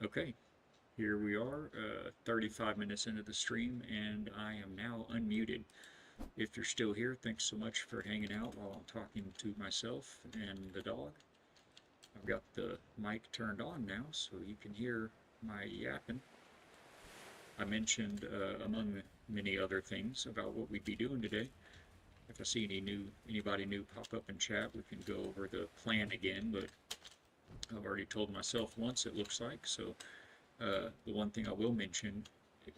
Okay, here we are, 35 minutes into the stream, and I am now unmuted. If you're still here, thanks so much for hanging out while I'm talking to myself and the dog. I've got the mic turned on now, so you can hear my yapping. I mentioned, among many other things, about what we'd be doing today. If I see anybody new pop up in chat, we can go over the plan again, but I've already told myself once, it looks like, so the one thing I will mention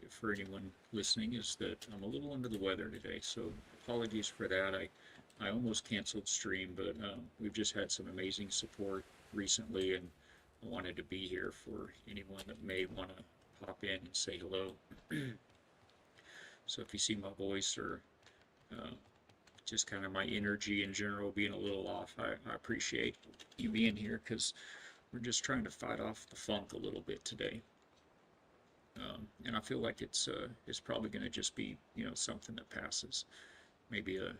for anyone listening is that I'm a little under the weather today, so apologies for that. I almost canceled stream, but we've just had some amazing support recently, and I wanted to be here for anyone that may want to pop in and say hello. So if you see my voice or uh, just kind of my energy in general being a little off, I appreciate you being here because we're just trying to fight off the funk a little bit today. And I feel like it's probably going to just be something that passes, maybe a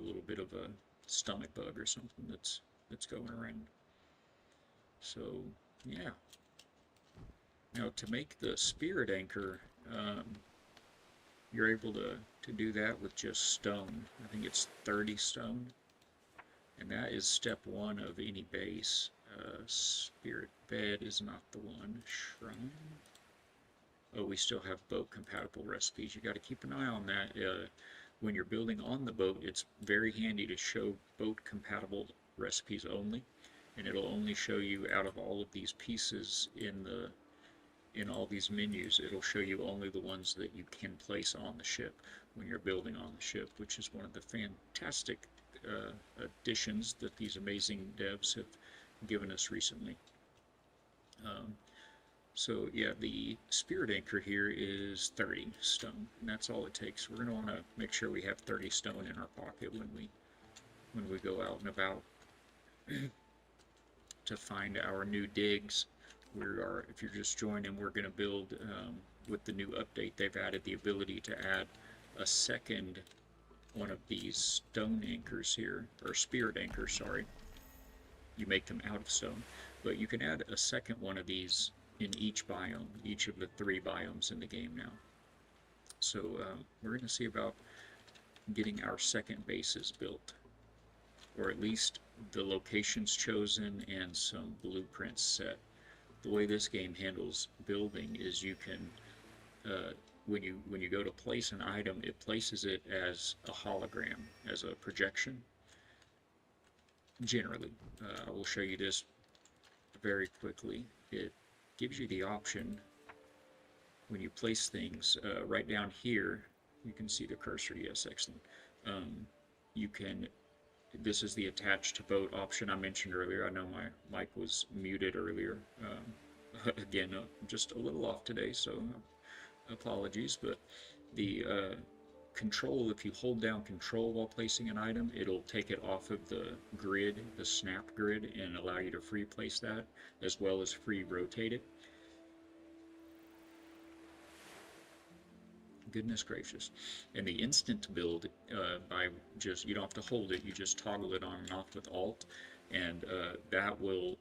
little bit of a stomach bug or something that's going around. So yeah. Now to make the spirit anchor, um, you're able to do that with just stone. I think it's 30 stone, and that is step one of any base. Spirit bed is not the one. Shrine. Oh, we still have boat compatible recipes. You got to keep an eye on that. When you're building on the boat, it's very handy to show boat compatible recipes only, and it'll only show you out of all of these pieces in all these menus, it'll show you only the ones that you can place on the ship when you're building on the ship, which is one of the fantastic additions that these amazing devs have given us recently. Um, so yeah, the spirit anchor here is 30 stone, and that's all it takes. We're going to want to make sure we have 30 stone in our pocket when we go out and about to find our new digs. If you're just joining, we're going to build with the new update. They've added the ability to add a second one of these stone anchors here, or spirit anchors, sorry. You make them out of stone, but you can add a second one of these in each biome, each of the 3 biomes in the game now. So we're going to see about getting our second bases built, or at least the locations chosen and some blueprints set. The way this game handles building is you can, when you go to place an item, it places it as a hologram, as a projection. Generally, I will show you this very quickly. It gives you the option when you place things right down here. You can see the cursor. Yes, excellent. You can. This is the attach to boat option I mentioned earlier. I know my mic was muted earlier. Again, just a little off today, so apologies. But the control, if you hold down control while placing an item, it'll take it off of the grid, the snap grid, and allow you to free place that, as well as free rotate it. Goodness gracious. And the instant build, by just, you don't have to hold it, you just toggle it on and off with Alt, and that will,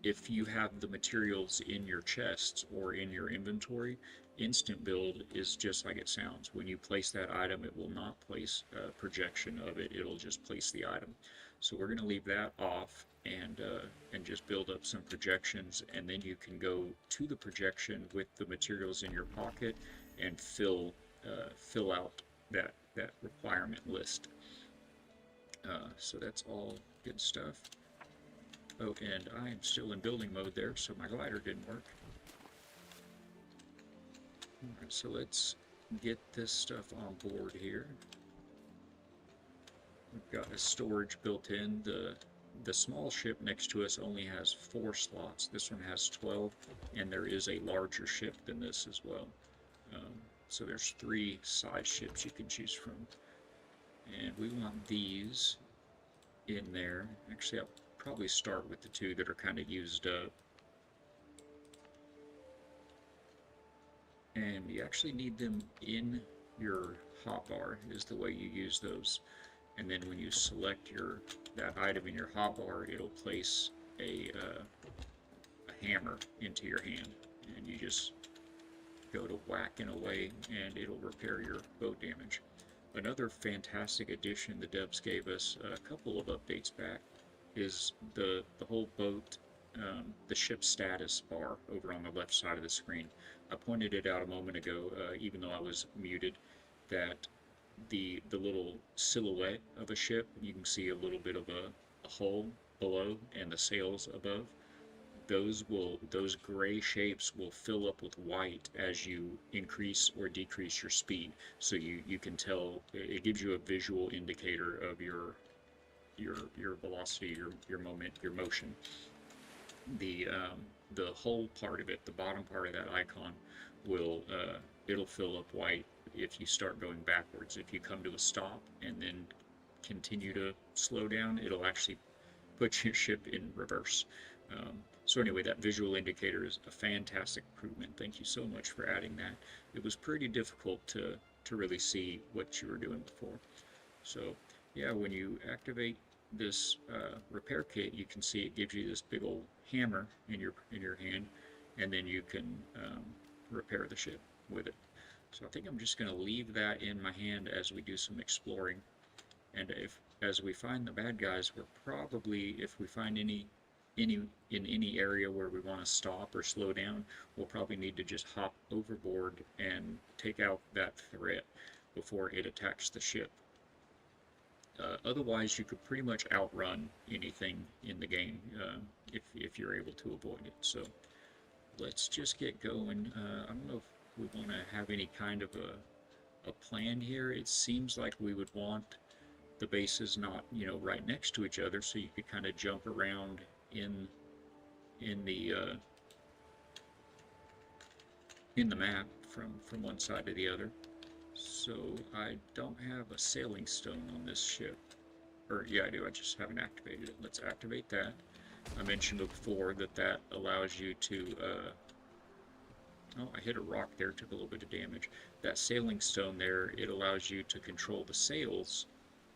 if you have the materials in your chests or in your inventory, instant build is just like it sounds. When you place that item, it will not place a projection of it, it'll just place the item. So we're going to leave that off and just build up some projections, and then you can go to the projection with the materials in your pocket and fill out that requirement list. So that's all good stuff. Oh, and I am still in building mode there, so my glider didn't work. Alright, so let's get this stuff on board here. We've got a storage built in. The small ship next to us only has 4 slots. This one has 12, and there is a larger ship than this as well. So there's 3 side ships you can choose from. And we want these in there. Actually, I'll probably start with the 2 that are kind of used up. And you actually need them in your hotbar is the way you use those. And then when you select that item in your hotbar, it'll place a hammer into your hand. and you just go to whacking away and it'll repair your boat damage. Another fantastic addition the devs gave us a couple of updates back is the whole boat, the ship status bar over on the left side of the screen. I pointed it out a moment ago, even though I was muted, that the little silhouette of a ship, you can see a little bit of a hull below and the sails above. Those gray shapes will fill up with white as you increase or decrease your speed. So you can tell, it gives you a visual indicator of your velocity, your moment, your motion. The whole part of it, the bottom part of that icon, will it'll fill up white if you start going backwards. If you come to a stop and then continue to slow down, it'll actually put your ship in reverse. So anyway, that visual indicator is a fantastic improvement. Thank you so much for adding that. It was pretty difficult to really see what you were doing before. So yeah, when you activate this repair kit, you can see it gives you this big old hammer in your hand, and then you can repair the ship with it. So I think I'm just going to leave that in my hand as we do some exploring, and as we find the bad guys, we're probably, if we find any in any area where we want to stop or slow down, we'll probably need to just hop overboard and take out that threat before it attacks the ship. Otherwise, you could pretty much outrun anything in the game if you're able to avoid it. So let's just get going. I don't know if we want to have any kind of a plan here. It seems like we would want the bases not, right next to each other, so you could kind of jump around in the map from one side to the other. So I don't have a sailing stone on this ship. Or yeah, I do, I just haven't activated it. Let's activate that. I mentioned before that allows you to oh, I hit a rock there, took a little bit of damage. That sailing stone there, it allows you to control the sails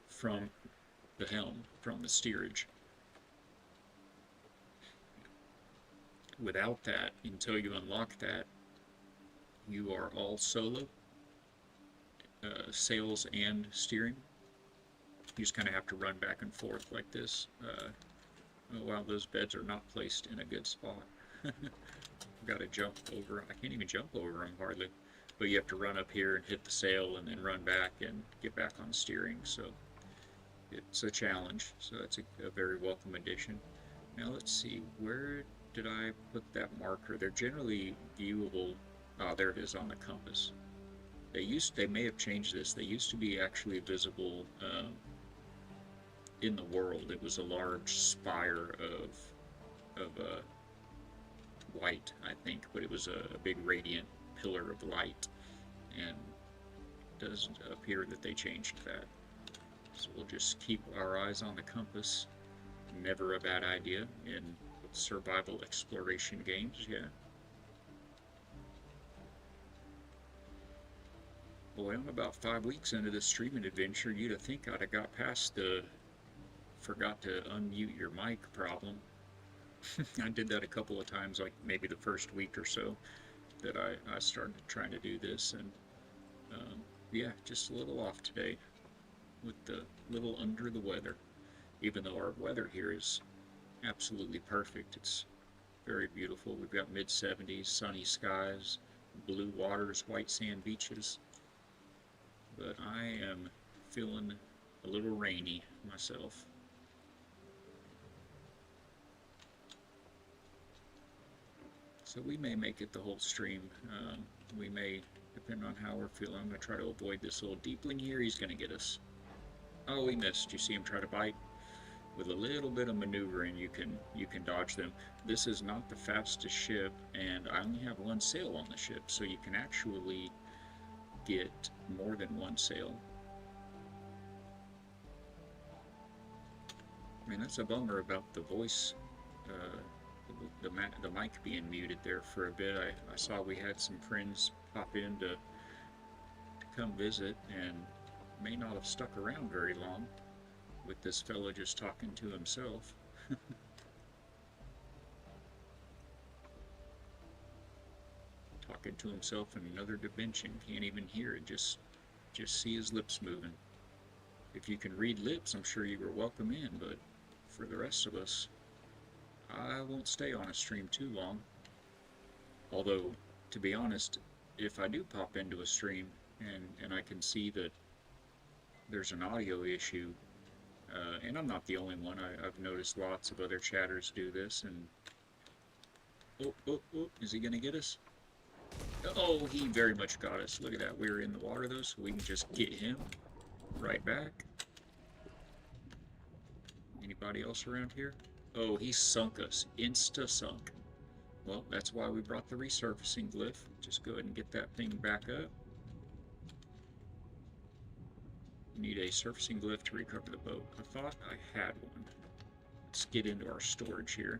from the helm, from the steerage. Without that, until you unlock that, you are all solo, sails and steering. You just kind of have to run back and forth like this. Oh wow, those beds are not placed in a good spot. Got to jump over. I can't even jump over them hardly. But you have to run up here and hit the sail and then run back and get back on steering. So it's a challenge. So that's a very welcome addition. Now let's see, where did I put that marker? They're generally viewable. Oh, there it is on the compass. They may have changed this. They used to be actually visible in the world. It was a large spire of white, I think, but it was a big radiant pillar of light, and it doesn't appear that they changed that. So we'll just keep our eyes on the compass. Never a bad idea in survival exploration games, yeah. Boy, I'm about 5 weeks into this streaming adventure. You'd have think I'd have got past the forgot to unmute your mic problem. I did that a couple of times, like maybe the first week or so that I started trying to do this, and yeah, just a little off today with the little under the weather, even though our weather here is absolutely perfect. It's very beautiful. We've got mid-70s, sunny skies, blue waters, white sand beaches, but I am feeling a little rainy myself. So we may make it the whole stream. We may, depending on how we're feeling. I'm going to try to avoid this little deepling here. He's going to get us. Oh, he missed. You see him try to bite? With a little bit of maneuvering, you can dodge them. This is not the fastest ship, and I only have one sail on the ship, so you can actually get more than one sail. I mean, that's a bummer about the voice, the mic being muted there for a bit. I saw we had some friends pop in to come visit, and may not have stuck around very long with this fellow just talking to himself. talking to himself in another dimension. Can't even hear it, just see his lips moving. If you can read lips, I'm sure you were welcome in, but for the rest of us, I won't stay on a stream too long. Although, to be honest, if I do pop into a stream and I can see that there's an audio issue, and I'm not the only one, I've noticed lots of other chatters do this, and oh, is he gonna get us? Oh, he very much got us. Look at that, we were in the water though, so we can just get him right back. Anybody else around here? Oh, he sunk us, insta-sunk. Well, that's why we brought the resurfacing glyph. Just go ahead and get that thing back up. You need a surfacing glyph to recover the boat. I thought I had one. Let's get into our storage here.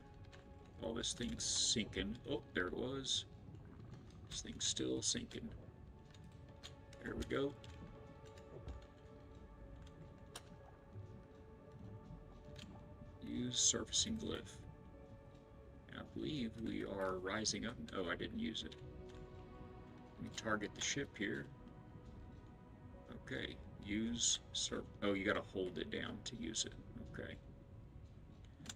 All this thing's sinking. Oh, there it was. This thing's still sinking. There we go. Use surfacing glyph. And I believe we are rising up. Oh, I didn't use it. Let me target the ship here. Okay. Use surf. Oh, you gotta hold it down to use it. Okay.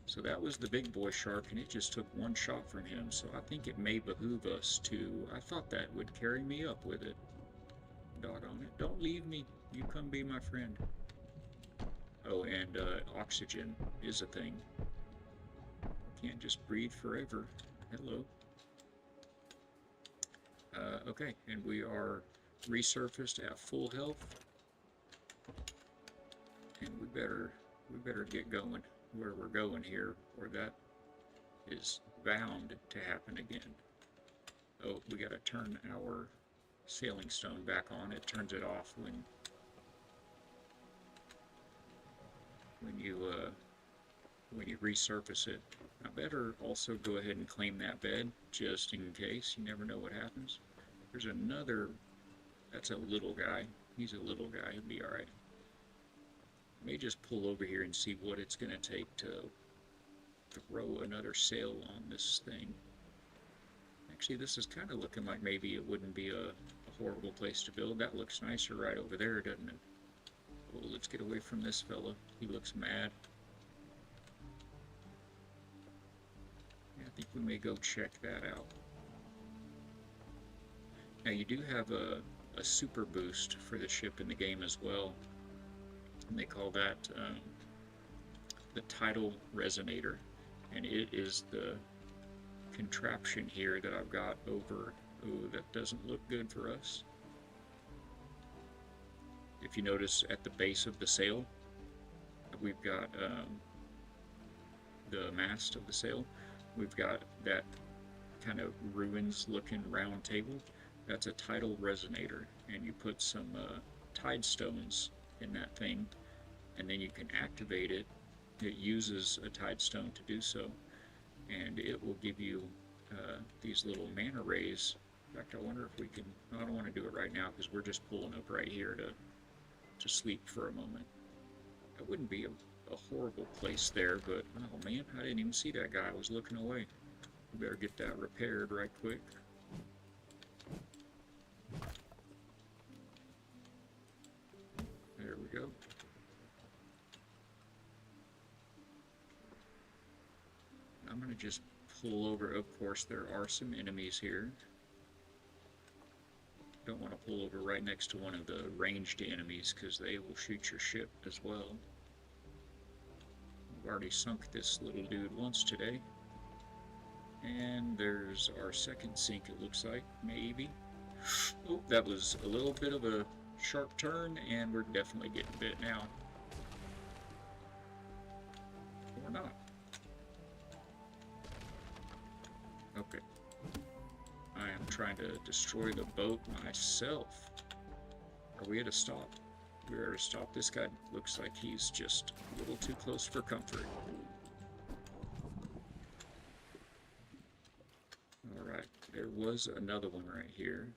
So that was the big boy shark, and it just took one shot from him, so I think it may behoove us to... I thought that would carry me up with it. Doggone it. Don't leave me. You come be my friend. Oh, and oxygen is a thing. Can't just breathe forever. Hello. Okay, and we are resurfaced at full health. And we better get going where we're going here, or that is bound to happen again. Oh, we gotta turn our sailing stone back on. It turns it off when you resurface it. I better also go ahead and claim that bed, just in case. You never know what happens. There's another... That's a little guy. He's a little guy. He'll be alright. May just pull over here and see what it's going to take to throw another sail on this thing. Actually, this is kind of looking like maybe it wouldn't be a horrible place to build. That looks nicer right over there, doesn't it? Oh, let's get away from this fella. He looks mad. Yeah, I think we may go check that out. Now, you do have a super boost for the ship in the game as well. And they call that the tidal resonator, and it is the contraption here that I've got over. Oh, that doesn't look good for us. If you notice at the base of the sail, we've got the mast of the sail. We've got that kind of ruins looking round table. That's a tidal resonator, and you put some tide stones in that thing, and then you can activate it. It uses a tide stone to do so, and it will give you these little manta rays. In fact, I wonder if we can... I don't want to do it right now because we're just pulling up right here to sleep for a moment. That wouldn't be a horrible place there, but oh man, I didn't even see that guy. I was looking away. We better get that repaired right quick. There we go. I'm going to just pull over. Of course, there are some enemies here. Don't want to pull over right next to one of the ranged enemies because they will shoot your ship as well. We've already sunk this little dude once today. And there's our second sink, it looks like. Maybe. Oh, that was a little bit of a sharp turn, and we're definitely getting bit now. Or not. Okay. I am trying to destroy the boat myself. Are we at a stop? We're at a stop. This guy looks like he's just a little too close for comfort. Alright, there was another one right here.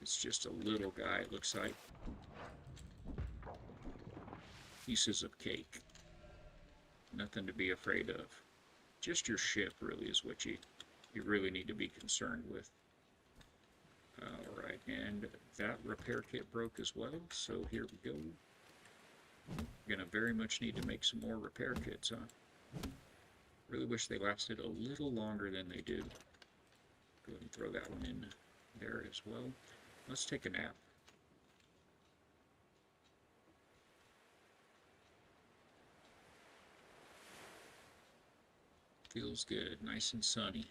It's just a little guy, it looks like. Pieces of cake. Nothing to be afraid of. Just your ship, really, is what you you really need to be concerned with. Alright, and that repair kit broke as well, so here we go. Gonna very much need to make some more repair kits, huh? Really wish they lasted a little longer than they do. Go ahead and throw that one in there as well. Let's take a nap. Feels good, nice and sunny.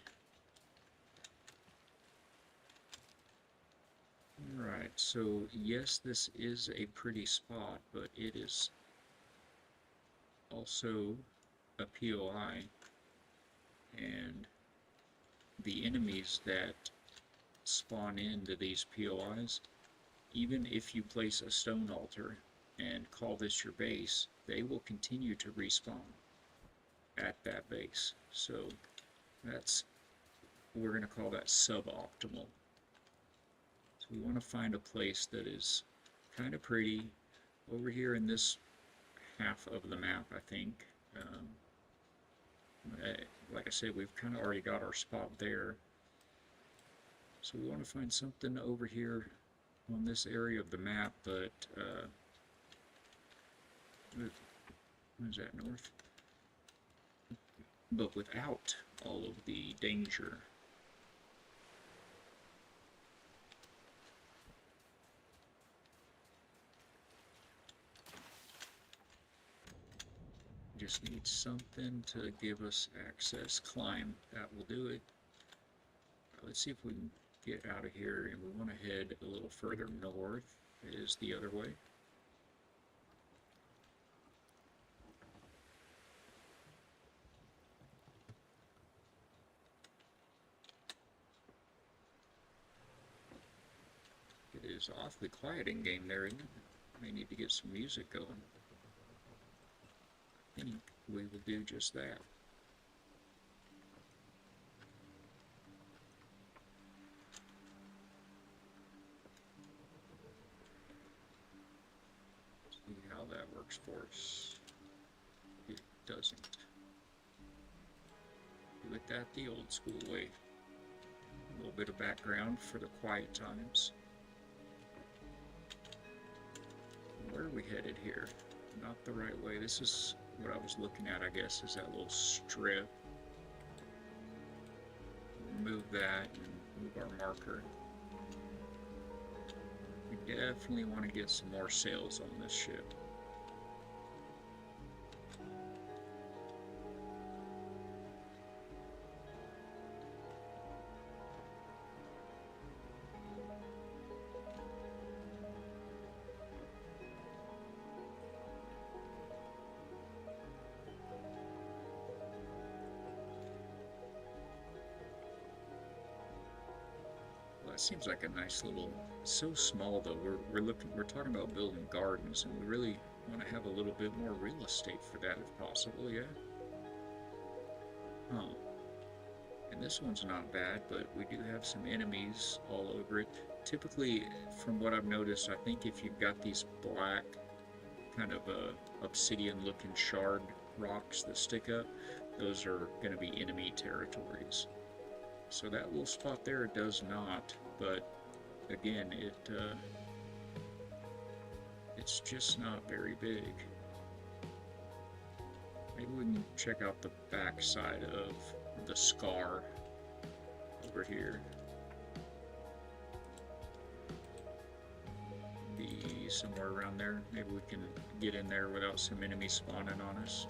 Alright, so yes, this is a pretty spot, but it is also a POI, and the enemies that spawn into these POIs, even if you place a stone altar and call this your base, they will continue to respawn at that base. So that's, we're going to call that suboptimal. So we want to find a place that is kind of pretty over here in this half of the map, I think. Like I said, we've kind of already got our spot there. So we want to find something over here on this area of the map, but where's that, north? But without all of the danger. Just need something to give us access. Climb, that will do it. Let's see if we can get out of here, and we want to head a little further north. It is the other way. It is awfully quiet in game there, isn't it? May need to get some music going. I think we will do just that. See how that works for us. It doesn't. Do it that the old school way. A little bit of background for the quiet times. Where are we headed here? Not the right way. This is what I was looking at, I guess, is that little strip. Move that and move our marker. We definitely want to get some more sails on this ship. That seems like a nice little, so small though. We're talking about building gardens, and we really want to have a little bit more real estate for that if possible, yeah? Huh. And this one's not bad, but we do have some enemies all over it. Typically, from what I've noticed, I think if you've got these black, kind of obsidian looking shard rocks that stick up, those are going to be enemy territories. So that little spot there does not, but again, it's just not very big. Maybe we can check out the back side of the scar over here. Be somewhere around there. Maybe we can get in there without some enemies spawning on us.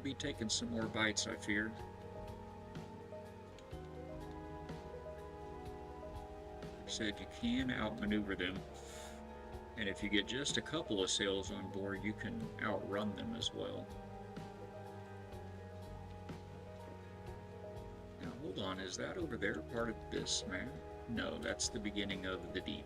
Be taking some more bites, I fear. Like I said, you can outmaneuver them, and if you get just a couple of sails on board, you can outrun them as well. Now hold on, is that over there part of this map? No, that's the beginning of the deep.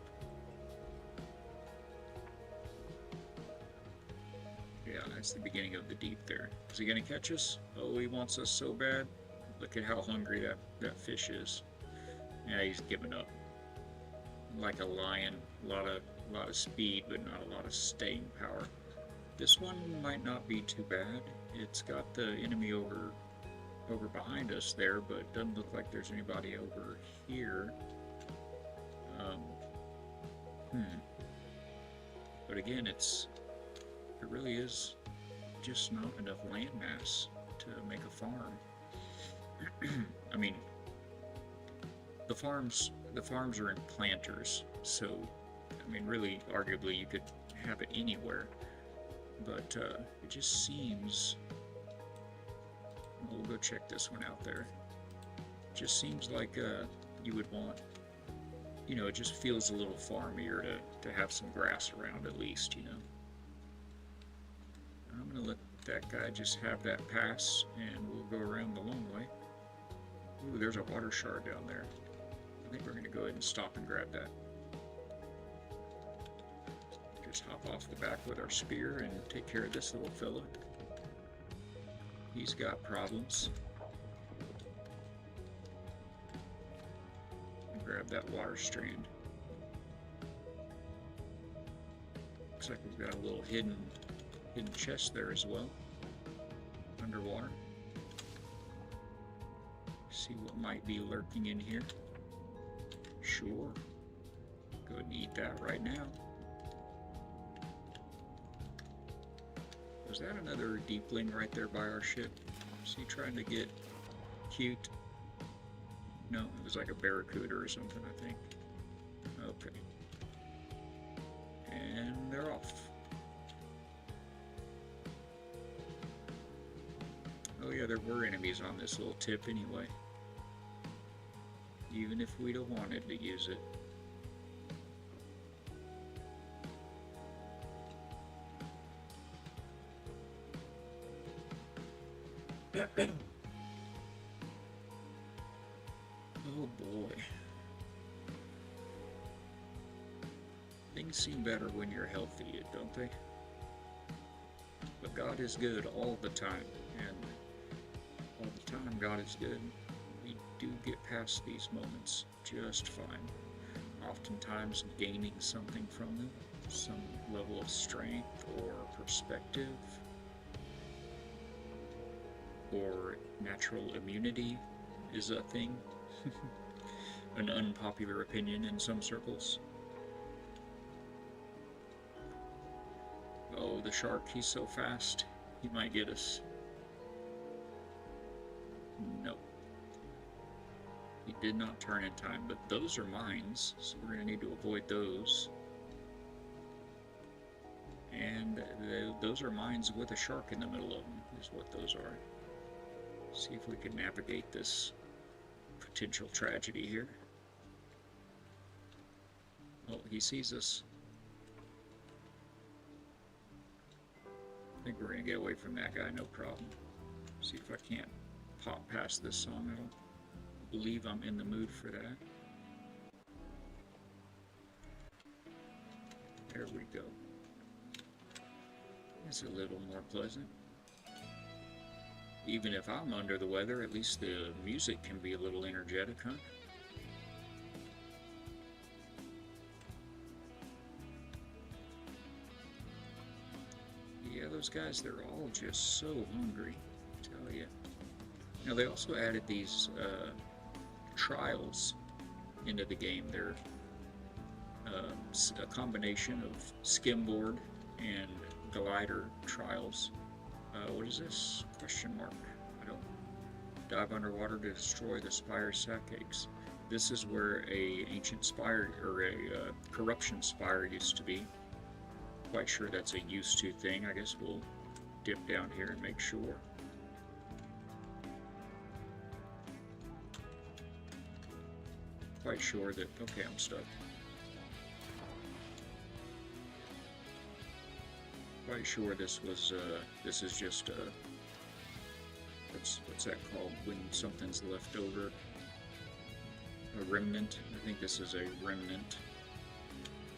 Yeah, that's the beginning of the deep there. Is he gonna catch us? Oh, he wants us so bad. Look at how hungry that fish is. Yeah, he's giving up. Like a lion, a lot of speed, but not a lot of staying power. This one might not be too bad. It's got the enemy over behind us there, but it doesn't look like there's anybody over here. Um, But again, it really is just not enough land mass to make a farm. I mean, the farms are in planters, so I mean, really, arguably, you could have it anywhere. But it just seems. We'll go check this one out there. It just seems like you would want. You know, it just feels a little farmier to have some grass around at least, you know. I'm gonna let that guy just have that pass, and we'll go around the long way. Ooh, there's a water shard down there. I think we're gonna go ahead and stop and grab that. Just hop off the back with our spear and take care of this little fella. He's got problems. Grab that water strand. Looks like we've got a little hidden chest there as well, underwater. See what might be lurking in here. Sure. Go ahead and eat that right now. Was that another deepling right there by our ship? Is he trying to get cute? No, it was like a barracuda or something, I think. Okay. And they're off. Oh yeah, there were enemies on this little tip anyway. Even if we'd have wanted to use it. Oh boy. Things seem better when you're healthy, don't they? But God is good all the time, and all the time God is good. We do get past these moments just fine. Oftentimes gaining something from them, some level of strength or perspective, or natural immunity is a thing. An unpopular opinion in some circles. Oh, the shark, he's so fast. He might get us. Nope. He did not turn in time, but those are mines, so we're going to need to avoid those. And those are mines with a shark in the middle of them, is what those are. See if we can navigate this potential tragedy here. Oh, he sees us. I think we're going to get away from that guy, no problem. See if I can't pop past this song. I don't believe I'm in the mood for that. There we go. It's a little more pleasant. Even if I'm under the weather, at least the music can be a little energetic, huh? Yeah, those guys, they're all just so hungry, I tell you. Now, they also added these trials into the game. They're a combination of skimboard and glider trials. What is this? Question mark. I don't. Dive underwater to destroy the spire sac eggs. This is where a ancient spire, or a corruption spire used to be. Quite sure that's a used to thing. I guess we'll dip down here and make sure. Quite sure that, okay, I'm stuck. Quite sure this was, this is just, what's that called when something's left over? A remnant. I think this is a remnant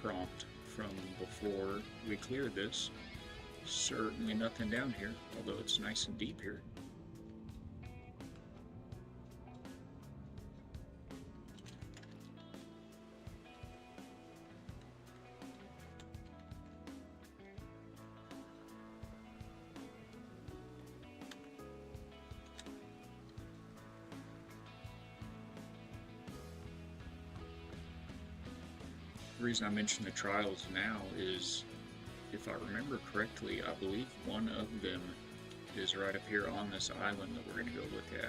prompt from before we cleared this. Certainly nothing down here, although it's nice and deep here. The reason I mention the trials now is, if I remember correctly, I believe one of them is right up here on this island that we're going to go look at.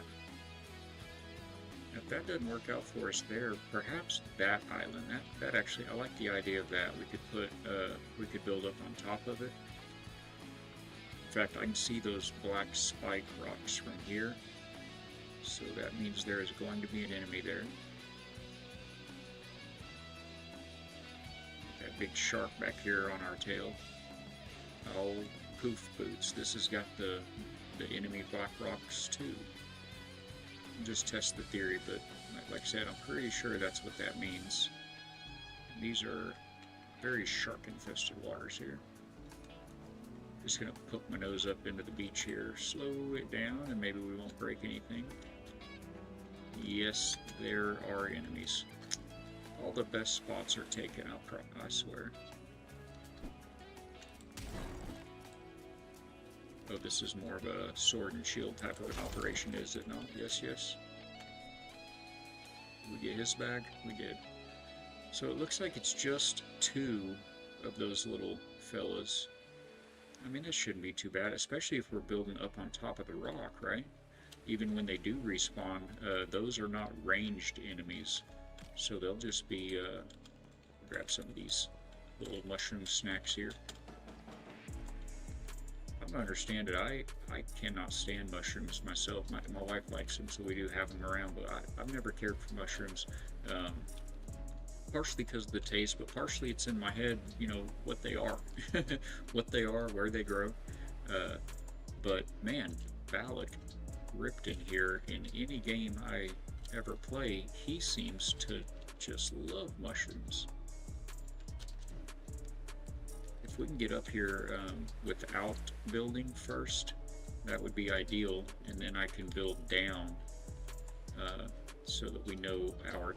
If that doesn't work out for us there, perhaps that island, that actually, I like the idea of that. We could build up on top of it. In fact, I can see those black spike rocks from here, so that means there is going to be an enemy there. That big shark back here on our tail. Oh, poof boots. This has got the enemy black rocks too. Just test the theory, but like I said, I'm pretty sure that's what that means. These are very shark-infested waters here. Just gonna poke my nose up into the beach here, slow it down, and maybe we won't break anything. Yes, there are enemies. All the best spots are taken, I swear. Oh, this is more of a sword and shield type of an operation, is it not? Yes, yes. We get his bag? We did. So it looks like it's just 2 of those little fellas. I mean, this shouldn't be too bad, especially if we're building up on top of the rock, right? Even when they do respawn, those are not ranged enemies. So they'll just be, grab some of these little mushroom snacks here. I don't understand it. I cannot stand mushrooms myself. My wife likes them, so we do have them around, but I've never cared for mushrooms. Partially because of the taste, but partially it's in my head, you know, what they are. What they are, where they grow. But man, Valak ripped in here. In any game I ever play, he seems to just love mushrooms. If we can get up here without building first, that would be ideal, and then I can build down so that we know our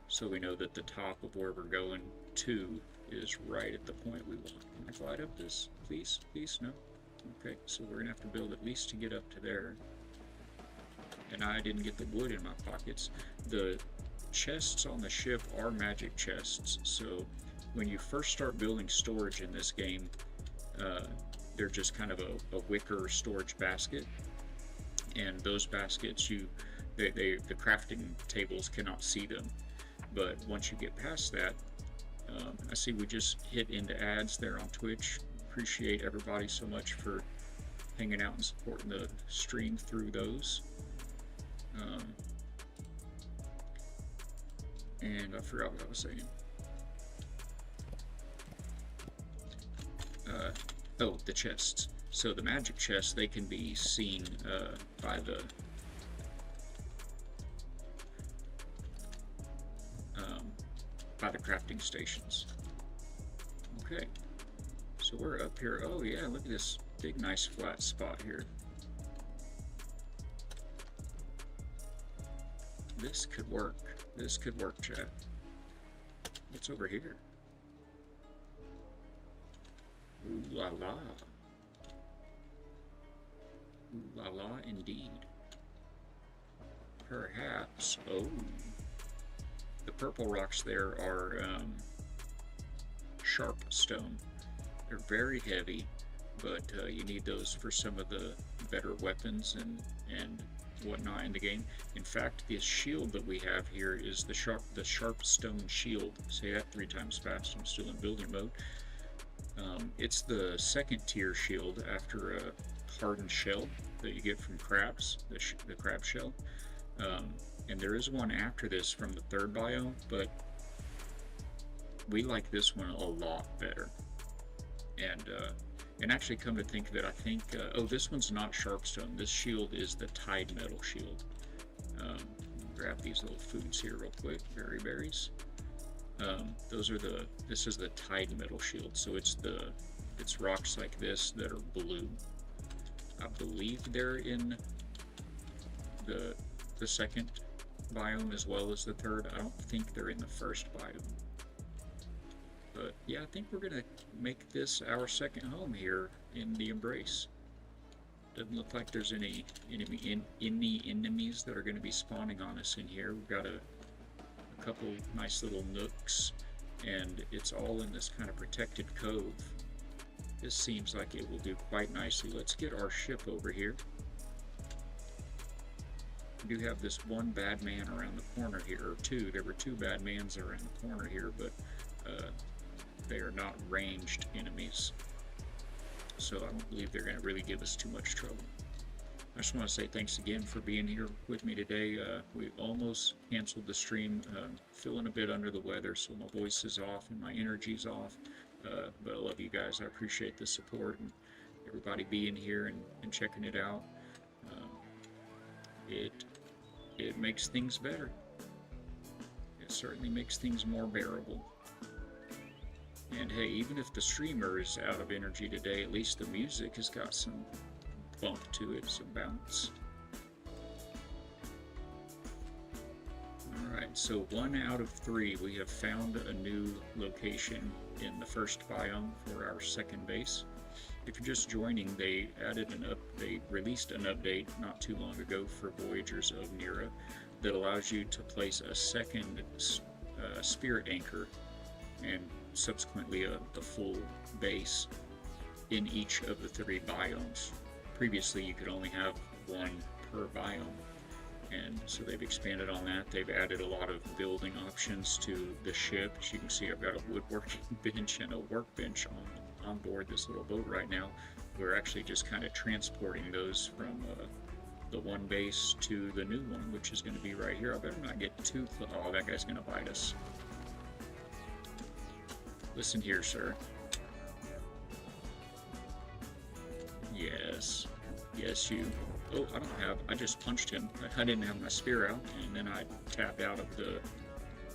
so we know that the top of where we're going to is right at the point we want. Can I glide up this, please? Please, no? Okay, so we're gonna have to build at least to get up to there. And I didn't get the wood in my pockets. The chests on the ship are magic chests, so when you first start building storage in this game, they're just kind of a wicker storage basket, and those baskets, the crafting tables cannot see them. But once you get past that, I see we just hit into ads there on Twitch. Appreciate everybody so much for hanging out and supporting the stream through those. And I forgot what I was saying. Oh, the chests. So the magic chests, they can be seen by the crafting stations. Okay, so we're up here. Oh yeah, look at this big nice flat spot here. This could work. This could work, chat. What's over here? Ooh la la. Ooh la la indeed. Perhaps. Oh. The purple rocks there are sharp stone. They're very heavy, but you need those for some of the better weapons and whatnot in the game. In fact, this shield that we have here is the sharp stone shield. Say that 3 times fast. I'm still in building mode. It's the 2nd tier shield after a hardened shell that you get from crabs, the crab shell. And there is one after this from the 3rd biome, but we like this one a lot better. And actually, come to think of it, I think oh, this one's not sharpstone. This shield is the tide metal shield. Grab these little foods here real quick. Berry berries. This is the tide metal shield. So it's rocks like this that are blue. I believe they're in the 2nd biome as well as the 3rd. I don't think they're in the 1st biome. But yeah, I think we're gonna make this our 2nd home here in the Embrace. Doesn't look like there's any enemies that are going to be spawning on us in here. We've got a couple nice little nooks. and it's all in this kind of protected cove. This seems like it will do quite nicely. Let's get our ship over here. We do have this one bad man around the corner here, or two. There were two bad mans around the corner here, but they are not ranged enemies, so I don't believe they're going to really give us too much trouble. I just want to say thanks again for being here with me today. We almost canceled the stream, feeling a bit under the weather, so my voice is off and my energy's off, but I love you guys. I appreciate the support and everybody being here and checking it out. It makes things better. It certainly makes things more bearable. And hey, even if the streamer is out of energy today, at least the music has got some bump to it, some bounce. Alright, so 1 out of 3, we have found a new location in the first biome for our second base. If you're just joining, they released an update not too long ago for Voyagers of Nera that allows you to place a second spirit anchor and subsequently the full base in each of the 3 biomes. Previously, you could only have 1 per biome, and so they've expanded on that. They've added a lot of building options to the ship. As you can see, I've got a woodworking bench and a workbench on board this little boat right now. We're actually just kind of transporting those from the one base to the new one, which is going to be right here. I better not get too close. Oh, that guy's going to bite us. Listen here, sir. Yes. Yes, you. Oh, I just punched him. I didn't have my spear out, and then I tapped out of the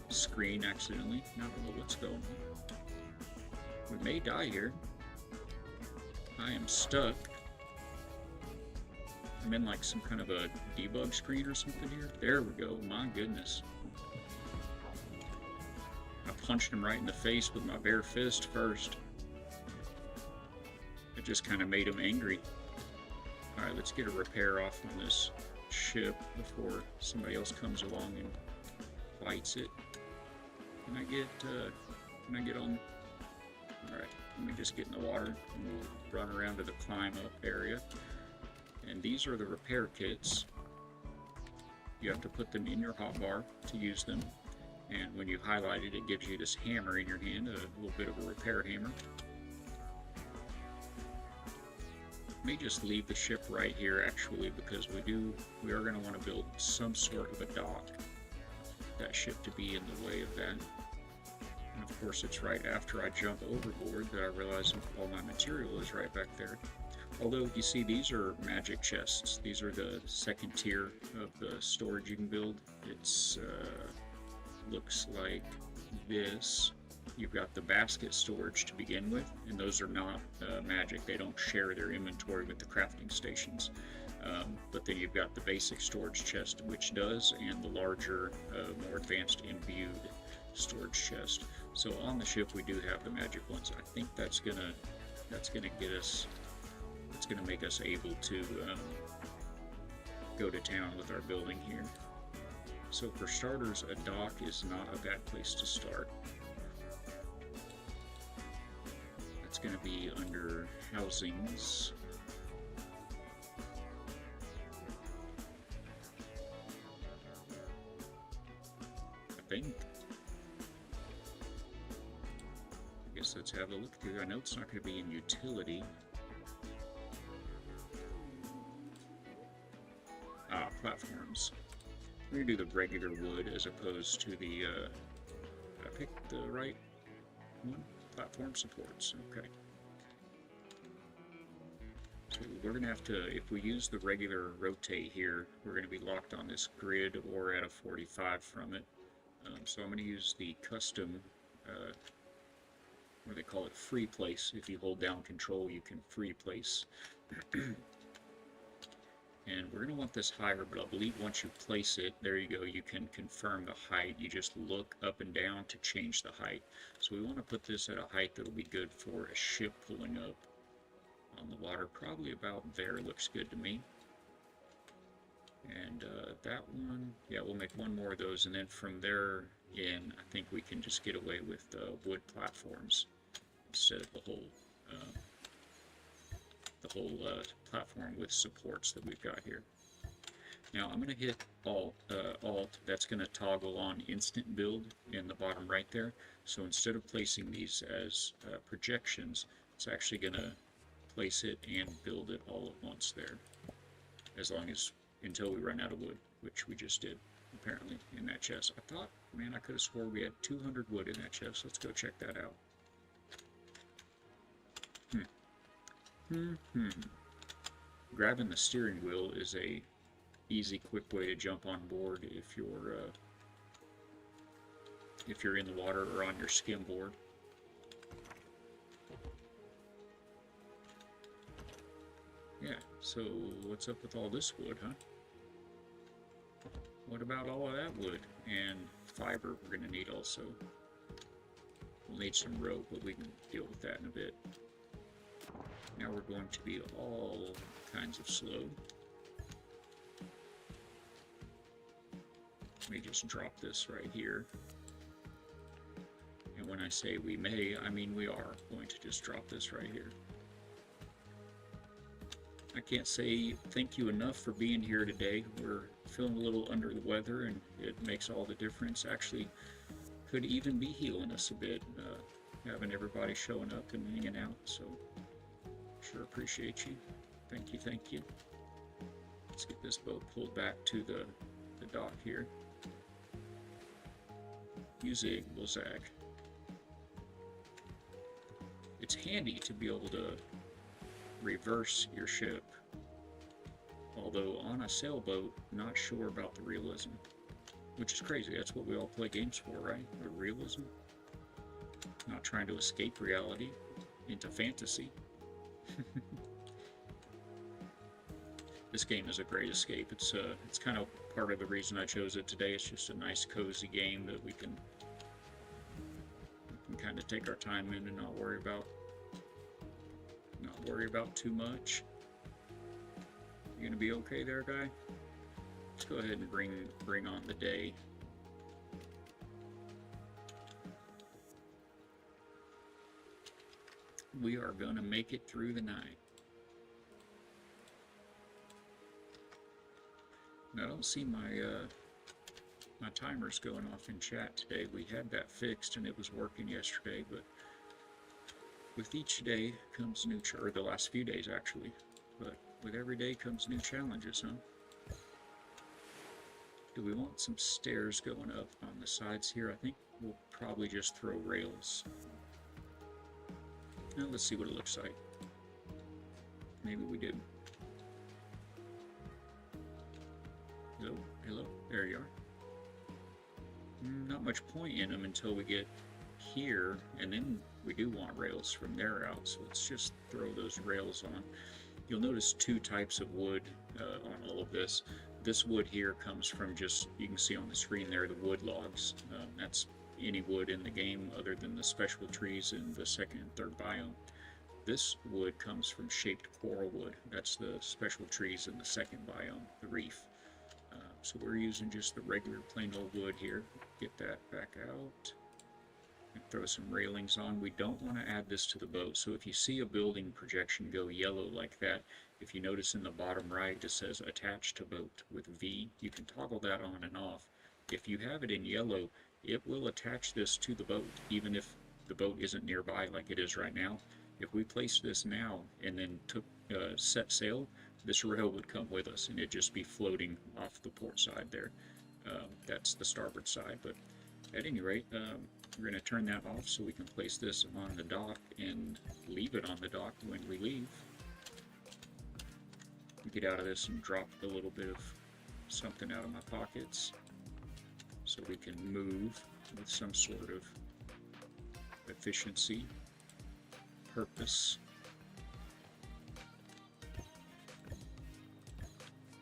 screen accidentally. I don't know what's going on. We may die here. I am stuck. I'm in like some kind of a debug screen or something here. There we go. My goodness. I punched him right in the face with my bare fist first. It just kind of made him angry. Alright, let's get a repair off on this ship before somebody else comes along and fights it. Can I get on? Alright, let me just get in the water and we'll run around to the climb up area. And these are the repair kits. You have to put them in your hotbar to use them. And when you highlight it, it gives you this hammer in your hand, a little bit of a repair hammer. May just leave the ship right here actually, because we are going to want to build some sort of a dock. That ship to be in the way of that. And of course it's right after I jump overboard that I realize all my material is right back there. Although you see, these are magic chests. These are the second tier of the storage you can build. It's looks like this. You've got the basket storage to begin with, and those are not magic. They don't share their inventory with the crafting stations. But then you've got the basic storage chest, which does, and the larger, more advanced imbued storage chest. So on the ship we do have the magic ones. I think that's gonna get us. It's gonna make us able to go to town with our building here. So for starters, a dock is not a bad place to start. It's going to be under housings. I think. I guess let's have a look through. I know it's not going to be in utility. Platforms. We're going to do the regular wood as opposed to the, did I pick the right one? Platform supports, okay. So we're going to have to, if we use the regular rotate here, we're going to be locked on this grid or at a 45 from it. So I'm going to use the custom, what they call it, free place. If you hold down control, you can free place. And we're going to want this higher, but I believe once you place it, there you go, you can confirm the height. You just look up and down to change the height. So we want to put this at a height that will be good for a ship pulling up on the water. Probably about there looks good to me. And that one, yeah, we'll make one more of those, and then from there in, I think we can just get away with wood platforms instead of the whole platform with supports that we've got here. Now I'm going to hit Alt. That's going to toggle on instant build in the bottom right there. So instead of placing these as projections, it's actually going to place it and build it all at once there, as long as until we run out of wood, which we just did apparently in that chest. I thought, man, I could have swore we had 200 wood in that chest. Let's go check that out. Grabbing the steering wheel is a easy, quick way to jump on board if you're in the water or on your skim board. Yeah, so what's up with all this wood, huh? What about all of that wood? And fiber we're going to need also. We'll need some rope, but we can deal with that in a bit. Now we're going to be all kinds of slow. Let me just drop this right here. And when I say we may, I mean we are going to just drop this right here. I can't say thank you enough for being here today. We're feeling a little under the weather, and it makes all the difference. Actually, could even be healing us a bit, having everybody showing up and hanging out. So, sure appreciate you. Thank you, thank you. Let's get this boat pulled back to the dock here. Zig will zag. It's handy to be able to reverse your ship, although on a sailboat, not sure about the realism, which is crazy. That's what we all play games for, right? The realism, not trying to escape reality into fantasy. This game is a great escape. It's kind of part of the reason I chose it today. It's just a nice cozy game that we can kind of take our time in and not worry about too much. You gonna be okay there, guy? Let's go ahead and bring on the day. We are gonna make it through the night. Now, I don't see my timers going off in chat today. We had that fixed and it was working yesterday, but with each day comes new, or the last few days actually, but with every day comes new challenges, huh? Do we want some stairs going up on the sides here? I think we'll probably just throw rails. Now let's see what it looks like. Maybe we do. Hello, there you are. Not much point in them until we get here, and then we do want rails from there out, so let's just throw those rails on. You'll notice two types of wood on all of this. This wood here comes from just, you can see on the screen there, the wood logs. That's any wood in the game other than the special trees in the second and third biome. This wood comes from shaped coral wood. That's the special trees in the second biome, the reef. So we're using just the regular plain old wood here. Get that back out. And throw some railings on. We don't want to add this to the boat. So if you see a building projection go yellow like that, if you notice in the bottom right it says attach to boat with V, you can toggle that on and off. If you have it in yellow, it will attach this to the boat, even if the boat isn't nearby like it is right now. If we place this now and then set sail, this rail would come with us and it'd just be floating off the port side there. That's the starboard side, but at any rate, we're going to turn that off so we can place this on the dock and leave it on the dock when we leave. Get out of this and drop a little bit of something out of my pockets so we can move with some sort of efficiency, purpose.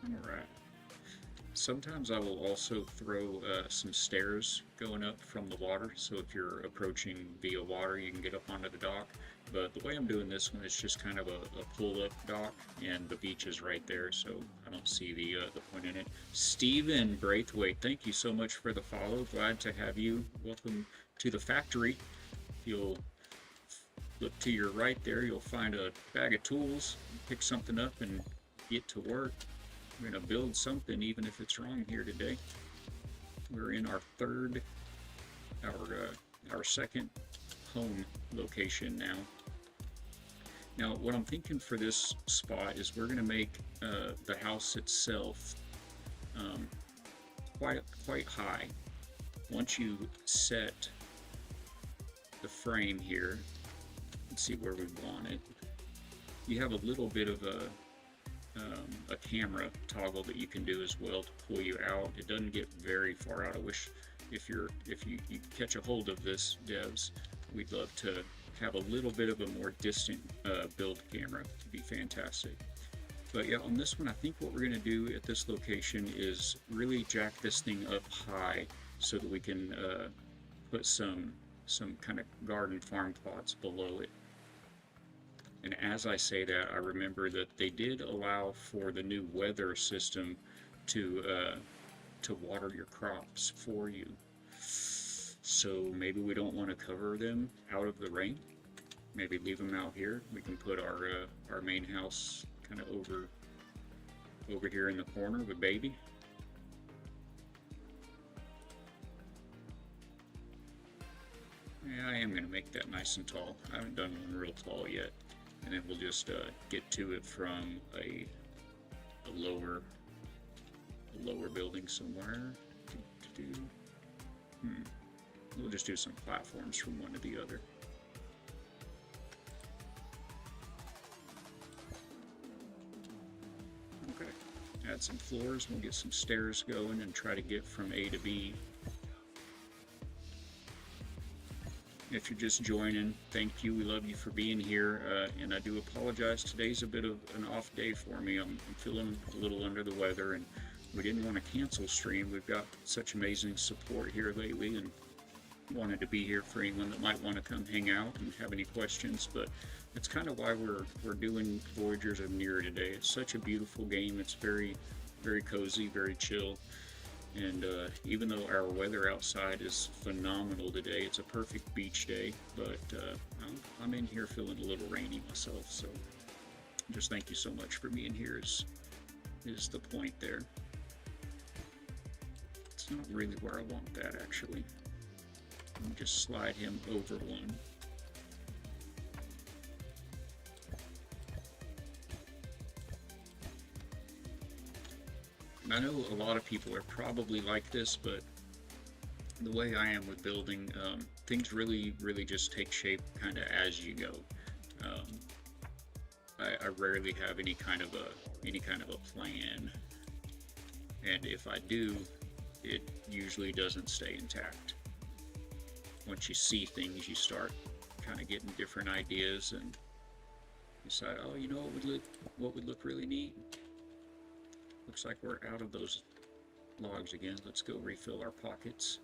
Alright. Sometimes I will also throw some stairs going up from the water, so if you're approaching via water you can get up onto the dock. But the way I'm doing this one is just kind of a pull-up dock, and the beach is right there, so I don't see the point in it. Steven Braithwaite, thank you so much for the follow. Glad to have you. Welcome to the factory. If you'll look to your right there, you'll find a bag of tools. Pick something up and get to work. We're going to build something, even if it's wrong here today. We're in our our second home location now. Now, what I'm thinking for this spot is we're going to make the house itself quite high. Once you set the frame here, let's see where we want it. You have a little bit of a camera toggle that you can do as well to pull you out. It doesn't get very far out. I wish if you catch a hold of this, devs, we'd love to have a little bit of a more distant build camera. It'd be fantastic. But yeah, on this one, I think what we're going to do at this location is really jack this thing up high so that we can put some kind of garden farm plots below it. And as I say that, I remember that they did allow for the new weather system to water your crops for you. So maybe we don't want to cover them out of the rain. Maybe leave them out here. We can put our main house kind of over here in the corner with baby. Yeah, I am going to make that nice and tall. I haven't done one real tall yet. And then we'll just get to it from a lower building somewhere. We'll just do some platforms from one to the other. Okay, add some floors. We'll get some stairs going and try to get from A to B. If you're just joining, thank you. We love you for being here. And I do apologize. Today's a bit of an off day for me. I'm feeling a little under the weather, and we didn't want to cancel stream. We've got such amazing support here lately, and wanted to be here for anyone that might want to come hang out and have any questions. But it's kind of why we're doing Voyagers of Nera today. It's such a beautiful game. It's very, very cozy, very chill. And even though our weather outside is phenomenal today, it's a perfect beach day, but I'm in here feeling a little rainy myself, so just thank you so much for being here is the point there. It's not really where I want that, actually. Let me just slide him over one. I know a lot of people are probably like this, but the way I am with building, things really just take shape kind of as you go. I rarely have any kind of a plan, and if I do, it usually doesn't stay intact. Once you see things, you start kind of getting different ideas and decide, oh, you know what would look really neat. Looks like we're out of those logs again. Let's go refill our pockets.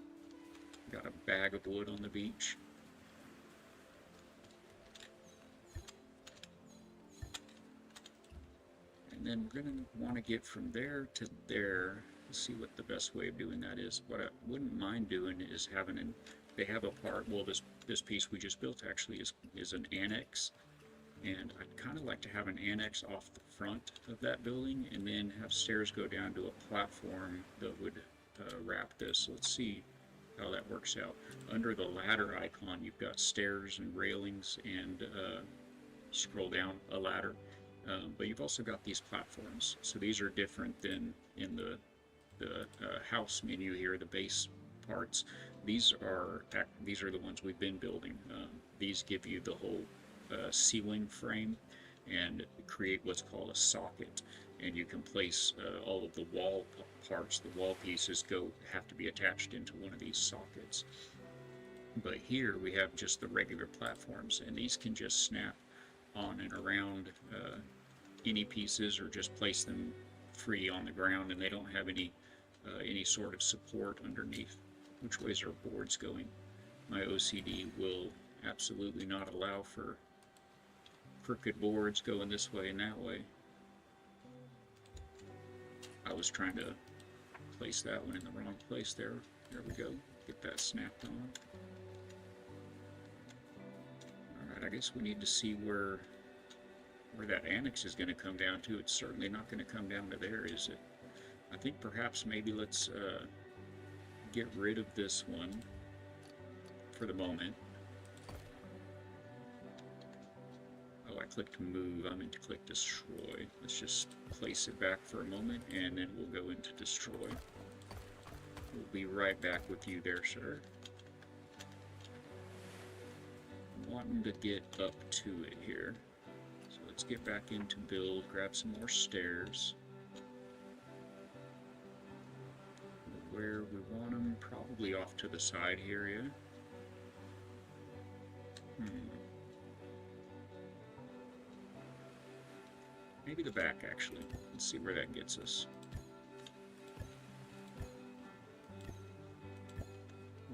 Got a bag of wood on the beach. And then we're going to want to get from there to there. Let's see what the best way of doing that is. What I wouldn't mind doing is having they have a part, well, this piece we just built actually is an annex. And I'd kind of like to have an annex off the front of that building and then have stairs go down to a platform that would wrap this. Let's see how that works out. Under the ladder icon, you've got stairs and railings, and scroll down a ladder. But you've also got these platforms. So these are different than in the house menu here, the base parts. These are the ones we've been building. These give you the whole ceiling frame and create what's called a socket, and you can place all of the wall parts. The wall pieces have to be attached into one of these sockets. But here we have just the regular platforms, and these can just snap on and around any pieces, or just place them free on the ground, and they don't have any sort of support underneath. Which ways are boards going? My OCD will absolutely not allow for crooked boards going this way and that way. I was trying to place that one in the wrong place there. There we go. Get that snapped on. Alright, I guess we need to see where that annex is going to come down to. It's certainly not going to come down to there, is it? I think perhaps maybe let's get rid of this one for the moment. Oh, I clicked move. I meant to click destroy. Let's just place it back for a moment, and then we'll go into destroy. We'll be right back with you there, sir. I'm wanting to get up to it here. So let's get back into build, grab some more stairs. Where we want them, probably off to the side here, yeah? Maybe the back, actually. Let's see where that gets us.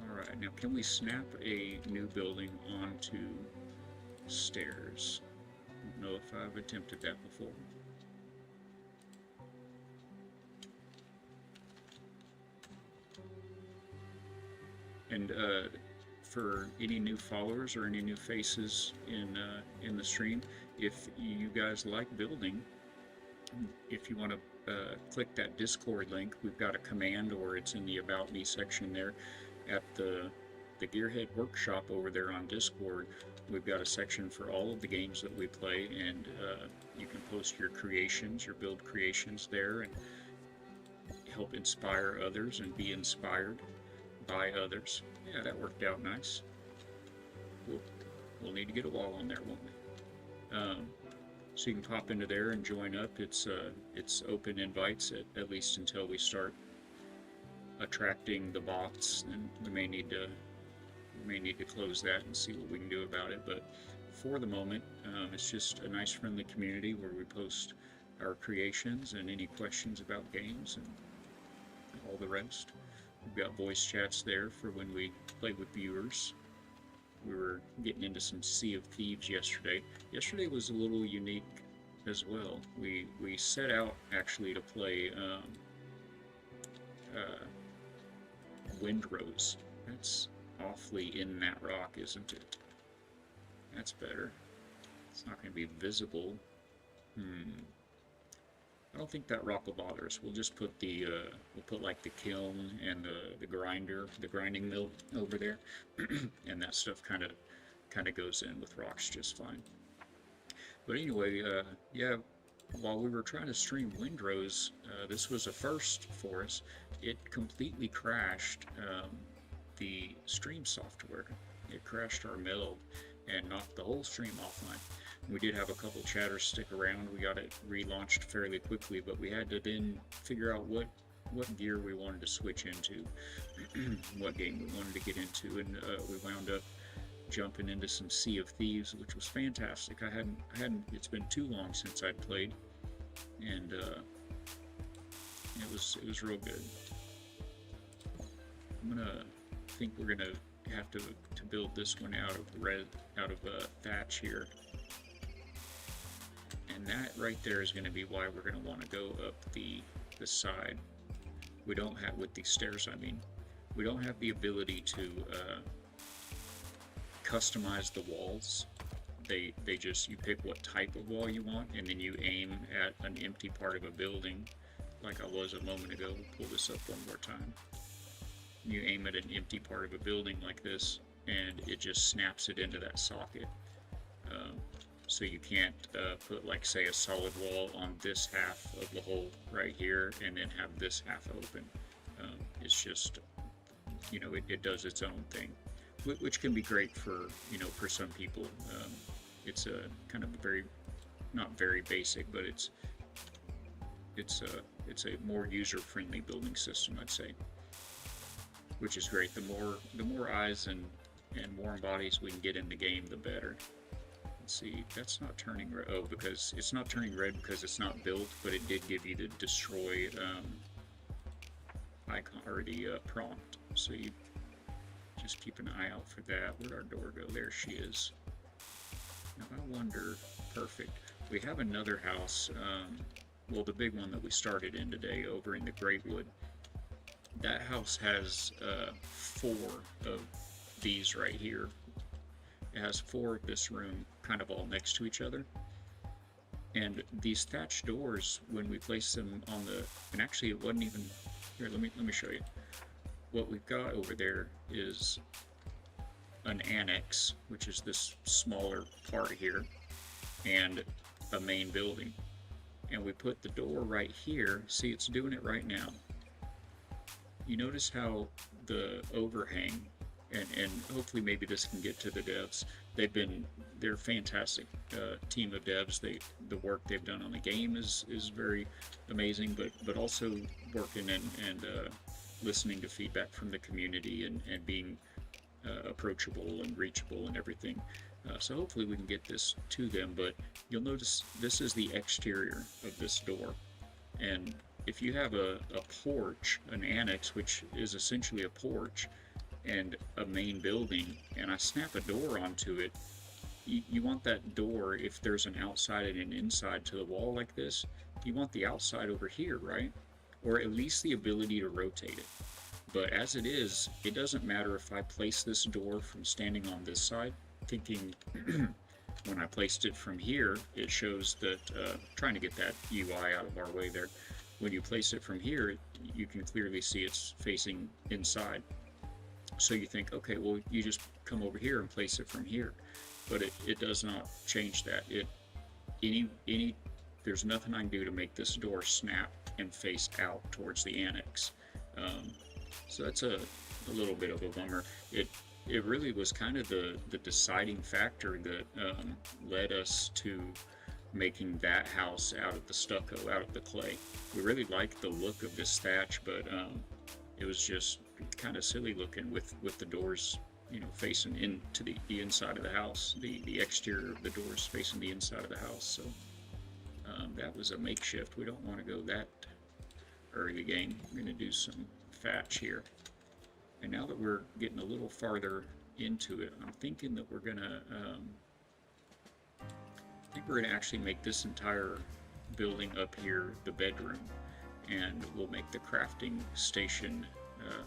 Alright, now can we snap a new building onto stairs? I don't know if I've attempted that before. And for any new followers or any new faces in the stream, if you guys like building, if you want to click that Discord link, we've got a command, or it's in the About Me section there at the Gearhead Workshop over there on Discord. We've got a section for all of the games that we play, and you can post your creations, your build creations there, and help inspire others and be inspired by others. Yeah, that worked out nice. We'll need to get a wall on there, won't we? So you can pop into there and join up. It's open invites at least until we start attracting the bots, and we may need to close that and see what we can do about it. But for the moment, it's just a nice friendly community where we post our creations and any questions about games and all the rest. We've got voice chats there for when we play with viewers. We were getting into some Sea of Thieves yesterday. Yesterday was a little unique as well. We set out actually to play Windrose. That's awfully in that rock, isn't it? That's better. It's not going to be visible. I don't think that rock will bother us. We'll just put we'll put like the kiln and the grinder, the grinding mill over there, and that stuff kind of goes in with rocks just fine. But anyway, yeah, while we were trying to stream Windrose, this was a first for us. It completely crashed the stream software. It crashed our meld and knocked the whole stream offline. We did have a couple chatters stick around. We got it relaunched fairly quickly, but we had to then figure out what gear we wanted to switch into, what game we wanted to get into, and we wound up jumping into some Sea of Thieves, which was fantastic. I hadn't. It's been too long since I'd played, and it was real good. I think we're gonna have to build this one out of thatch here. And that right there is going to be why we're going to want to go up the side. We don't have, with these stairs, I mean, we don't have the ability to customize the walls. They just, you pick what type of wall you want, and then you aim at an empty part of a building, like I was a moment ago. We'll pull this up one more time. You aim at an empty part of a building like this, and it just snaps it into that socket. So you can't put, like, say, a solid wall on this half of the hole right here and then have this half open. It's just, you know, it does its own thing, which can be great for, you know, for some people. It's a kind of very, not very basic, but it's a more user-friendly building system, I'd say, which is great. The more eyes and warm bodies we can get in the game, the better. See, that's not turning red. Oh, because it's not turning red because it's not built, but it did give you the destroy icon, or the prompt. So you just keep an eye out for that. Where'd our door go? There she is. Now I wonder, Perfect. We have another house, well, the big one that we started in today over in the Greatwood. That house has 4 of these right here. It has 4 of this room kind of all next to each other. And these thatch doors, when we place them on the, and actually it wasn't even, here, let me show you. What we've got over there is an annex, which is this smaller part here, and a main building. And we put the door right here. See, it's doing it right now. You notice how the overhang, and hopefully maybe this can get to the devs. They're fantastic team of devs. The work they've done on the game is very amazing, but also working and listening to feedback from the community and being approachable and reachable and everything. So hopefully we can get this to them, but you'll notice this is the exterior of this door. And if you have a porch, an annex, which is essentially a porch, and a main building, and I snap a door onto it, you want that door, if there's an outside and an inside to the wall like this, you want the outside over here, right? Or at least the ability to rotate it. But as it is, it doesn't matter if I place this door from standing on this side, thinking when I placed it from here, it shows that, trying to get that UI out of our way there, when you place it from here, you can clearly see it's facing inside. So you think, okay, well, you just come over here and place it from here. But it does not change that. There's nothing I can do to make this door snap and face out towards the annex. So that's a little bit of a bummer. It really was kind of the deciding factor that led us to making that house out of the stucco, out of the clay. We really liked the look of this thatch, but it was just kind of silly looking with the doors, you know, facing into the inside of the house, the exterior of the doors facing the inside of the house. So that was a makeshift. We don't want to go that early game. We're going to do some thatch here. And now that we're getting a little farther into it, I'm thinking that we're gonna actually make this entire building up here the bedroom, and we'll make the crafting station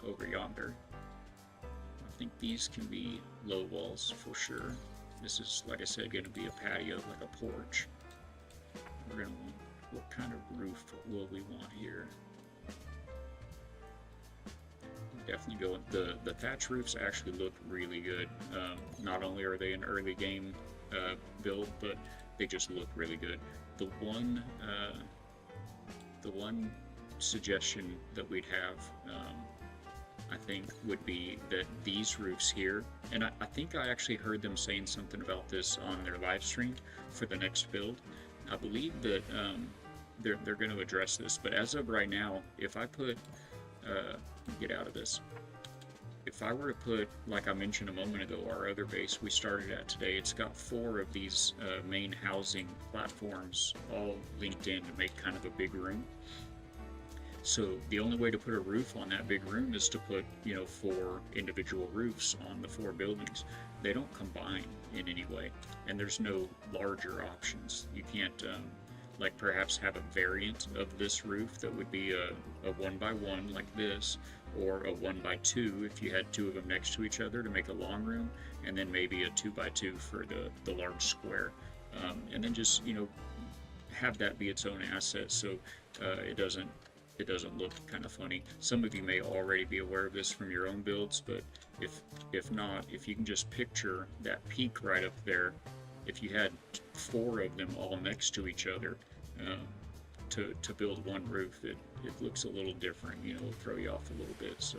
over yonder. I think these can be low walls for sure. This is, like I said, going to be a patio, like a porch. We're gonna want, what kind of roof will we want here? Definitely go with the thatch roofs. Actually look really good. Not only are they an early game build, but they just look really good. The one suggestion that we'd have, I think, would be that these roofs here, and I think I actually heard them saying something about this on their live stream for the next build. I believe that they're going to address this, but as of right now, if I put get out of this. If I were to put, like I mentioned a moment ago, our other base we started at today, it's got 4 of these main housing platforms all linked in to make kind of a big room. So the only way to put a roof on that big room is to put, you know, 4 individual roofs on the 4 buildings. They don't combine in any way, and there's no larger options. You can't like perhaps have a variant of this roof that would be a 1x1 like this, or a 1x2 if you had 2 of them next to each other to make a long room, and then maybe a 2x2 for the large square, and then just, you know, have that be its own asset, so it doesn't look kind of funny. Some of you may already be aware of this from your own builds, but if not, if you can just picture that peak right up there, if you had 4 of them all next to each other, to build one roof, it looks a little different, you know, it'll throw you off a little bit. So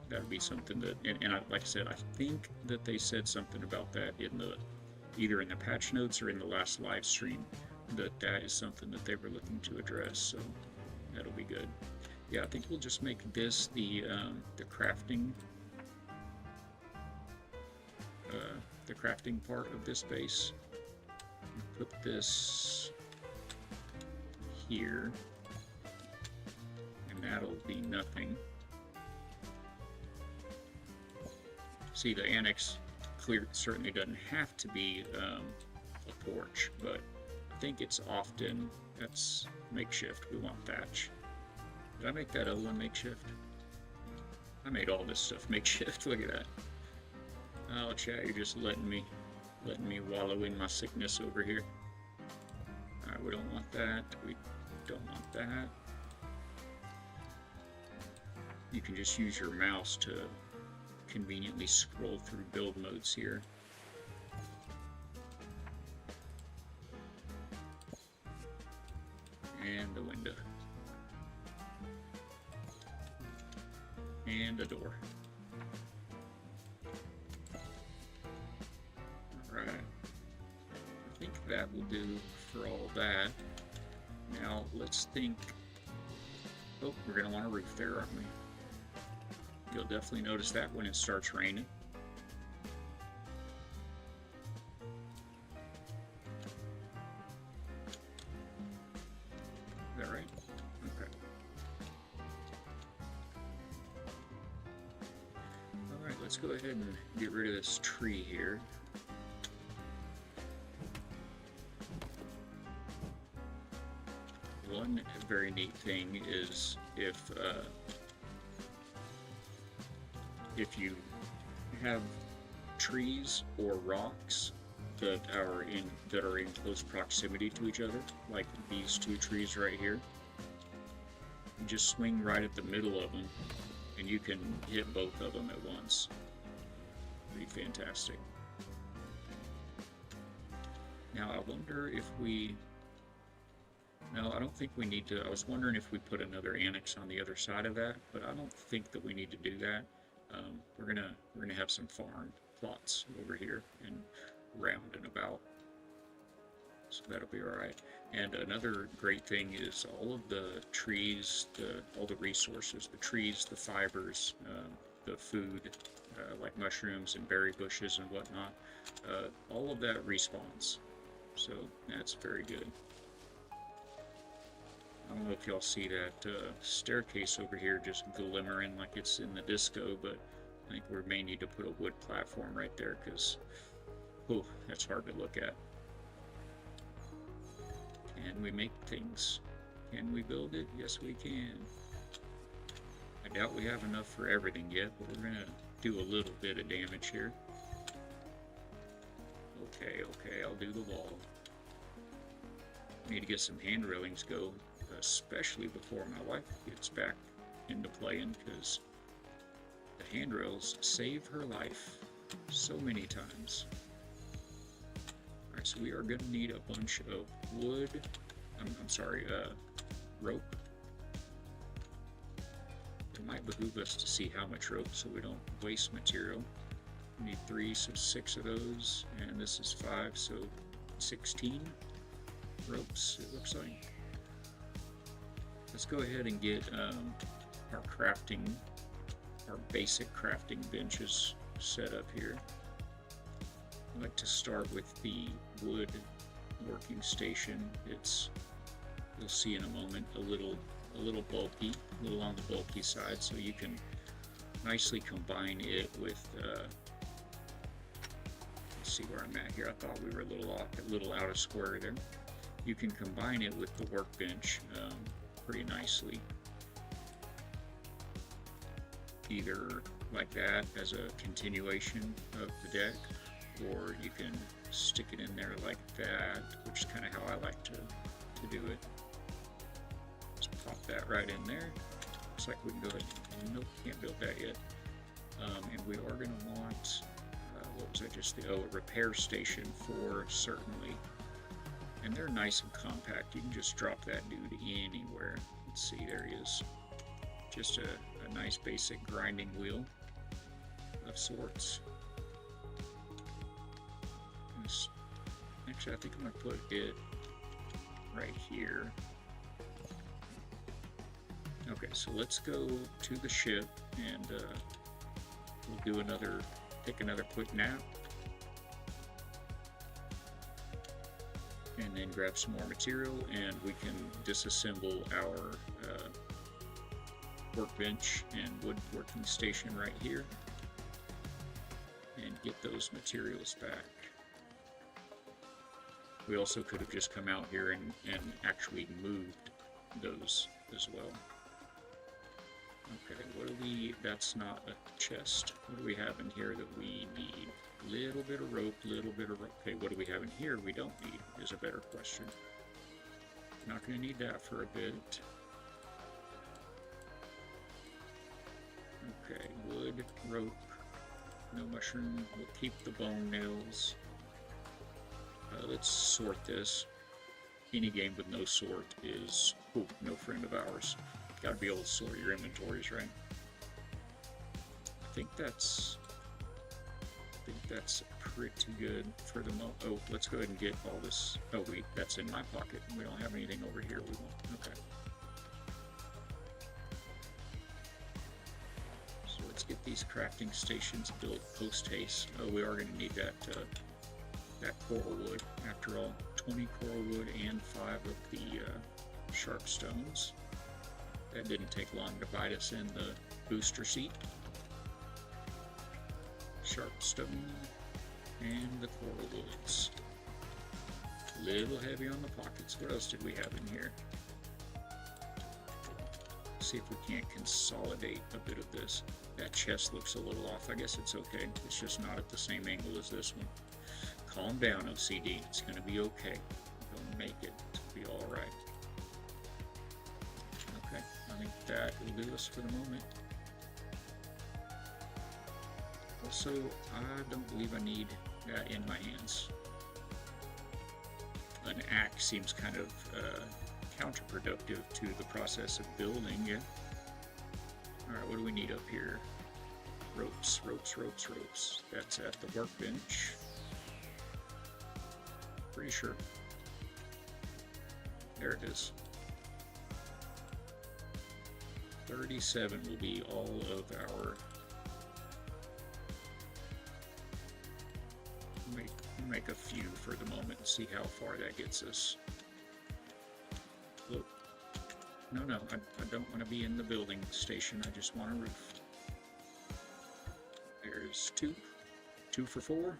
that would be something that, and like I said, I think that they said something about that in either in the patch notes or in the last live stream, that is something that they were looking to address. So that'll be good. Yeah, I think we'll just make this the crafting part of this base. Put this here, and that'll be nothing. See, the annex certainly doesn't have to be a porch, but I think it's often, that's makeshift. We want thatch. Did I make that other one makeshift? I made all this stuff makeshift. Look at that. Oh, chat, you're just letting me wallow in my sickness over here. Alright, we don't want that. We don't want that. You can just use your mouse to conveniently scroll through build modes here. And a window. And a door. Alright. I think that will do for all that. Now let's think. Oh, we're going to want a roof there, aren't we? You'll definitely notice that when it starts raining. Is that right? Okay. Alright, let's go ahead and get rid of this tree here. One very neat thing is if you have trees or rocks that are in close proximity to each other, like these two trees right here, you just swing right at the middle of them, and you can hit both of them at once. Pretty fantastic. Now I wonder if we. No, I don't think we need to. I was wondering if we put another annex on the other side of that, but I don't think that we need to do that. We're gonna have some farm plots over here and round and about, so that'll be all right. And another great thing is all of the trees, all the resources, the trees, the fibers, the food, like mushrooms and berry bushes and whatnot. All of that respawns, so that's very good. I don't know if y'all see that staircase over here just glimmering like it's in the disco, but I think we may need to put a wood platform right there because, oh, that's hard to look at. Can we make things? Can we build it? Yes, we can. I doubt we have enough for everything yet, but we're gonna do a little bit of damage here. Okay, I'll do the wall. Need to get some hand railings go, especially before my wife gets back into playing, because the handrails save her life so many times. Alright, so we are going to need a bunch of wood, I'm sorry, rope. It might behoove us to see how much rope so we don't waste material. We need 3, so 6 of those, and this is 5, so 16 ropes, it looks like. Let's go ahead and get our basic crafting benches set up here. I'd like to start with the wood working station. It's, you'll see in a moment, a little bulky, a little on the bulky side, so you can nicely combine it with. Let's see where I'm at here. I thought we were a little out of square there. You can combine it with the workbench pretty nicely. Either like that as a continuation of the deck, or you can stick it in there like that, which is kind of how I like to do it. Let's pop that right in there. Looks like we can go ahead. Nope, can't build that yet. And we are going to want, what was I just, a repair station for certainly. And they're nice and compact. You can just drop that dude anywhere. Let's see, there he is. Just a nice basic grinding wheel of sorts. Actually, I think I'm going to put it right here. Okay, so let's go to the ship and we'll do take another quick nap. And then grab some more material, and we can disassemble our workbench and wood working station right here and get those materials back. We also could have just come out here and actually moved those as well. Okay, what do we, that's not a chest. What do we have in here that we need? Little bit of rope, little bit of rope. Okay, what do we have in here we don't need is a better question. Not going to need that for a bit. Okay, wood, rope, no mushroom. We'll keep the bone nails. Let's sort this. Any game with no sort is no friend of ours. Got to be able to sort your inventories, right? I think that's pretty good for the moment. Oh, let's go ahead and get all this. Oh wait, that's in my pocket. We don't have anything over here we want. Okay. So let's get these crafting stations built post haste. Oh, we are going to need that coral wood. After all, 20 coral wood and 5 of the sharp stones. That didn't take long to bite us in the booster seat. Sharp stone and the coral woods. Little heavy on the pockets. What else did we have in here? See if we can't consolidate a bit of this. That chest looks a little off. I guess it's okay. It's just not at the same angle as this one. Calm down, OCD. It's going to be okay. Don't make it. It'll be alright. Okay, I think that will do us for the moment. Also, I don't believe I need that in my hands. An axe seems kind of counterproductive to the process of building, yeah? Alright, what do we need up here? Ropes, ropes, ropes, ropes. That's at the workbench. Pretty sure. There it is. 37 will be all of our... Make a few for the moment and see how far that gets us. Look. No, I don't want to be in the building station. I just want a roof. There's 2. 2 for 4.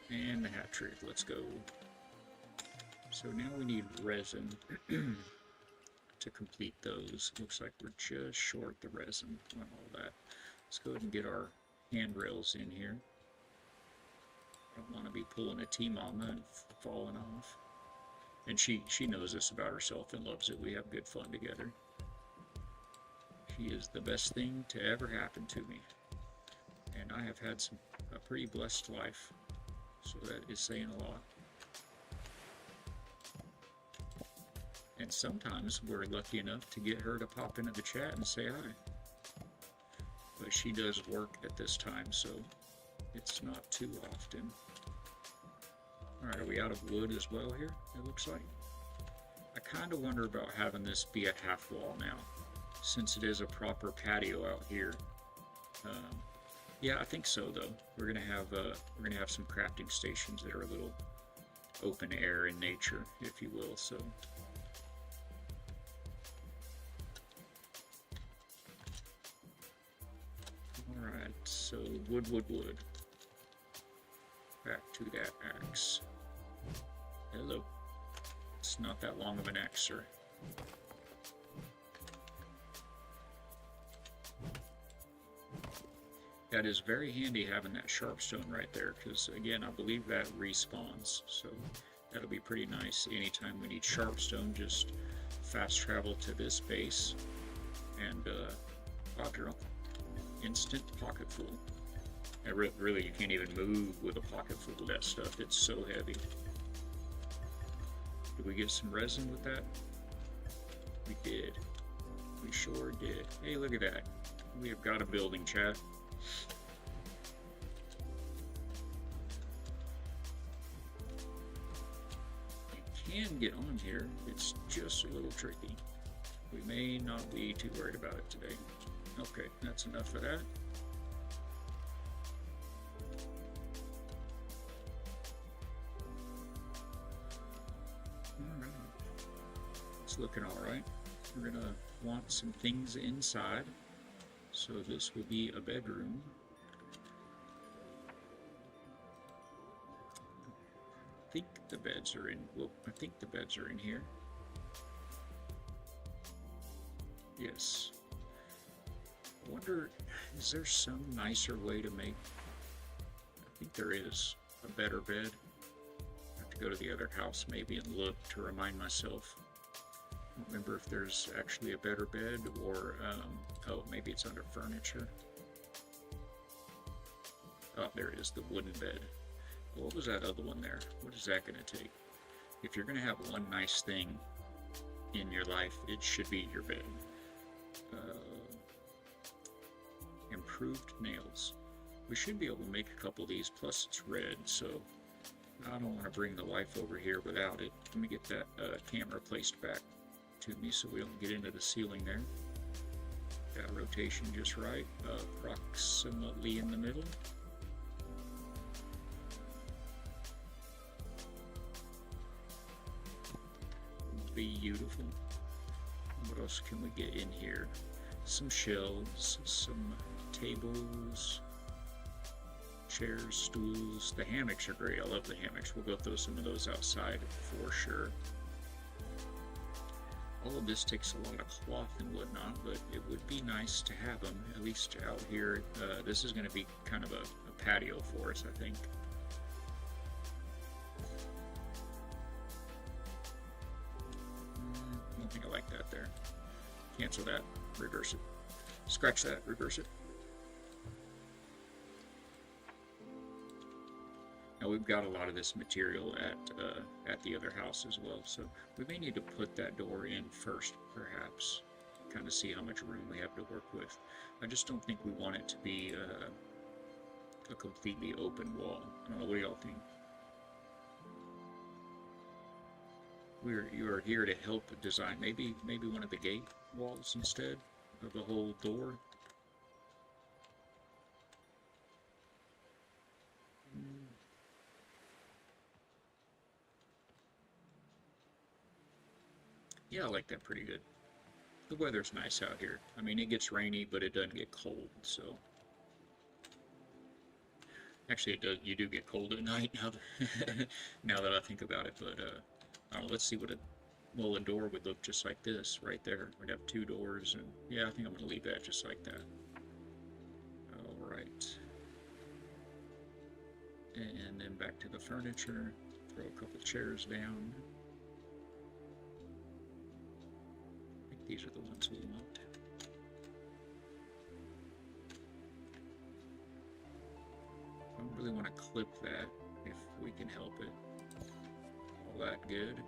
And the hat trick. Let's go. So now we need resin to complete those. Looks like we're just short the resin on all that. Let's go ahead and get our handrails in here. Don't want to be pulling a T-mama and falling off. And she knows this about herself and loves it. We have good fun together. She is the best thing to ever happen to me. And I have had a pretty blessed life. So that is saying a lot. And sometimes we're lucky enough to get her to pop into the chat and say hi. But she does work at this time, so it's not too often. Alright, are we out of wood as well here, it looks like? I kind of wonder about having this be a half wall now, since it is a proper patio out here. Yeah, I think so though. We're gonna have some crafting stations that are a little open air in nature, if you will, so. Alright, so wood. Back to that axe. Hello. It's not that long of an axe, sir. That is very handy having that sharp stone right there, because again, I believe that respawns, so that'll be pretty nice. Anytime we need sharp stone, just fast travel to this base and pop your instant pocket full. And really, you can't even move with a pocket full of that stuff. It's so heavy. Did we get some resin with that? We did. We sure did. Hey, look at that. We have got a building, chat. You can get on here. It's just a little tricky. We may not be too worried about it today. Okay, that's enough of that. Alright. It's looking alright. We're gonna want some things inside. So this will be a bedroom. think the beds are in, well, I think the beds are in here. Yes. I wonder, is there some nicer way to make, I think there is, a better bed. I have to go to the other house maybe and look to remind myself. I don't remember if there's actually a better bed or, oh, maybe it's under furniture. Oh, there it is, the wooden bed. What was that other one there? What is that going to take? If you're going to have one nice thing in your life, it should be your bed. Improved nails. We should be able to make a couple of these, plus it's red, so I don't want to bring the wife over here without it. Let me get that camera placed back to me so we don't get into the ceiling there. Got rotation just right, approximately in the middle. Beautiful. What else can we get in here? Some shelves, some tables, chairs, stools. The hammocks are great. I love the hammocks. We'll go throw some of those outside for sure. All of this takes a lot of cloth and whatnot, but it would be nice to have them, at least out here. This is going to be kind of a patio for us, I think. I don't think I like that there. Cancel that, reverse it. Scratch that, reverse it. Now we've got a lot of this material at the other house as well, so we may need to put that door in first, perhaps. Kind of see how much room we have to work with. I just don't think we want it to be a completely open wall. I don't know, what do y'all think? You are here to help design. Maybe one of the gate walls instead of the whole door. Yeah, I like that pretty good. The weather's nice out here. I mean, it gets rainy, but it doesn't get cold, so. Actually, it does. You do get cold at night now that I think about it, but I don't know, let's see what a door would look just like this right there. We'd have two doors, and yeah, I think I'm going to leave that just like that. All right. And then back to the furniture. Throw a couple chairs down. I think these are the ones we want. I don't really want to clip that if we can help it. All that good.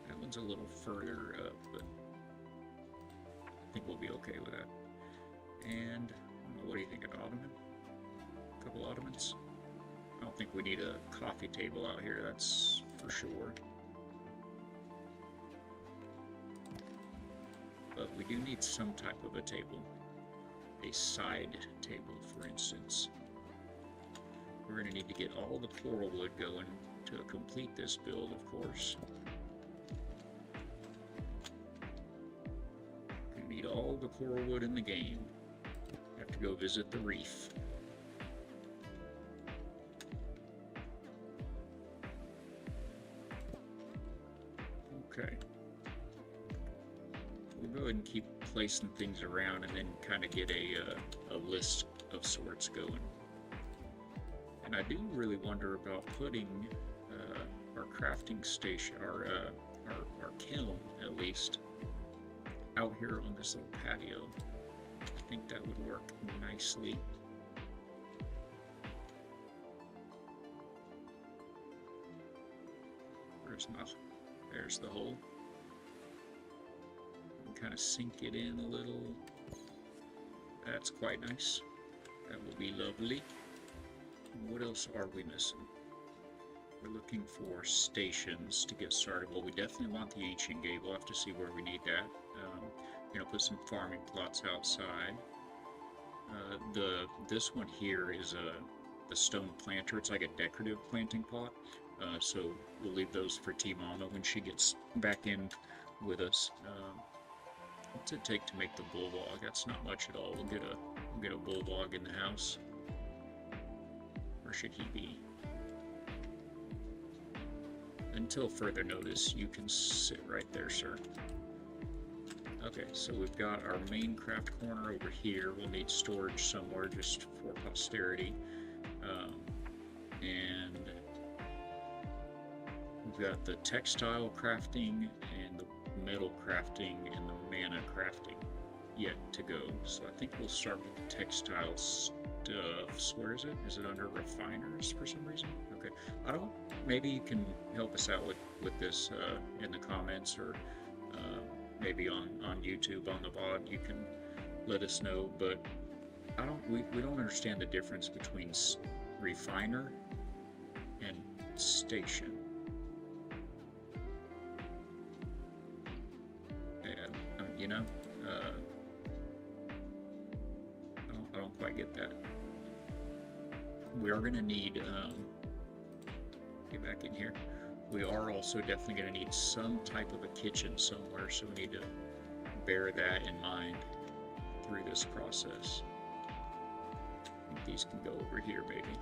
That one's a little further up, but I think we'll be okay with that. And what do you think, an ottoman? A couple ottomans? I don't think we need a coffee table out here, that's for sure. But we do need some type of a table. A side table, for instance. We're going to need to get all the coral wood going to complete this build, of course. We need all the coral wood in the game. Have to go visit the reef. Okay. We'll go ahead and keep placing things around and then kind of get a list of sorts going. And I do really wonder about putting our crafting station, our kiln at least, out here on this little patio. I think that would work nicely. There's the hole. Kind of sink it in a little. That's quite nice. That will be lovely. What else are we missing? We're looking for stations to get started. Well, we definitely want the ancient gate. We'll have to see where we need that. Put some farming plots outside. This one here is the stone planter. It's like a decorative planting pot. So we'll leave those for T-Mama when she gets back in with us. What's it take to make the bulwark? That's not much at all. We'll get We'll get a bulldog in the house. Where should he be? Until further notice, you can sit right there, sir. Okay, so we've got our main craft corner over here. We'll need storage somewhere just for posterity. And we've got the textile crafting and the metal crafting and the mana crafting yet to go. So I think we'll start with the textile stuff. Where is it? Is it under refiners for some reason? Okay, maybe you can help us out with this in the comments, or maybe on YouTube on the VOD you can let us know. But we don't understand the difference between refiner and station. You know, I don't quite get that. We are going to need, get back in here, we are also definitely going to need some type of a kitchen somewhere, so we need to bear that in mind through this process. I think these can go over here, maybe.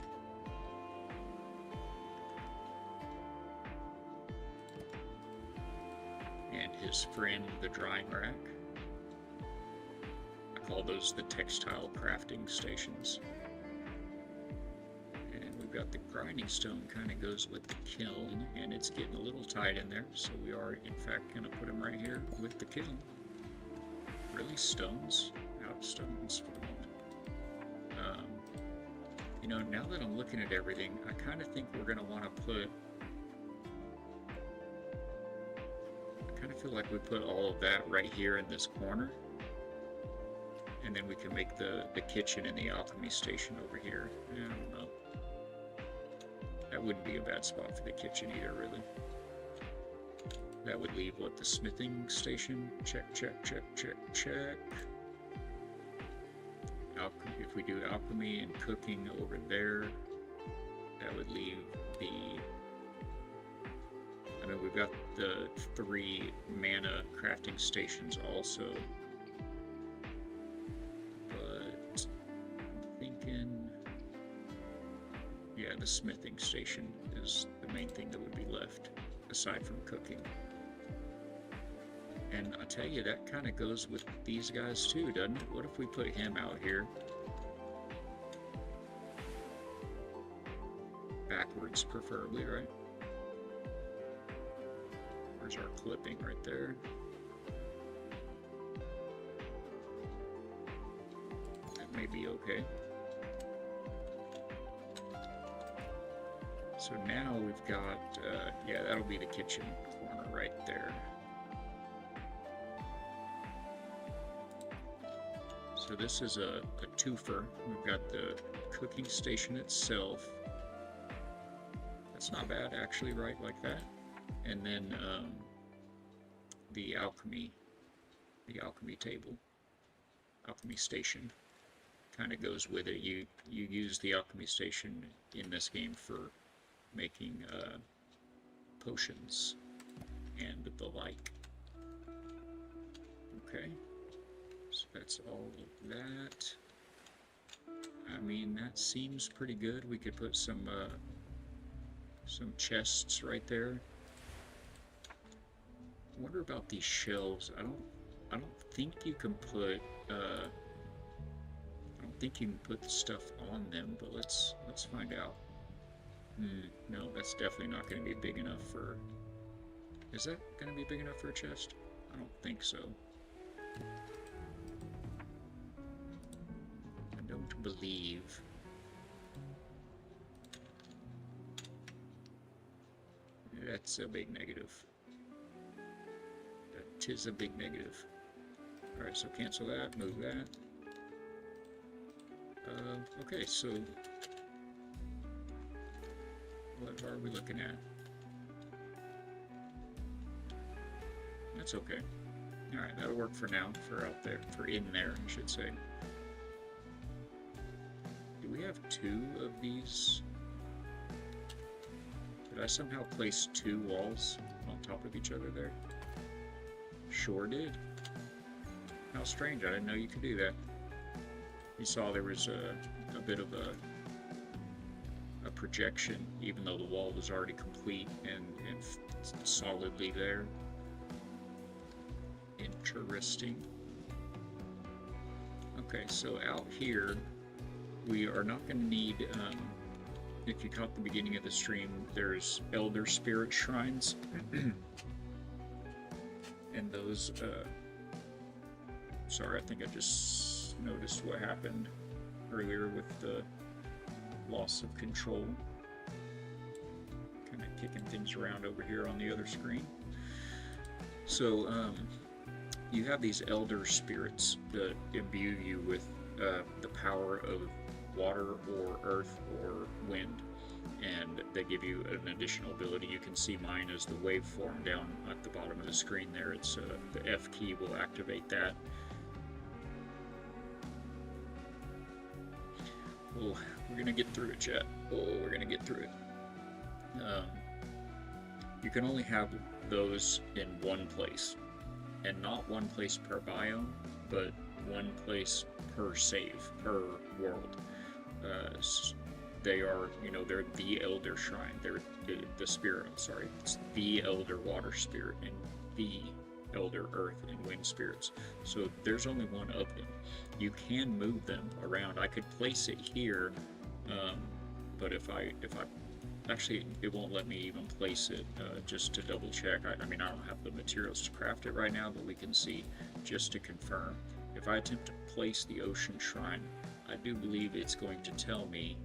And his friend, the drying rack. I call those the textile crafting stations. And we've got the grinding stone, kind of goes with the kiln, and it's getting a little tight in there, so we are in fact going to put him right here with the kiln. Really, stones? Out of stones for the moment. You know, now that I'm looking at everything, I kind of think we're going to want to put, I kind of feel like we put all of that right here in this corner, and then we can make the kitchen and the alchemy station over here. I don't know. That wouldn't be a bad spot for the kitchen either, really. That would leave, what, the smithing station? Check, check, check, check, check. If we do alchemy and cooking over there, that would leave the, I mean, we've got the 3 mana crafting stations also, but I'm thinking, yeah, the smithing station is the main thing that would be left, aside from cooking. And I tell you, that kind of goes with these guys too, doesn't it? What if we put him out here? Backwards, preferably, right? Where's our clipping? Right there. That may be okay. So now we've got, yeah, that'll be the kitchen corner right there. So this is a twofer. We've got the cooking station itself. That's not bad, actually, right, like that. And then the alchemy table, alchemy station, kind of goes with it. You use the alchemy station in this game for making potions and the like. Okay. So that's all of that. I mean, that seems pretty good. We could put some chests right there. I wonder about these shelves. I don't think you can put I don't think you can put the stuff on them, but let's find out. No, that's definitely not going to be big enough for. Is that going to be big enough for a chest? I don't think so. I don't believe. That's a big negative. That is a big negative. Alright, so cancel that, move that. Okay, so what are we looking at? That's okay. Alright, that'll work for now, for out there, for in there, I should say. Do we have 2 of these? Did I somehow place 2 walls on top of each other there? Sure did. How strange, I didn't know you could do that. You saw there was a bit of a projection, even though the wall was already complete and solidly there. Interesting. Okay, so out here, we are not going to need, if you caught the beginning of the stream, there's Elder Spirit Shrines. And those, sorry, I think I just noticed what happened earlier with the loss of control. Kind of kicking things around over here on the other screen. So, you have these elder spirits that imbue you with the power of water or earth or wind, and they give you an additional ability. You can see mine as the waveform down at the bottom of the screen there. It's the F key will activate that. Oh, we're gonna get through it, chat. Oh, we're gonna get through it. You can only have those in one place, and not one place per biome, but one place per save, per world. They are, you know, they're the Elder Shrine. They're the spirit, I'm sorry. It's the Elder Water Spirit and the Elder Earth and Wind Spirits. So there's only one of them. You can move them around. I could place it here, but if I actually, it won't let me even place it, just to double check. I mean, I don't have the materials to craft it right now, but we can see just to confirm. If I attempt to place the Ocean Shrine, I do believe it's going to tell me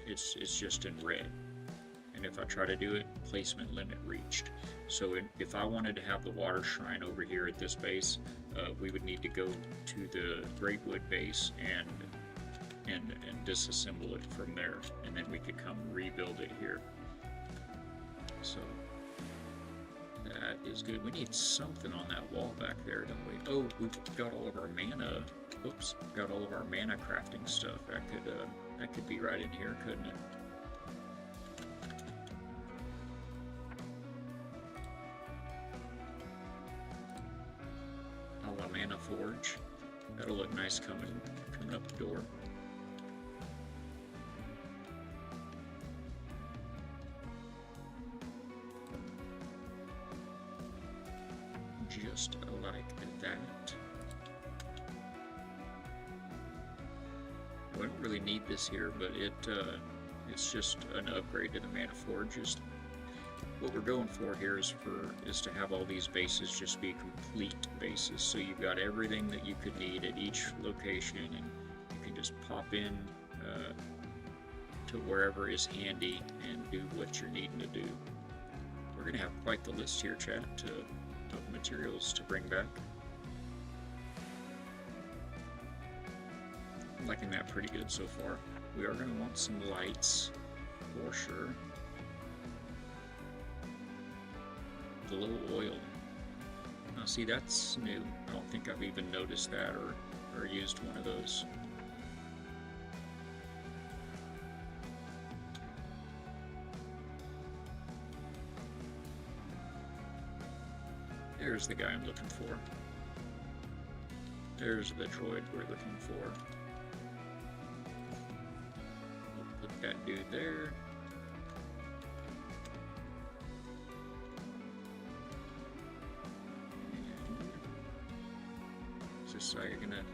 it's just in red. And if I try to do it, placement limit reached. So if I wanted to have the Water Shrine over here at this base, we would need to go to the Greatwood base and disassemble it from there, and then we could come rebuild it here. So that is good. We need something on that wall back there, don't we? Oh, we've got all of our mana. Oops, got all of our mana crafting stuff. That could be right in here, couldn't it? A mana forge. That'll look nice coming up the door. Just like that. I don't really need this here, but it's just an upgrade to the mana forge. Just what we're going for here is to have all these bases just be complete bases. So you've got everything that you could need at each location, and you can just pop in to wherever is handy and do what you're needing to do. We're gonna have quite the list here, chat, of materials to bring back. I'm liking that pretty good so far. We are going to want some lights for sure. Glow oil. Now see, that's new. I don't think I've even noticed that or used one of those. There's the guy I'm looking for. There's the droid we're looking for. We'll put that dude there.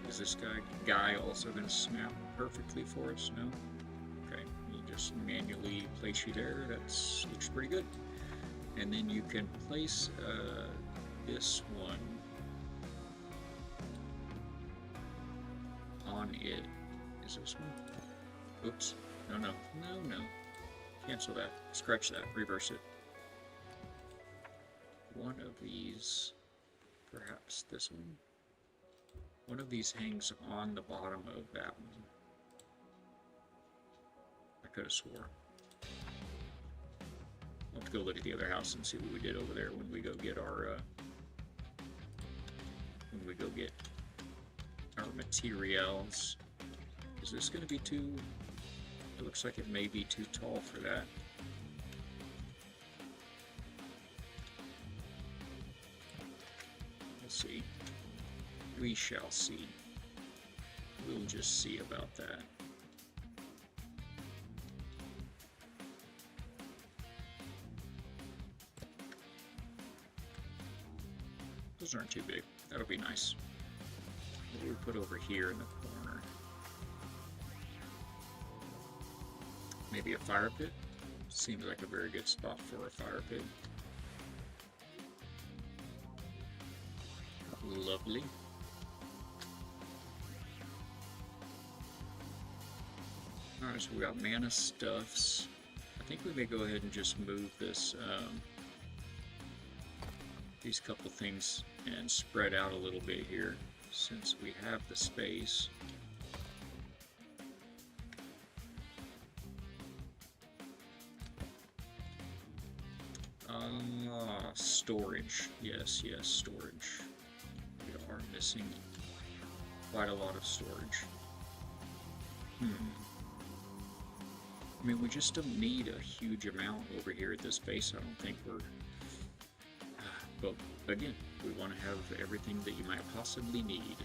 Is this guy also gonna snap perfectly for us? No? Okay, you just manually place you there. Looks pretty good. And then you can place this one on it. Is this one? Oops. No. Cancel that. Scratch that. Reverse it. One of these, perhaps this one. One of these hangs on the bottom of that one. I could have swore. I'll have to go look at the other house and see what we did over there when we go get our materials. Is this going to be too... It looks like it may be too tall for that. We'll see. We shall see. we'll just see about that. Those aren't too big. That'll be nice. What do we put over here in the corner? Maybe a fire pit? Seems like a very good spot for a fire pit. Lovely. Alright, so we got mana stuffs. I think we may go ahead and just move this, these couple things and spread out a little bit here since we have the space. Storage. Yes, storage. We are missing quite a lot of storage. I mean, we just don't need a huge amount over here at this base. I don't think we're... But again, we want to have everything that you might possibly need.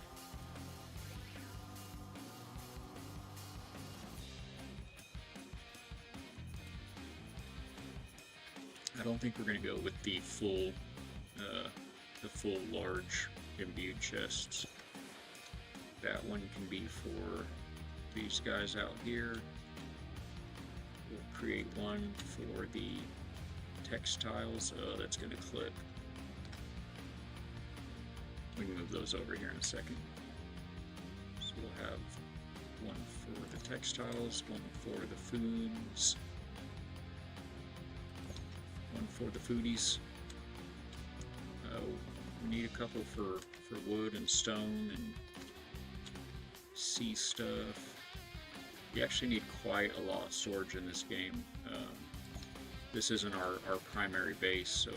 I don't think we're going to go with the full large imbued chests. That one can be for these guys out here. We'll create one for the textiles. That's going to clip. We can move those over here in a second. So we'll have one for the textiles, one for the foods, one for the foodies. We need a couple for wood and stone and sea stuff. You actually need quite a lot of storage in this game. This isn't our primary base, so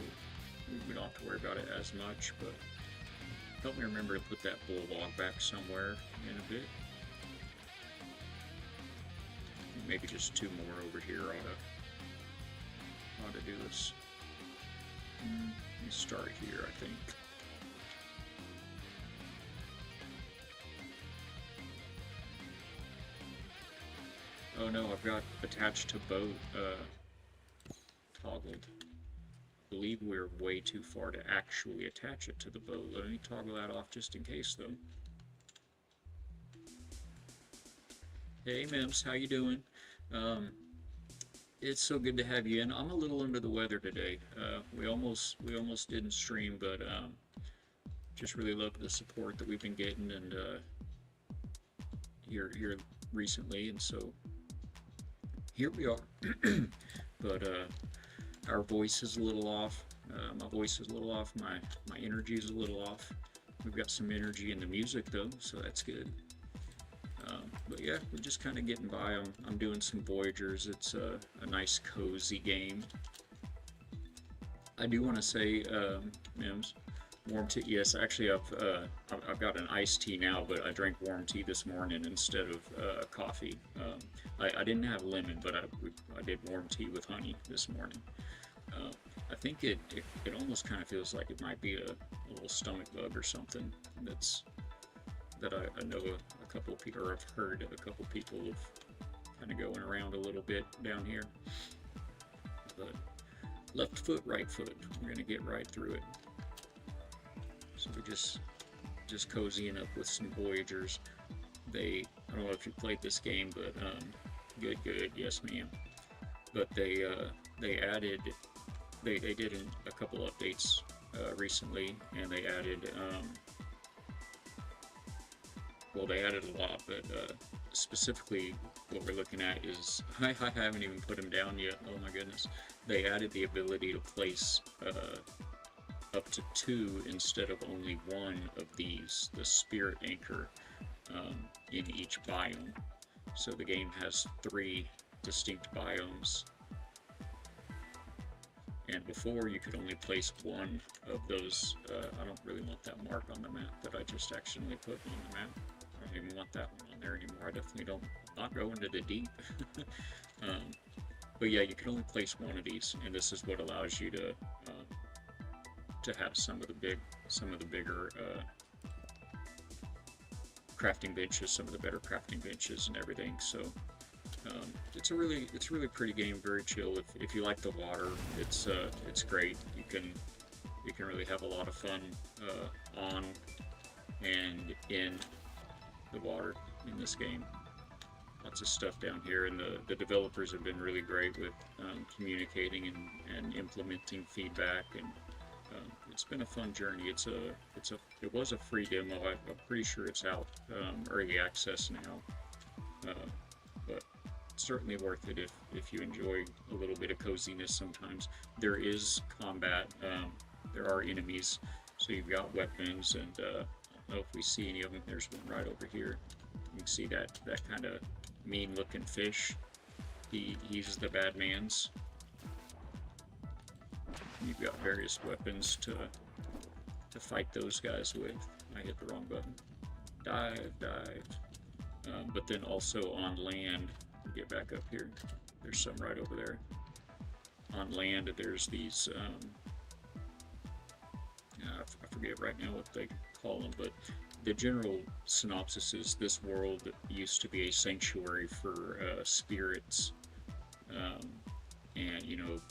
we don't have to worry about it as much, but help me remember to put that bull log back somewhere in a bit. Maybe just two more over here ought to do this. Let me start here, I think. Oh no, I've got attached to boat toggled. I believe we're way too far to actually attach it to the boat. Let me toggle that off just in case, though. Hey, Mims, how you doing? It's so good to have you in. I'm a little under the weather today. We almost didn't stream, but just really love the support that we've been getting and here recently, and so here we are. But our voice is a little off. My voice is a little off. My energy is a little off. We've got some energy in the music though, so that's good. But yeah, we're just kind of getting by. I'm doing some Voyagers. It's a nice cozy game. I do want to say, Mims, warm tea. Yes, actually, I've got an iced tea now, but I drank warm tea this morning instead of coffee. I didn't have lemon, but I did warm tea with honey this morning. I think it almost kind of feels like it might be a little stomach bug or something that I know a couple of people, or I've heard a couple of people of kind of going around a little bit down here. But left foot, right foot, we're gonna get right through it. So we're just cozying up with some Voyagers. I don't know if you played this game, but good, yes ma'am. But they added, they did a couple updates recently, and they added well, they added a lot, but specifically what we're looking at is, I haven't even put them down yet, oh my goodness. They added the ability to place up to 2 instead of only 1 of these, the spirit anchor, in each biome. So the game has 3 distinct biomes. And before, you could only place 1 of those. I don't really want that mark on the map that I just accidentally put on the map. I don't even want that one on there anymore. I definitely don't. Not go into the deep. But yeah, you can only place 1 of these, and this is what allows you to have some of the bigger crafting benches, some of the better crafting benches and everything. So it's a really pretty game, very chill. If you like the water, it's great. You can really have a lot of fun on and in the water in this game. Lots of stuff down here, and the developers have been really great with communicating and implementing feedback, and it's been a fun journey. It was a free demo. I'm pretty sure it's out early access now, but certainly worth it if you enjoy a little bit of coziness. Sometimes there is combat. There are enemies, so you've got weapons, and I don't know if we see any of them. There's one right over here. You can see that kind of mean-looking fish. He's the bad man's. You've got various weapons to fight those guys with. I hit the wrong button. Dive. But then also on land, get back up here. There's some right over there. On land, there's these. I forget right now what they call them, but the general synopsis is this world used to be a sanctuary for spirits, and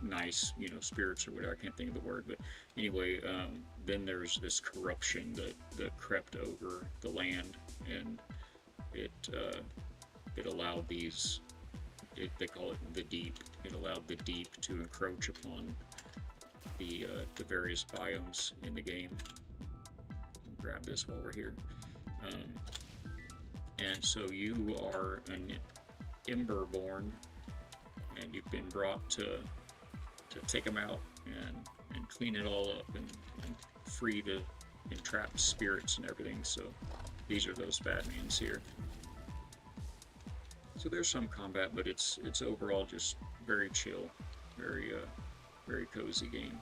nice, spirits or whatever. I can't think of the word, but anyway, then there's this corruption that crept over the land, and it allowed these. They call it the deep. It allowed the deep to encroach upon the various biomes in the game. Grab this while we're here. And so you are an Emberborn, and you've been brought to take them out and clean it all up and free the entrapped spirits and everything. So these are those Batmans here. So there's some combat, but it's overall just very chill, very cozy game.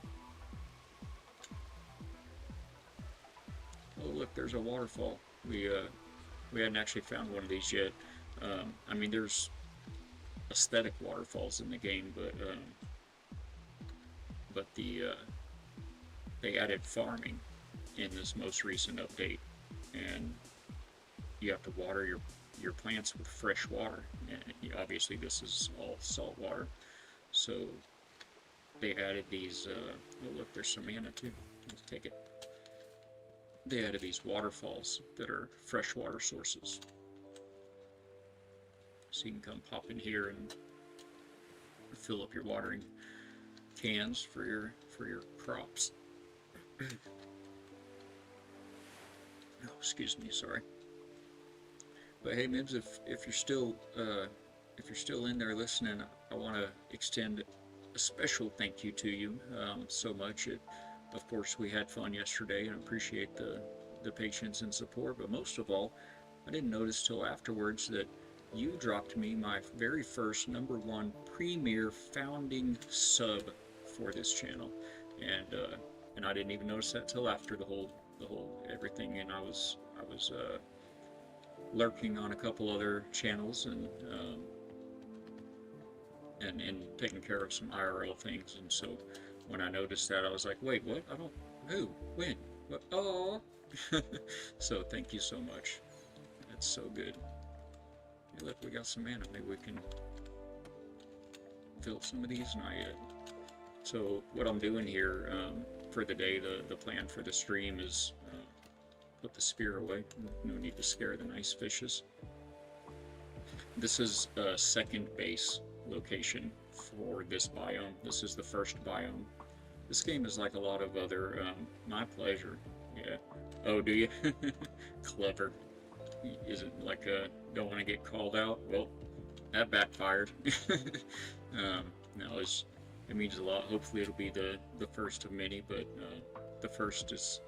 Oh look, there's a waterfall. We hadn't actually found one of these yet. I mean, there's aesthetic waterfalls in the game, but they added farming in this most recent update, and you have to water your plants with fresh water. And obviously, this is all salt water, so they added these. Oh look, there's some mana too. Let's take it. They added these waterfalls that are freshwater sources. So you can come pop in here and fill up your watering cans for your crops. Oh, excuse me, sorry. But hey, Mibs, if you're still in there listening, I want to extend a special thank you to you so much. Of course, we had fun yesterday, and I appreciate the patience and support, but most of all, I didn't notice till afterwards that you dropped me my very first #1 premier founding sub for this channel, and I didn't even notice that till after the whole everything, and I was lurking on a couple other channels and taking care of some IRL things, and so when I noticed that, I was like, wait, what? Who? When? What? Oh! So thank you so much. That's so good. Hey, look, we got some mana. Maybe we can fill some of these. Not yet. So what I'm doing here for the day, the plan for the stream is put the spear away. No need to scare the nice fishes. This is a second base location for this biome. This is the first biome. This game is like a lot of other, my pleasure. Yeah. Oh, do you? Clever. Is it like don't want to get called out? Well, that backfired. No, it means a lot. Hopefully it'll be the first of many, but the first is,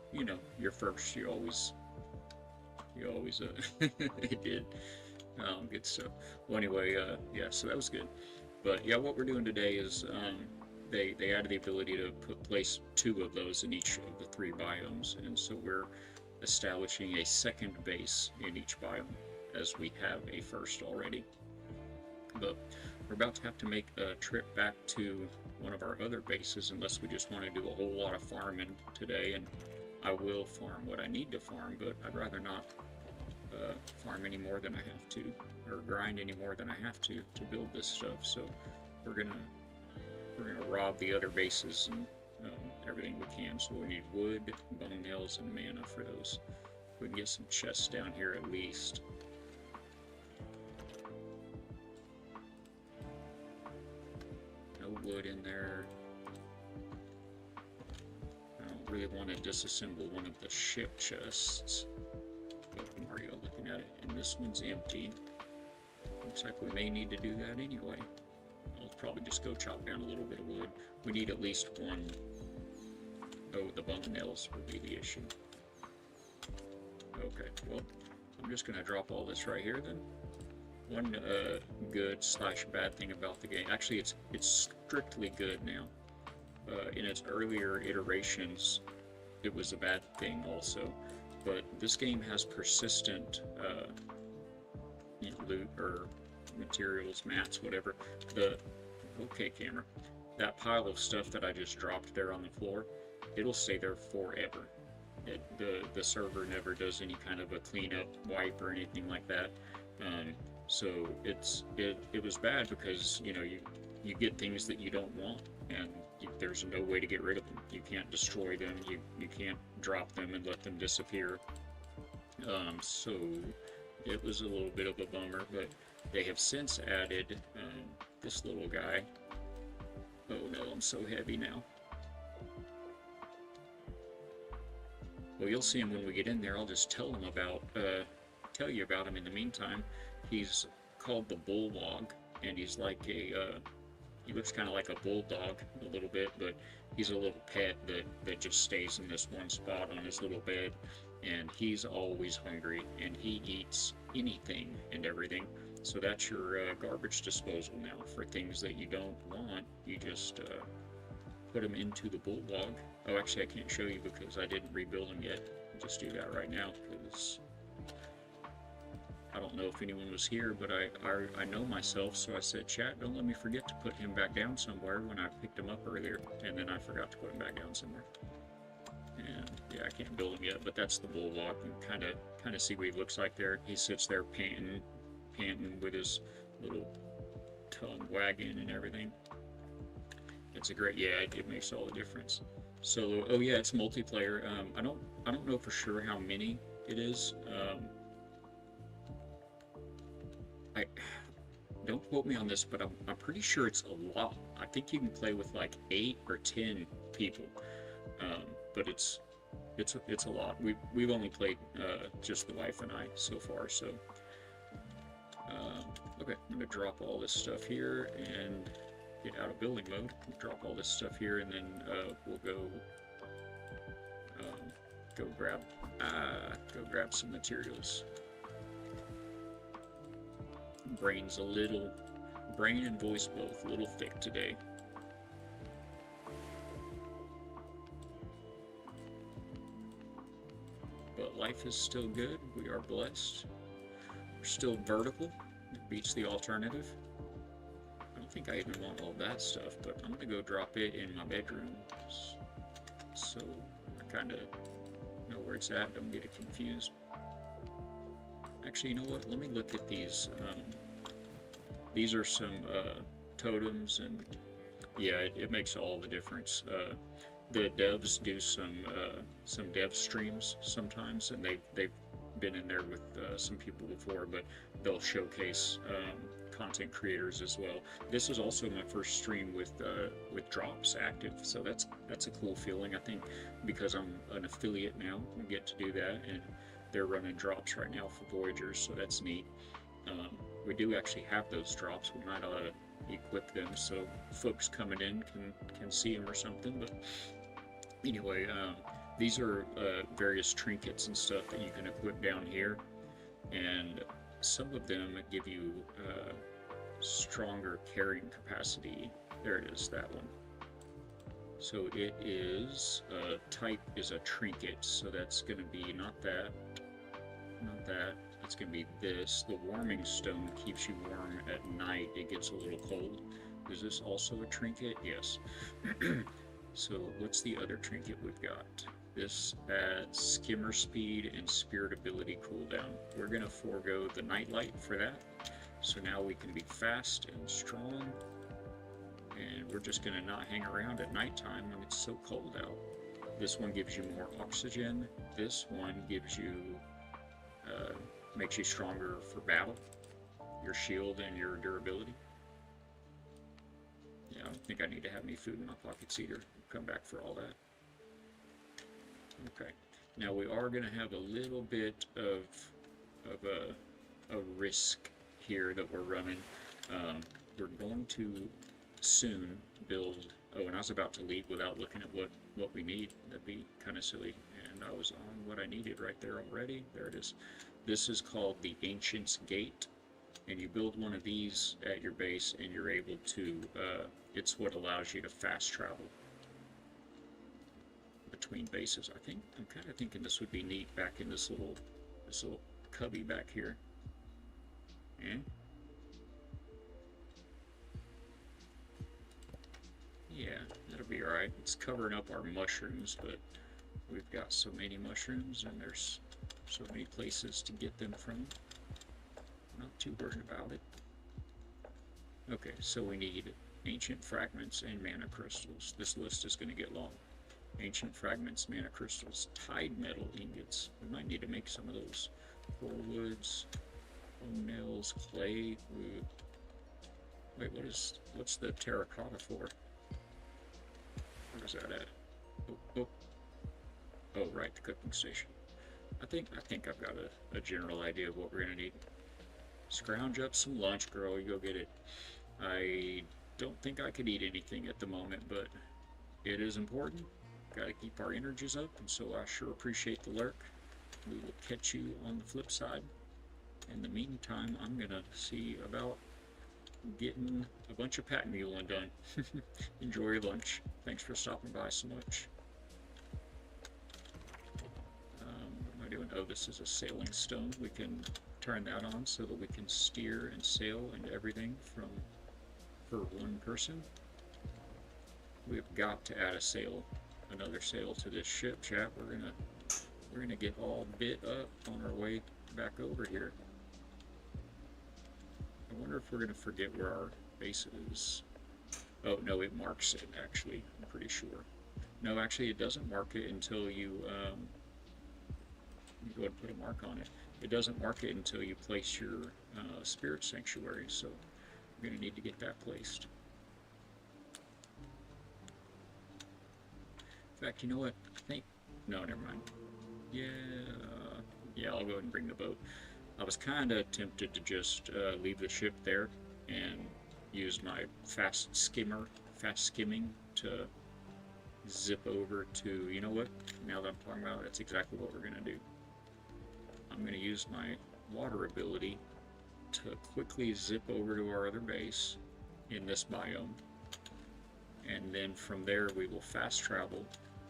your first. You always it did. Good stuff. Well, anyway, yeah, so that was good. But yeah, what we're doing today is they added the ability to place 2 of those in each of the 3 biomes, and so we're establishing a second base in each biome, as we have a first already. But we're about to have to make a trip back to one of our other bases, unless we just want to do a whole lot of farming today, and I will farm what I need to farm, but I'd rather not farm any more than I have to, or grind any more than I have to build this stuff. So we're gonna rob the other bases and everything we can. So we need wood, bone nails, and mana for those. We can get some chests down here at least. No wood in there. I don't really want to disassemble one of the ship chests. But Mario looking at it, and this one's empty. Looks like we may need to do that anyway. I'll probably just go chop down a little bit of wood. We need at least one. Oh, the bone nails would be the issue. Okay, well, I'm just gonna drop all this right here then. One good / bad thing about the game, actually it's strictly good now. In its earlier iterations, it was a bad thing also, but this game has persistent loot or materials, mats, whatever. Okay, camera. That pile of stuff that I just dropped there on the floor, it'll stay there forever. The server never does any kind of a cleanup, wipe, or anything like that. So it was bad because you get things that you don't want, and there's no way to get rid of them. You can't destroy them. You can't drop them and let them disappear. So it was a little bit of a bummer, but they have since added this little guy. Oh no, I'm so heavy now. Well, you'll see him when we get in there. I'll just tell you about him in the meantime. He's called the Bullwog, and he's like he looks kind of like a bulldog a little bit, but he's a little pet that just stays in this one spot on his little bed, and he's always hungry, and he eats anything and everything. So that's your garbage disposal now for things that you don't want. You just put them into the Bullwog. Oh, actually, I can't show you because I didn't rebuild them yet. I'll just do that right now because I don't know if anyone was here, but I know myself, so I said, chat, don't let me forget to put him back down somewhere when I picked him up earlier, and then I forgot to put him back down somewhere. And yeah, I can't build him yet, but that's the Bullwog. You can kind of see what he looks like there. He sits there panting with his little tongue wagging and everything. It's a great, yeah, it makes all the difference. So, oh yeah, it's multiplayer. I don't know for sure how many it is. I don't quote me on this, but I'm pretty sure it's a lot. I think you can play with like 8 or 10 people, but it's a lot. We've only played just the wife and I so far. So okay, I'm gonna drop all this stuff here and get out of building mode. Drop all this stuff here, and then we'll go grab some materials. Brain and voice both a little thick today. But life is still good. We are blessed. We're still vertical. It beats the alternative. I don't think I even want all that stuff, but I'm gonna go drop it in my bedroom, so I kind of know where it's at. Don't get it confused. Actually, you know what? Let me look at these. These are some totems, and yeah, it makes all the difference. The devs do some dev streams sometimes, and they've been in there with some people before, but they'll showcase content creators as well. This is also my first stream with drops active, so that's a cool feeling. I think because I'm an affiliate now, I get to do that, and they're running drops right now for Voyager, so that's neat. We do actually have those drops. We might ought to equip them so folks coming in can see them or something. But anyway, these are various trinkets and stuff that you can equip down here, and some of them give you stronger carrying capacity. There it is, that one. So it is type is a trinket, so that's going to be not that. It's going to be this. The warming stone keeps you warm at night. It gets a little cold. Is this also a trinket? Yes. So what's the other trinket we've got? This adds skimmer speed and spirit ability cooldown. We're going to forego the nightlight for that. So now we can be fast and strong. And we're just going to not hang around at nighttime when it's so cold out. This one gives you more oxygen. This one gives you, makes you stronger for battle. Your shield and your durability. Yeah, I don't think I need to have any food in my pockets either. I'll come back for all that. Okay, now we are going to have a little bit of a risk here that we're running. We're going to soon build. Oh, and I was about to leave without looking at what we need. That'd be kind of silly. And I was on what I needed right there already. There it is. This is called the Ancient's Gate. And you build one of these at your base, and you're able to, it's what allows you to fast travel between bases. I'm kind of thinking this would be neat back in this little cubby back here. And yeah, that'll be alright. It's covering up our mushrooms, but we've got so many mushrooms, and there's so many places to get them from. Not too worried about it. Okay, so we need ancient fragments and mana crystals. This list is going to get long. Ancient fragments, mana crystals, tide metal ingots. We might need to make some of those. Core woods, bone nails, clay, wood. Wait, what's the terracotta for? Where's that at? Oh, right, the cooking station. I think I've got a general idea of what we're gonna need. Scrounge up some lunch, girl. You go get it. I don't think I could eat anything at the moment, but it is important. Got to keep our energies up, and so I sure appreciate the lurk. We will catch you on the flip side. In the meantime, I'm gonna see about getting a bunch of pack muling done. Enjoy your lunch. Thanks for stopping by so much. What am I doing? Oh, this is a sailing stone. We can turn that on so that we can steer and sail and everything for one person. We've got to add another sail to this ship, chat. We're gonna get all bit up on our way back over here. I wonder if we're gonna forget where our base is. Oh no, it marks it actually. I'm pretty sure. No, actually, it doesn't mark it until you go ahead and put a mark on it. It doesn't mark it until you place your spirit sanctuary, so we're going to need to get that placed. In fact, you know what? I think... No, never mind. Yeah, I'll go ahead and bring the boat. I was kind of tempted to just leave the ship there and use my fast skimming to zip over to... You know what? Now that I'm talking about it, that's exactly what we're going to do. I'm going to use my water ability to quickly zip over to our other base in this biome, and then from there we will fast travel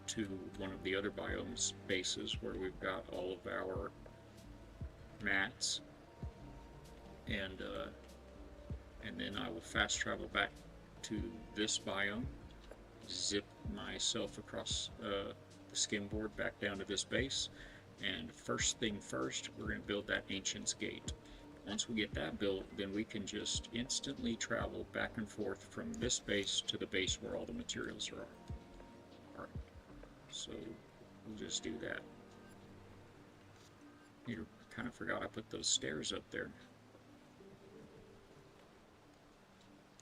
to one of the other biomes bases where we've got all of our mats, and then I will fast travel back to this biome, zip myself across the skimboard back down to this base. And first thing first, we're going to build that Ancient's Gate. Once we get that built, then we can just instantly travel back and forth from this base to the base where all the materials are. Alright, so we'll just do that. You kind of forgot I put those stairs up there.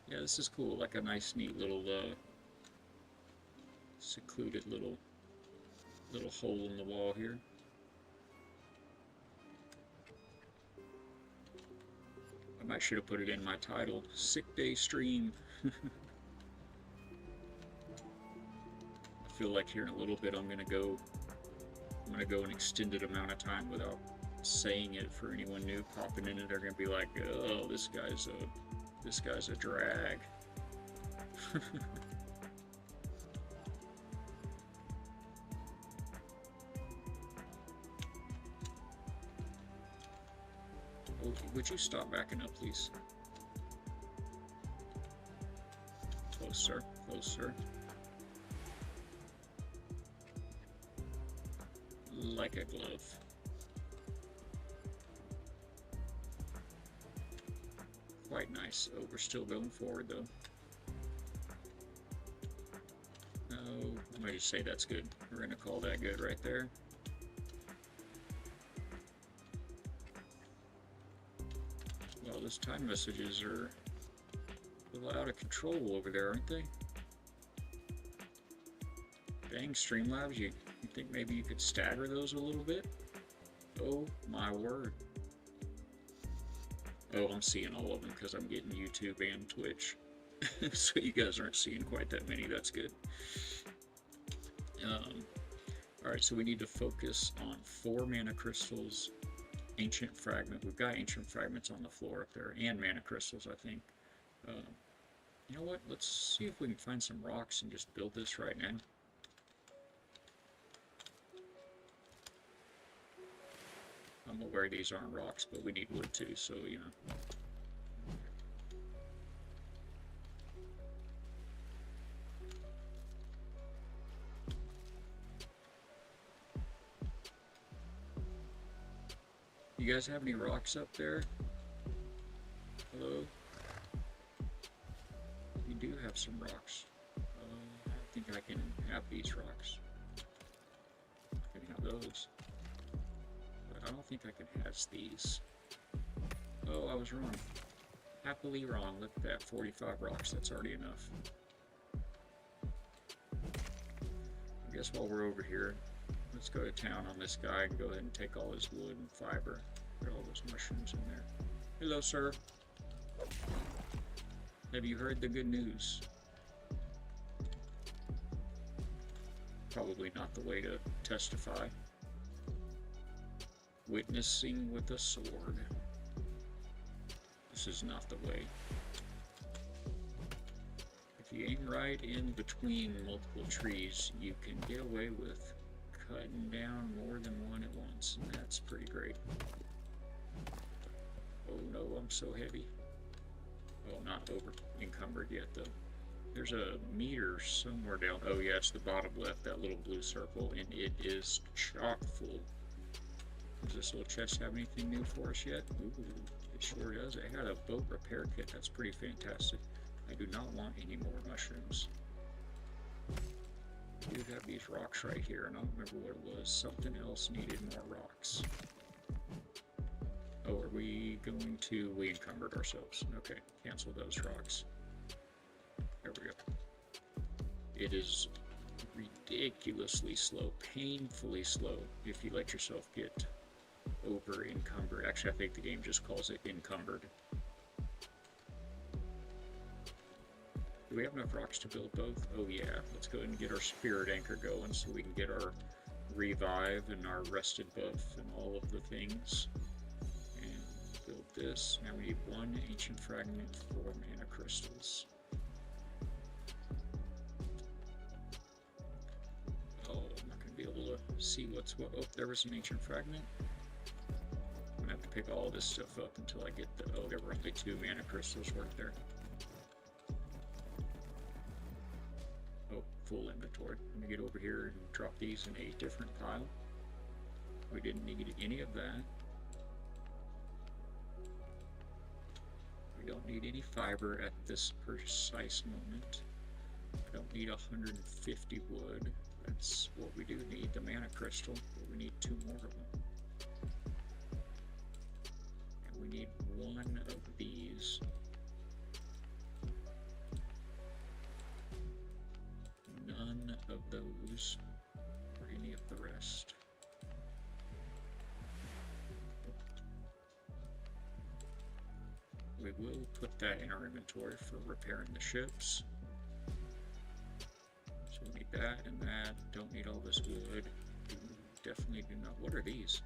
Yeah, this is cool, like a nice, neat little, secluded little hole in the wall here. I should have put it in my title, Sick Day Stream. I feel like here in a little bit I'm gonna go an extended amount of time without saying it for anyone new popping in, and they're gonna be like, oh, this guy's a drag. Would you stop backing up, please? Closer, closer. like a glove. Quite nice. Oh, we're still going forward though. Oh, I might just say that's good. We're gonna call that good right there. Well, those time messages are a little out of control over there, aren't they? Dang, Streamlabs, you think maybe you could stagger those a little bit? Oh my word. Oh, I'm seeing all of them because I'm getting YouTube and Twitch. So you guys aren't seeing quite that many, that's good. Alright, so we need to focus on 4 mana crystals, ancient fragment. We've got ancient fragments on the floor up there, and mana crystals, I think. You know what, let's see if we can find some rocks and just build this right now. I'm aware these aren't rocks, but we need wood too, so, you know. You guys have any rocks up there? Hello? We do have some rocks. I think I can have these rocks. I can have those. But I don't think I can have these. Oh, I was wrong. Happily wrong. Look at that. 45 rocks. That's already enough. I guess while we're over here, let's go to town on this guy and go ahead and take all his wood and fiber. Put all those mushrooms in there. Hello, sir. Have you heard the good news? Probably not the way to testify. Witnessing with a sword. This is not the way. If you aim right in between multiple trees, you can get away with cutting down more than one at once, and that's pretty great. Oh no, I'm so heavy. Well, not over encumbered yet though. There's a meter somewhere down. Oh yeah, it's the bottom left, that little blue circle, and it is chock full. Does this little chest have anything new for us yet? Ooh, it sure does. It had a boat repair kit. That's pretty fantastic. I do not want any more mushrooms. I do have these rocks right here, and I don't remember what it was. Something else needed more rocks. Oh, are we going to... We encumbered ourselves. Okay, cancel those rocks. There we go. It is ridiculously slow, painfully slow, if you let yourself get over encumbered. Actually, I think the game just calls it encumbered. Do we have enough rocks to build both? Oh yeah, let's go ahead and get our spirit anchor going so we can get our revive and our rested buff and all of the things. And build this. Now we need 1 ancient fragment, 4 mana crystals. Oh, I'm not going to be able to see what's what. Oh, there was an ancient fragment. I'm going to have to pick all this stuff up until I get the... Oh, there were only 2 mana crystals worth there. Full inventory. Let me get over here and drop these in a different pile. We didn't need any of that. We don't need any fiber at this precise moment. I don't need 150 wood. That's what we do need, the mana crystal, but we need 2 more of them. And we need 1 of these. None of those, or any of the rest. We will put that in our inventory for repairing the ships. So we need that and that. Don't need all this wood. Definitely do not. What are these?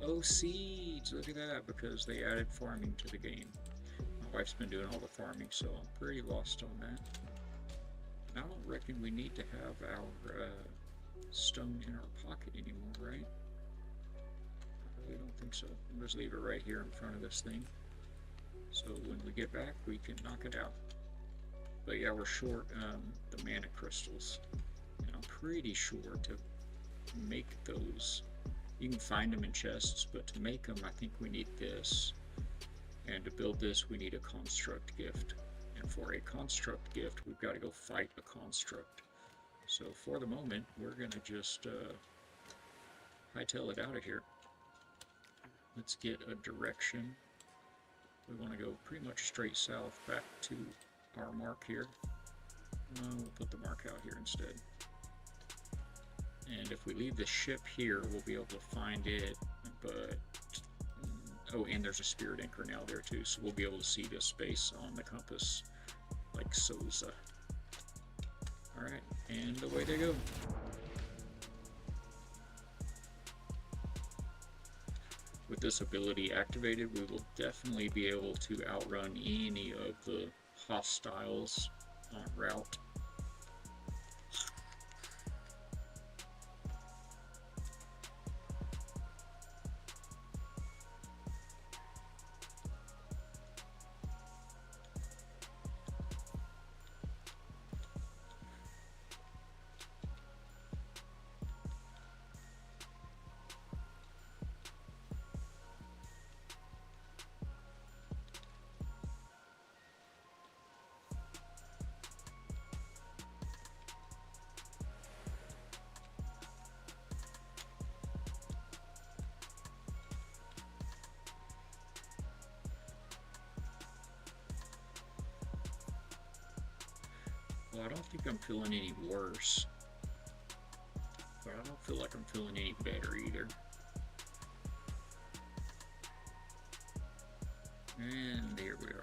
Oh, seeds! Look at that, because they added farming to the game. My wife's been doing all the farming, so I'm pretty lost on that. I don't reckon we need to have our stone in our pocket anymore, right? I really don't think so. We'll just leave it right here in front of this thing. So when we get back, we can knock it out. But yeah, we're short the mana crystals. And I'm pretty sure to make those You can find them in chests, but to make them, I think we need this. And to build this, we need a construct gift. And for a construct gift, we've got to go fight a construct. So for the moment, we're going to just hightail it out of here. Let's get a direction. We want to go pretty much straight south back to our mark here. We'll put the mark out here instead. And if we leave the ship here, we'll be able to find it, but oh, and there's a spirit anchor now there too, so we'll be able to see the space on the compass, like soza. Alright, and away they go. With this ability activated, we will definitely be able to outrun any of the hostiles en route. Well, I don't think I'm feeling any worse, but I don't feel like I'm feeling any better either. And there we are.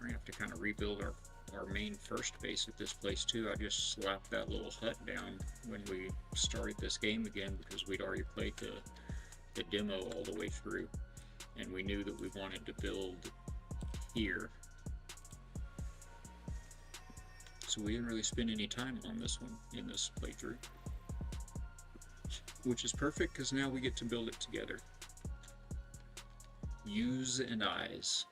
We're gonna have to kind of rebuild our main first base at this place too. I just slapped that little hut down when we started this game again because we'd already played the demo all the way through, and we knew that we wanted to build here. So we didn't really spend any time on this one in this playthrough, which is perfect because now we get to build it together. Use and eyes.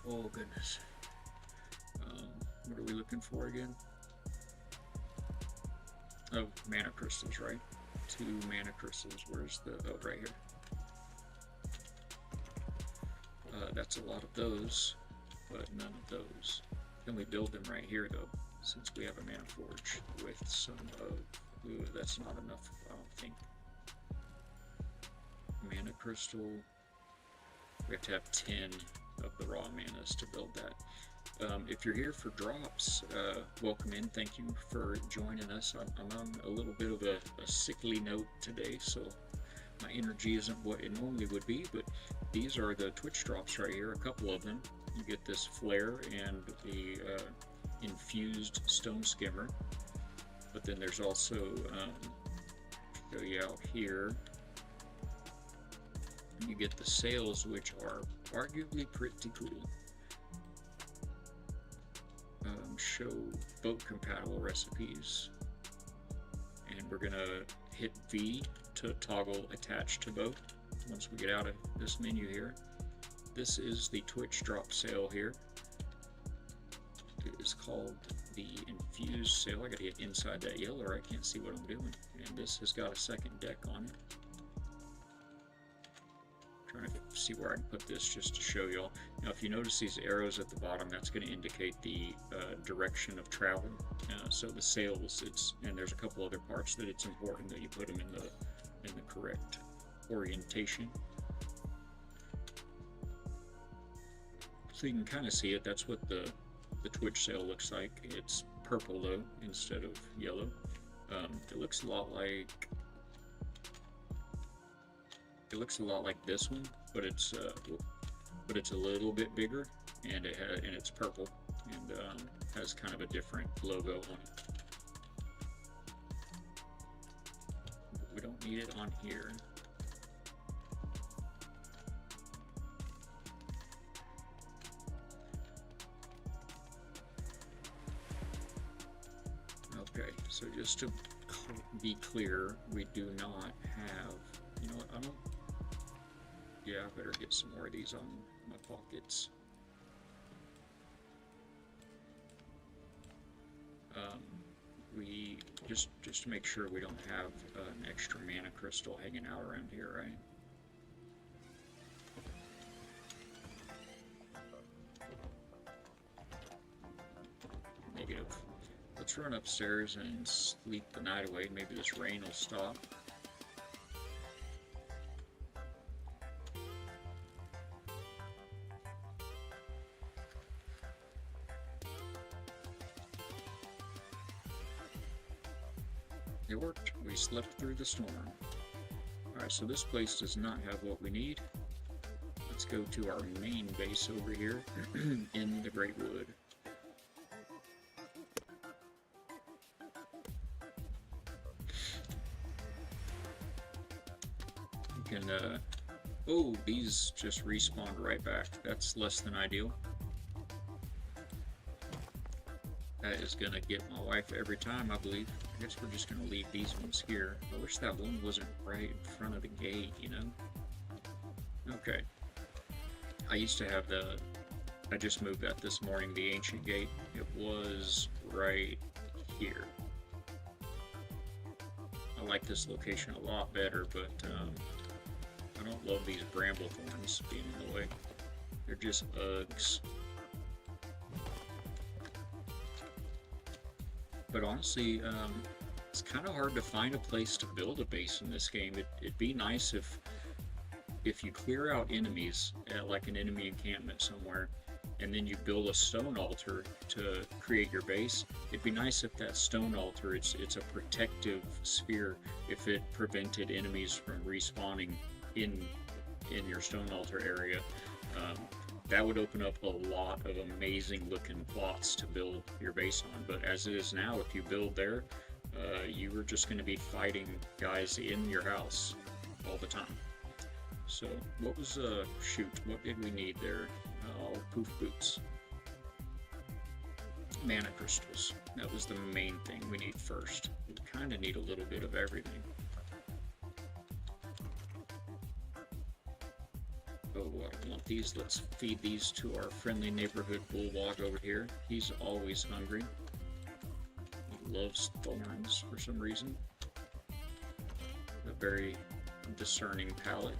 Oh goodness. What are we looking for again? Oh, mana crystals, right? 2 mana crystals. Where's the... oh, right here. That's a lot of those, but none of those. Can we build them right here though, since we have a mana forge with some of... ooh, that's not enough, I don't think. Mana crystal. We have to have 10 of the raw manas to build that. If you're here for drops, welcome in. Thank you for joining us. I'm on a little bit of a sickly note today, so my energy isn't what it normally would be, but these are the Twitch drops right here, a couple of them. You get this flare and the infused stone skimmer, but then there's also, show you out here, you get the sails, which are arguably pretty cool. Show boat compatible recipes, and we're gonna hit V to toggle attach to boat once we get out of this menu here. This is the Twitch drop sail here. It is called the infused sail. I gotta get inside that yellow or I can't see what I'm doing. And this has got a second deck on it. Trying to see where I can put this just to show y'all. Now if you notice these arrows at the bottom, that's going to indicate the direction of travel. So the sails, and there's a couple other parts that it's important that you put them in the correct orientation. So you can kind of see it. That's what the Twitch sail looks like. It's purple though instead of yellow. It looks a lot like this one, but it's a little bit bigger, and it's purple and has kind of a different logo on it. We don't need it on here. Okay, so just to be clear, we do not have, you know what, I don't. Yeah, I better get some more of these on my pockets. We Just to make sure we don't have an extra mana crystal hanging out around here, right? Negative. Let's run upstairs and sleep the night away. Maybe this rain will stop. It worked. We slept through the storm. Alright, so this place does not have what we need. Let's go to our main base over here in the Great Wood. You can, oh, these just respawned right back. That's less than ideal. That is gonna get my wife every time, I believe. I guess we're just gonna leave these ones here. I wish that one wasn't right in front of the gate, you know? Okay. I used to have I just moved that this morning, the ancient gate. It was right here. I like this location a lot better, but I don't love these bramble thorns being in the way. They're just Uggs. But honestly, it's kind of hard to find a place to build a base in this game. It'd be nice if you clear out enemies at like an enemy encampment somewhere, and then you build a stone altar to create your base. It'd be nice if that stone altar, it's a protective sphere. If it prevented enemies from respawning in your stone altar area, that would open up a lot of amazing looking plots to build your base on. But as it is now, if you build there, you are just going to be fighting guys in your house all the time. So what was, shoot, what did we need there? Oh, poof boots. Mana crystals. That was the main thing we need first. We kind of need a little bit of everything. Oh, I don't want these. Let's feed these to our friendly neighborhood bulldog over here. He's always hungry. He loves thorns for some reason. A very discerning palate.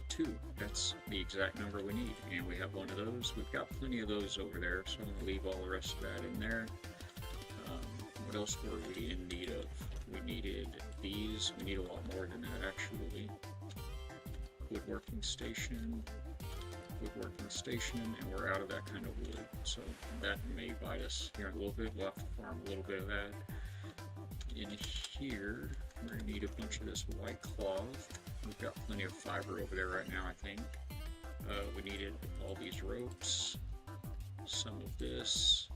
2. That's the exact number we need. And we have one of those. We've got plenty of those over there, so I'm going to leave all the rest of that in there. What else were we in need of? We needed these. We need a lot more than that, actually. Woodworking station, and we're out of that kind of wood, so that may bite us here in a little bit. We'll have to farm a little bit of that. In here, we're going to need a bunch of this white cloth. We've got plenty of fiber over there right now, I think. We needed all these ropes, some of this,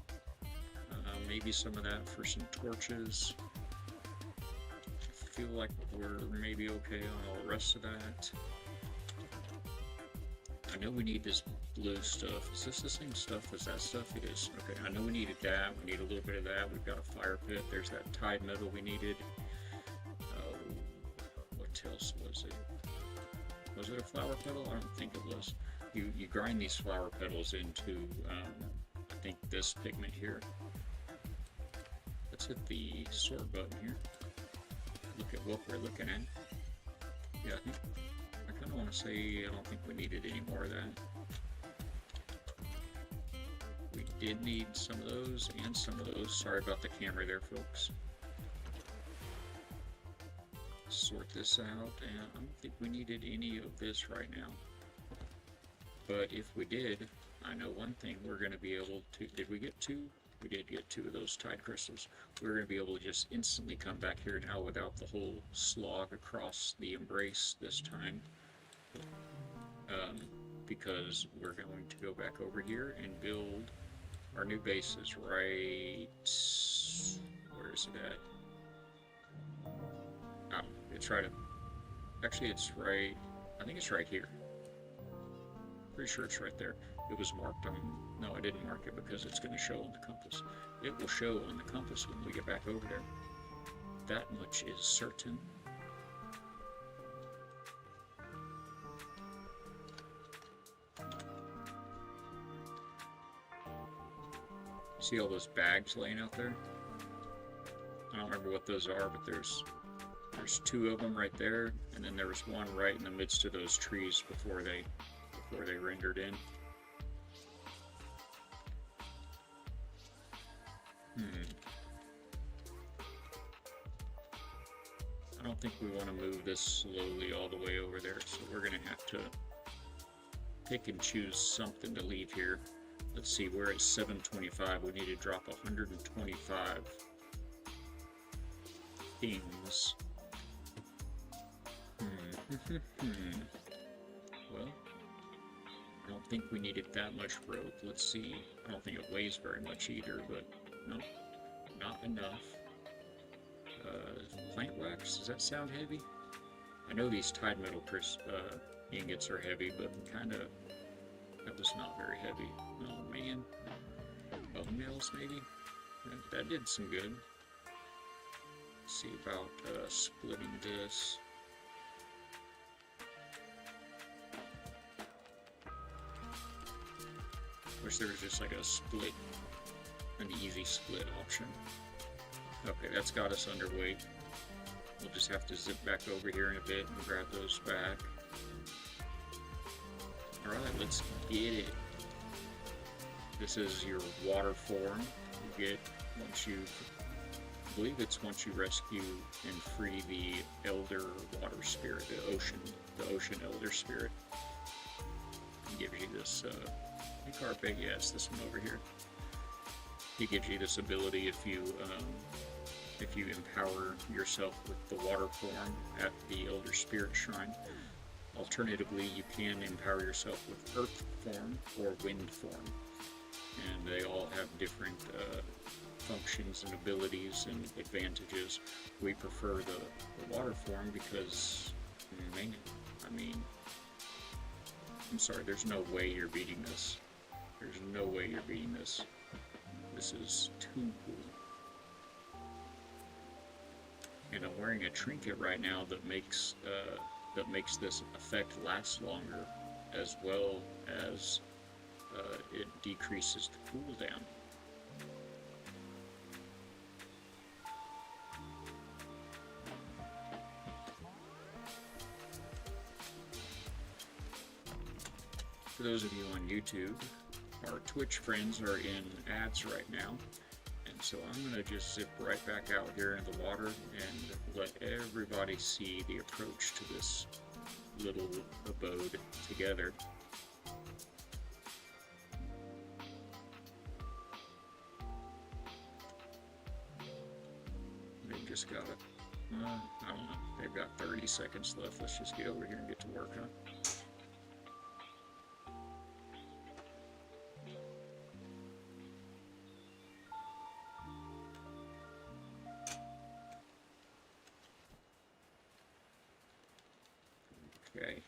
maybe some of that for some torches. I feel like we're maybe okay on all the rest of that. I know we need this blue stuff. Is this the same stuff as that stuff? It is. Okay, I know we needed that. We need a little bit of that. We've got a fire pit. There's that tide metal we needed. What else was it? Was it a flower petal? I don't think it was. You grind these flower petals into, I think this pigment here. Let's hit the sort button here. Look at what we're looking at. Yeah, I kind of want to say I don't think we needed any more of that. We did need some of those and some of those. Sorry about the camera there, folks. Sort this out, and I don't think we needed any of this right now. But if we did, I know one thing, we're going to be able to... Did we get 2? We did get 2 of those tide crystals. We're going to be able to just instantly come back here now without the whole slog across the embrace this time. Because we're going to go back over here and build our new bases right... Where is it at? Oh, it's right... Actually, it's right... I think it's right here. Pretty sure it's right there. It was marked on... No, I didn't mark it because it's going to show on the compass. It will show on the compass when we get back over there. That much is certain. See all those bags laying out there? don't remember what those are, but there's two of them right there, and then there was one right in the midst of those trees before they rendered in. I don't think we want to move this slowly all the way over there, so we're going to have to pick and choose something to leave here. Let's see, we're at 725. We need to drop 125 things. Well, I don't think we needed that much rope. Let's see. I don't think it weighs very much either, but no, not enough. Plant wax, does that sound heavy? I know these tied metal ingots are heavy, but that was not very heavy. Oh man. Bone nails maybe? That did some good. Let's see about splitting this. Wish there was just like a split, an easy split option. Okay, that's got us underweight. We'll just have to zip back over here in a bit and grab those back. Alright, let's get it. This is your water form you get once you, I believe it's once you rescue and free the elder water spirit, the ocean elder spirit. It gives you this, carpet, yeah, it's this one over here. It gives you this ability if you empower yourself with the water form at the Elder Spirit Shrine. Alternatively, you can empower yourself with earth form or wind form, and they all have different functions and abilities and advantages. We prefer the water form because, man, I mean, I'm sorry, there's no way you're beating this. There's no way you're beating this. This is too cool. And I'm wearing a trinket right now that makes this effect last longer, as well as it decreases the cooldown. For those of you on YouTube, our Twitch friends are in ads right now. So I'm going to just zip right back out here into the water and let everybody see the approach to this little abode together. They've just got it. I don't know. They've got 30 seconds left. Let's just get over here and get to work, huh? Okay.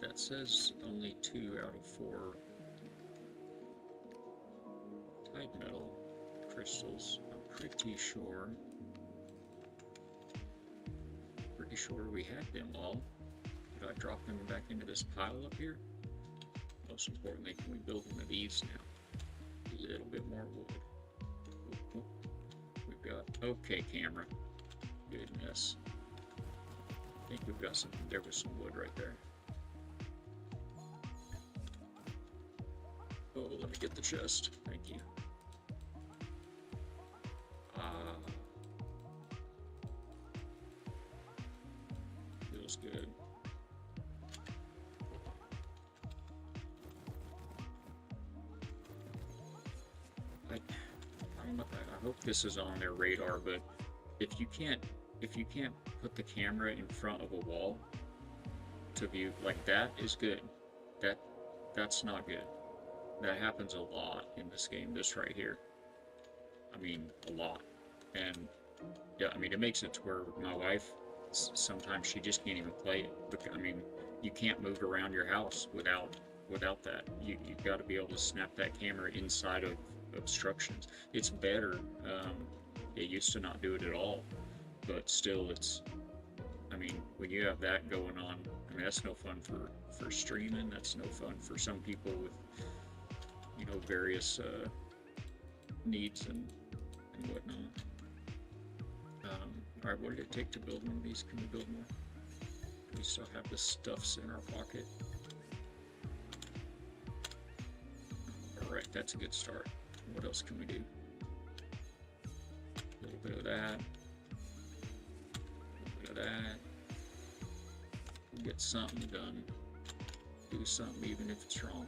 That says only 2 out of 4 tied metal crystals. I'm pretty sure we had them all. Did I drop them back into this pile up here? Most importantly, can we build one of these now? A little bit more wood. We've got, okay, camera. Goodness. I think we've got some, there was some wood right there. Oh, let me get the chest. Thank you. Feels good. I hope this is on their radar, but if you can't put the camera in front of a wall to view, like that is good. That's not good. That happens a lot in this game, this right here. I mean, a lot. And yeah, I mean, it makes it to where my wife, sometimes she just can't even play it. I mean, you can't move around your house without that. You've got to be able to snap that camera inside of obstructions. It's better. It used to not do it at all, but still, it's, I mean, when you have that going on, I mean, that's no fun for streaming. That's no fun for some people with you know, various needs and whatnot. Alright, what did it take to build one of these? Can we build more? Do we still have the stuffs in our pocket? Alright, that's a good start. What else can we do? A little bit of that. A little bit of that. We'll get something done. Do something even if it's wrong.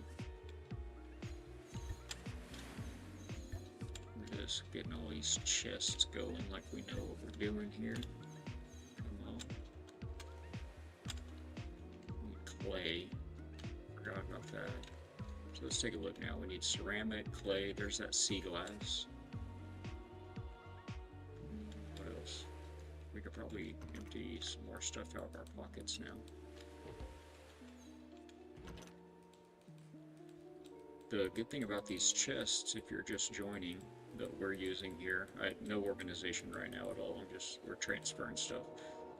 We're just getting all these chests going like we know what we're doing here. Come on. We need clay. Forgot about that. So let's take a look now. We need ceramic, clay, there's that sea glass. What else? We could probably empty some more stuff out of our pockets now. The good thing about these chests, if you're just joining, that we're using here, no organization right now at all, we're transferring stuff,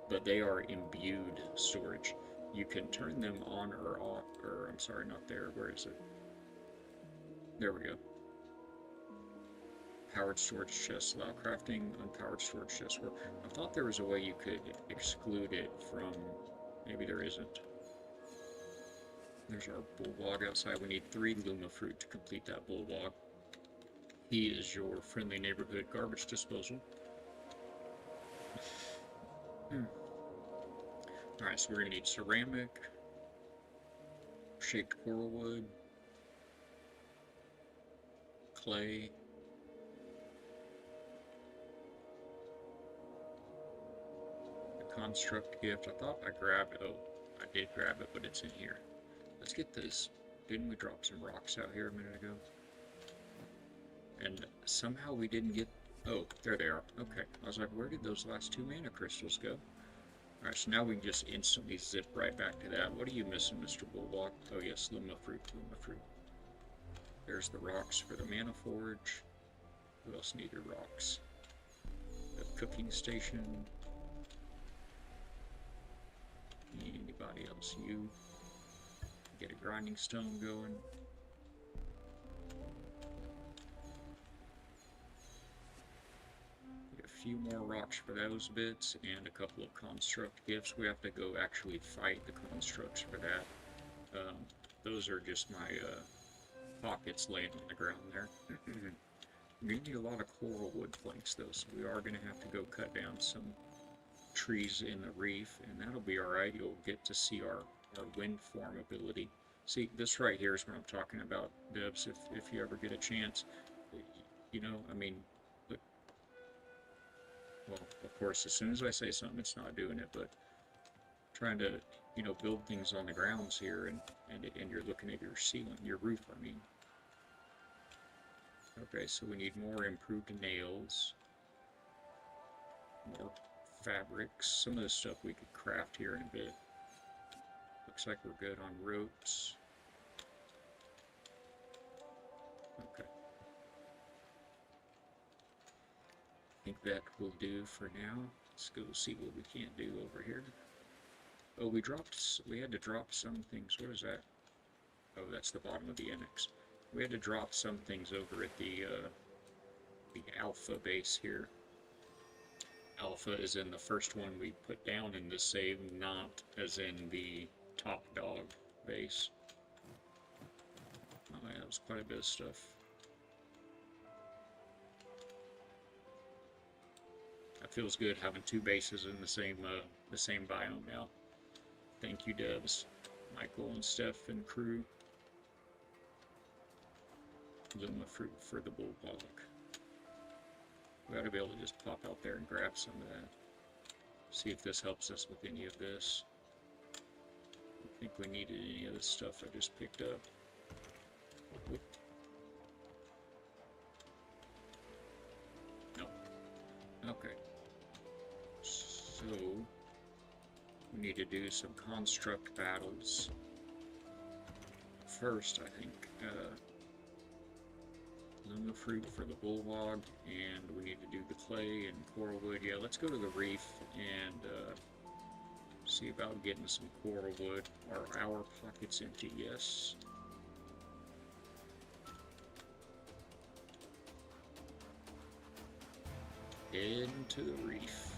but they are imbued storage. You can turn them on or off, or I'm sorry, not there, where is it? There we go. Powered storage chests allow crafting, unpowered storage chests work. I thought there was a way you could exclude it from, maybe there isn't. There's our bulldog outside. We need 3 Luma fruit to complete that bulldog. He is your friendly neighborhood garbage disposal. Alright, so we're going to need ceramic, shaped coral wood, clay, the construct gift. I thought I grabbed it. Oh, I did grab it, but it's in here. Let's get this. Didn't we drop some rocks out here a minute ago? And somehow we didn't get... Oh, there they are. Okay. I was like, where did those last 2 mana crystals go? Alright, so now we can just instantly zip right back to that. What are you missing, Mr. Bulldog? Oh yes, Luma fruit, Luma fruit. There's the rocks for the mana forge. Who else needed rocks? The cooking station. Anybody else? You. Get a grinding stone going. Get a few more rocks for those bits and a couple of construct gifts. We have to go actually fight the constructs for that. Those are just my pockets laying on the ground there. We need a lot of coral wood planks though, so we are going to have to go cut down some trees in the reef, and that'll be alright. You'll get to see our wind form ability. See, this right here is what I'm talking about, Debs, if you ever get a chance. You know, I mean, look, well, of course, as soon as I say something, it's not doing it, but trying to, you know, build things on the grounds here, and you're looking at your ceiling, your roof, I mean. Okay, so we need more improved nails, more fabrics. Some of this stuff we could craft here in a bit. Looks like we're good on ropes. Okay. I think that will do for now. Let's go see what we can't do over here. Oh, we had to drop some things. What is that? Oh, that's the bottom of the annex. We had to drop some things over at the alpha base here. Alpha is in the first one we put down in the save, not as in the top dog base. Oh yeah, that was quite a bit of stuff. That feels good having 2 bases in the same biome now. Thank you, Debs, Michael and Steph and crew. Luma fruit for the bulldog. We ought to be able to just pop out there and grab some of that. See if this helps us with any of this. I don't think we needed any of this stuff I just picked up. Whoop. No. Okay. So, we need to do some construct battles. First, I think, Luma fruit for the bulldog, and we need to do the clay and coral wood. Yeah, let's go to the reef and see about getting some coral wood. Are our pockets empty? Yes. Heading to the reef.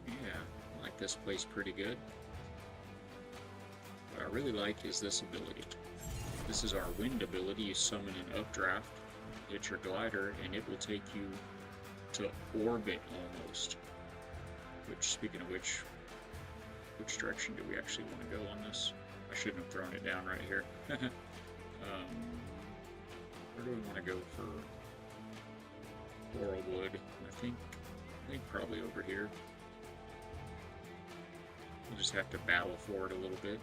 Yeah, I like this place pretty good. What I really like is this ability. This is our wind ability. You summon an updraft, hit your glider, and it will take you to orbit almost. Which, speaking of which direction do we actually want to go on this? I shouldn't have thrown it down right here. Where do we want to go for coral wood? I think probably over here. We'll just have to battle for it a little bit.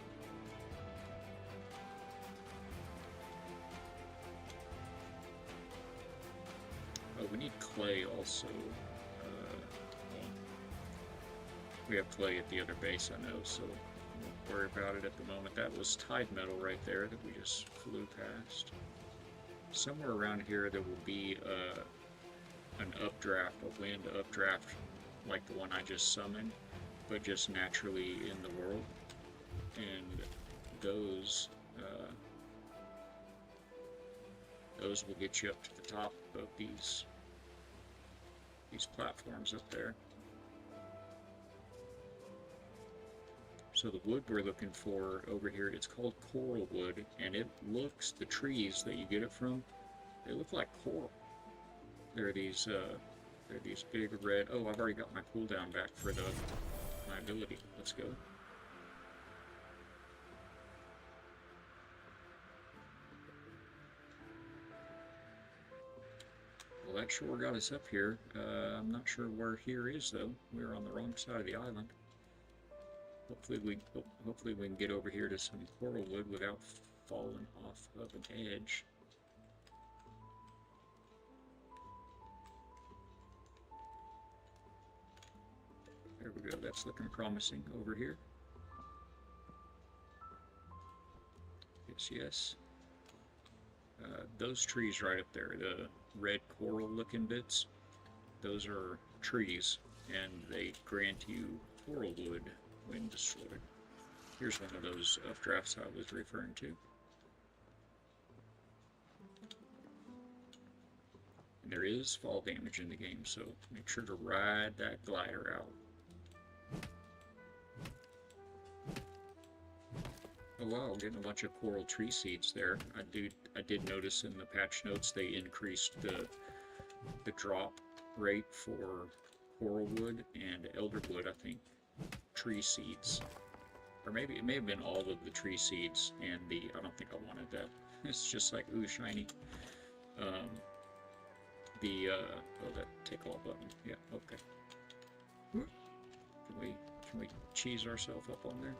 Oh, we need clay also. We have clay at the other base, I know, so don't worry about it at the moment. That was tide metal right there that we just flew past. Somewhere around here there will be an updraft, a wind updraft, like the one I just summoned, but just naturally in the world. And those will get you up to the top of these platforms up there. So the wood we're looking for over here, it's called coral wood, and it looks, the trees that you get it from, they look like coral. They're these big red, oh, I've already got my cooldown back for my ability. Let's go. Well, that sure got us up here. I'm not sure where here is, though. We're on the wrong side of the island. Hopefully we can get over here to some coral wood without falling off of an edge. There we go, that's looking promising over here. Yes. Those trees right up there, the red coral looking bits, those are trees, and they grant you coral wood when destroyed. Here's one of those updrafts I was referring to. And there is fall damage in the game, so make sure to ride that glider out. Oh wow, getting a bunch of coral tree seeds there. I did notice in the patch notes they increased the drop rate for coral wood and elderwood, I think. Tree seeds, or maybe it may have been all of the tree seeds and I don't think I wanted that. It's just like, ooh, shiny. Oh, that take all button. Yeah, okay. Can we cheese ourselves up on there?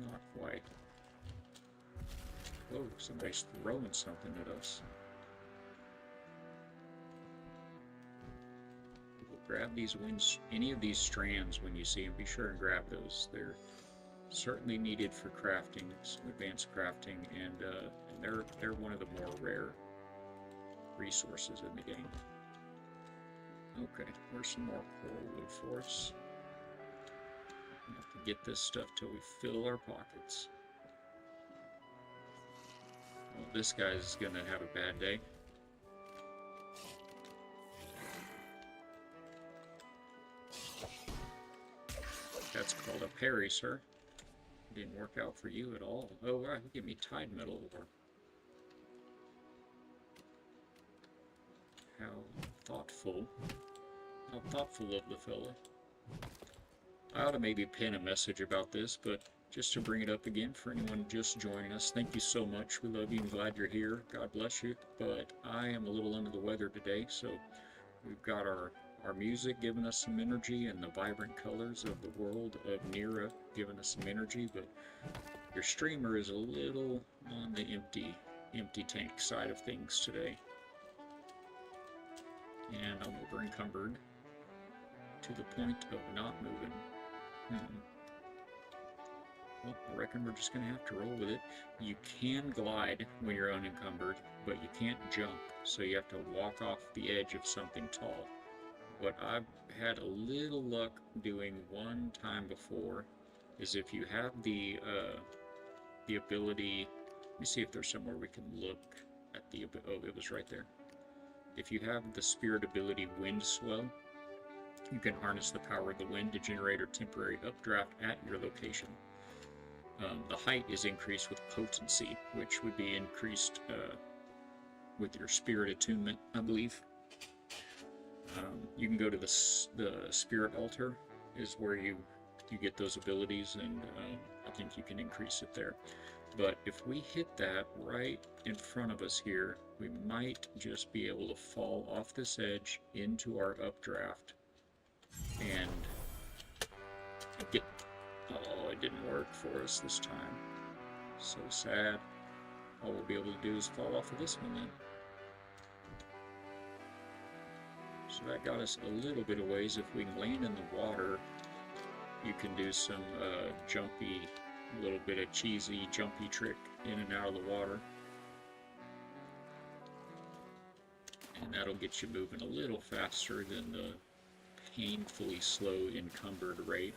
Not quite. Oh, somebody's throwing something at us. Grab these winds, any of these strands when you see them, be sure and grab those. They're certainly needed for crafting, some advanced crafting, and they're one of the more rare resources in the game. Okay, where's some more coral wood for us? We have to get this stuff till we fill our pockets. Well, this guy's gonna have a bad day. That's called a parry, sir. Didn't work out for you at all. Oh, wow, give me tide metal ore. How thoughtful. How thoughtful of the fella. I ought to maybe pin a message about this, but just to bring it up again for anyone just joining us, thank you so much. We love you and glad you're here. God bless you. But I am a little under the weather today, so we've got our music giving us some energy, and the vibrant colors of the world of Nera giving us some energy, but your streamer is a little on the empty tank side of things today. And I'm over encumbered to the point of not moving. Well, I reckon we're just going to have to roll with it. You can glide when you're unencumbered, but you can't jump, so you have to walk off the edge of something tall. What I've had a little luck doing one time before is if you have the ability. Let me see if there's somewhere we can look at the. Oh, it was right there. If you have the spirit ability Wind Swell, you can harness the power of the wind to generate a temporary updraft at your location. The height is increased with potency, which would be increased with your spirit attunement, I believe. You can go to the spirit altar, is where you get those abilities, and I think you can increase it there. But if we hit that right in front of us here, we might just be able to fall off this edge into our updraft and get. Oh, it didn't work for us this time. So sad. All we'll be able to do is fall off of this one then. So that got us a little bit of ways. If we can land in the water, you can do some jumpy, a little bit of cheesy jumpy trick in and out of the water. And that'll get you moving a little faster than the painfully slow encumbered rate.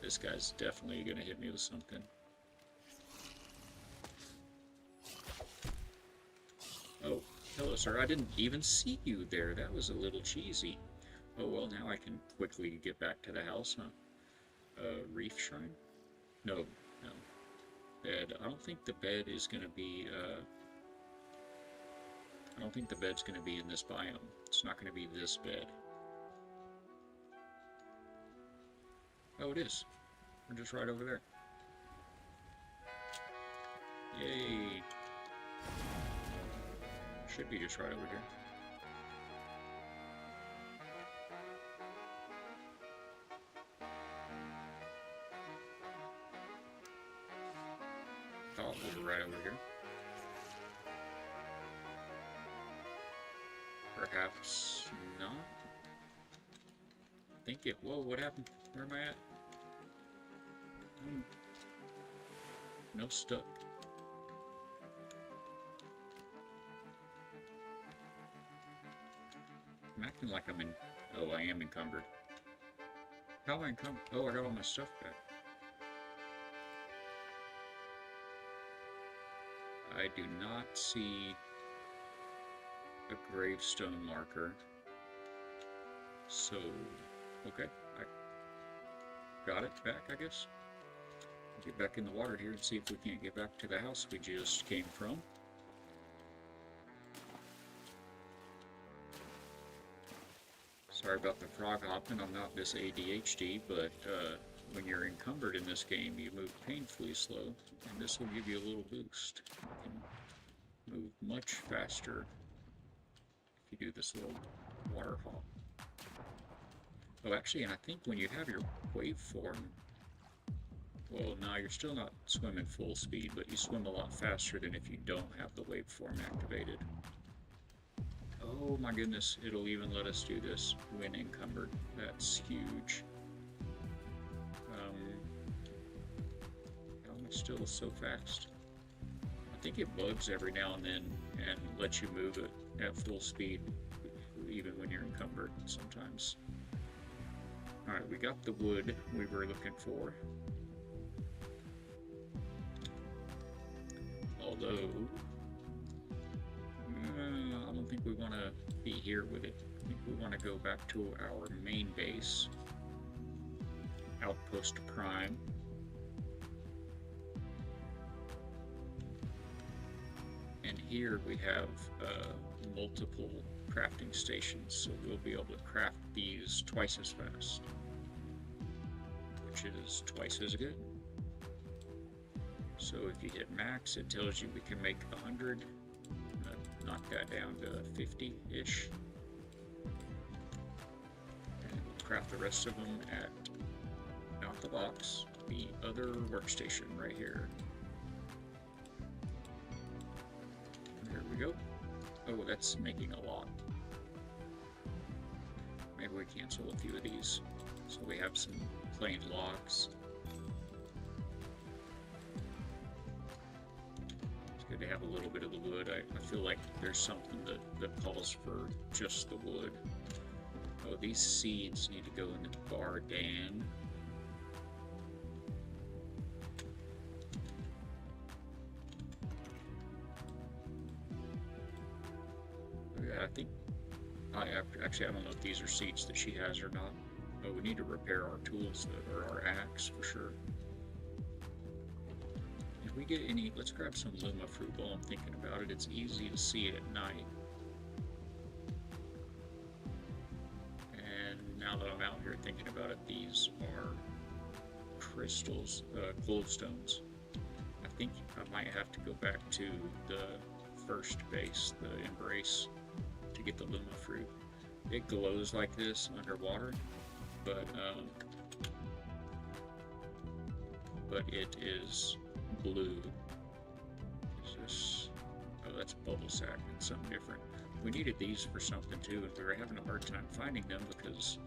This guy's definitely going to hit me with something. Oh, hello, sir. I didn't even see you there. That was a little cheesy. Oh, well, now I can quickly get back to the house, huh? Reef Shrine? No, no. Bed. I don't think the bed is going to be, I don't think the bed's going to be in this biome. It's not going to be this bed. Oh, it is. We're just right over there. Yay. Should be just right over here. Thought we were right over here. Perhaps not. I think it. Whoa, what happened? Where am I at? No stuck. I'm acting like I'm in. Oh, I am encumbered. How am I encumbered? Oh, I got all my stuff back. I do not see a gravestone marker. So, okay, I got it back, I guess. Get back in the water here and see if we can't get back to the house we just came from. Sorry about the frog hopping, I'm not this ADHD, but when you're encumbered in this game, you move painfully slow, and this will give you a little boost. You can move much faster if you do this little water hop. Oh, actually, and I think when you have your waveform, well, no, you're still not swimming full speed, but you swim a lot faster than if you don't have the waveform activated. Oh my goodness, it'll even let us do this when encumbered. That's huge. How am I still so fast? I think it bugs every now and then and lets you move it at full speed, even when you're encumbered sometimes. Alright, we got the wood we were looking for. Although, I don't think we want to be here with it. I think we want to go back to our main base, Outpost Prime. And here we have multiple crafting stations, so we'll be able to craft these twice as fast, which is twice as good. So if you hit max, it tells you we can make 100. Knock that down to 50-ish. And we'll craft the rest of them at, out the box, the other workstation right here. There we go. Oh, that's making a lot. Maybe we cancel a few of these. So we have some plain logs. To have a little bit of the wood. I feel like there's something that calls for just the wood. Oh, these seeds need to go in the garden. Yeah, I think actually, I don't know if these are seeds that she has or not. But we need to repair our tools, or our axe for sure. If we get any, let's grab some Luma fruit while I'm thinking about it. It's easy to see it at night. And now that I'm out here thinking about it, these are crystals, glowstones. I think I might have to go back to the first base, the Embrace, to get the Luma fruit. It glows like this underwater, but it is blue. It's just, oh, that's bubble sack. It's something different. We needed these for something too, and we were having a hard time finding them because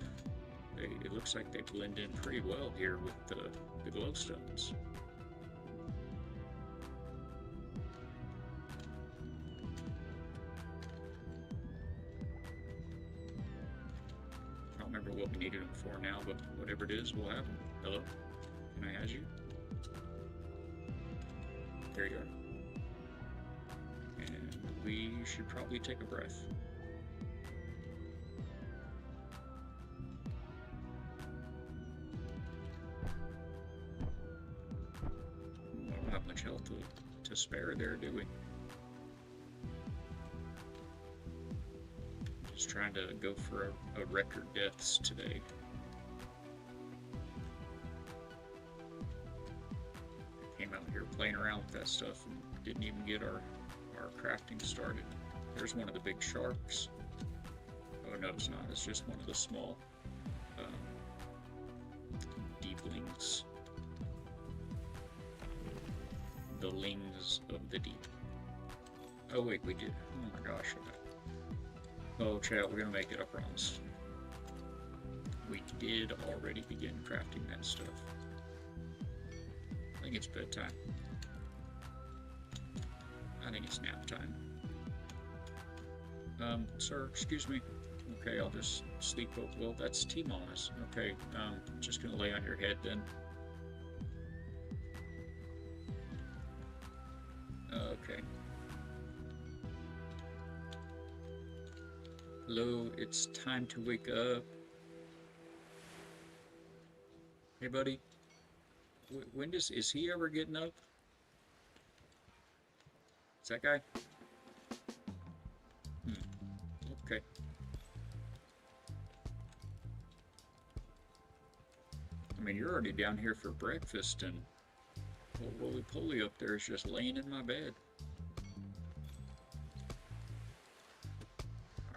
it looks like they blend in pretty well here with the glowstones. I don't remember what we needed them for now, but whatever it is, we'll have them. Hello? Can I add you? There you are. And we should probably take a breath. We don't have much health to spare there, do we? Just trying to go for a record deaths today. Came out here playing around with that stuff and didn't even get our crafting started. There's one of the big sharks. Oh no, it's not. It's just one of the small deeplings. The lings of the deep. Oh wait, we did. Oh my gosh. Oh chat, we're gonna make it, I promise. We did already begin crafting that stuff. I think it's bedtime. I think it's nap time. Sir, excuse me. Okay, I'll just sleep. Well, that's T-Monas. Okay, just gonna lay on your head then. Okay. Hello, it's time to wake up. Hey, buddy. When is he ever getting up? Is that guy? Okay. I mean, you're already down here for breakfast, and old roly-poly up there is just laying in my bed.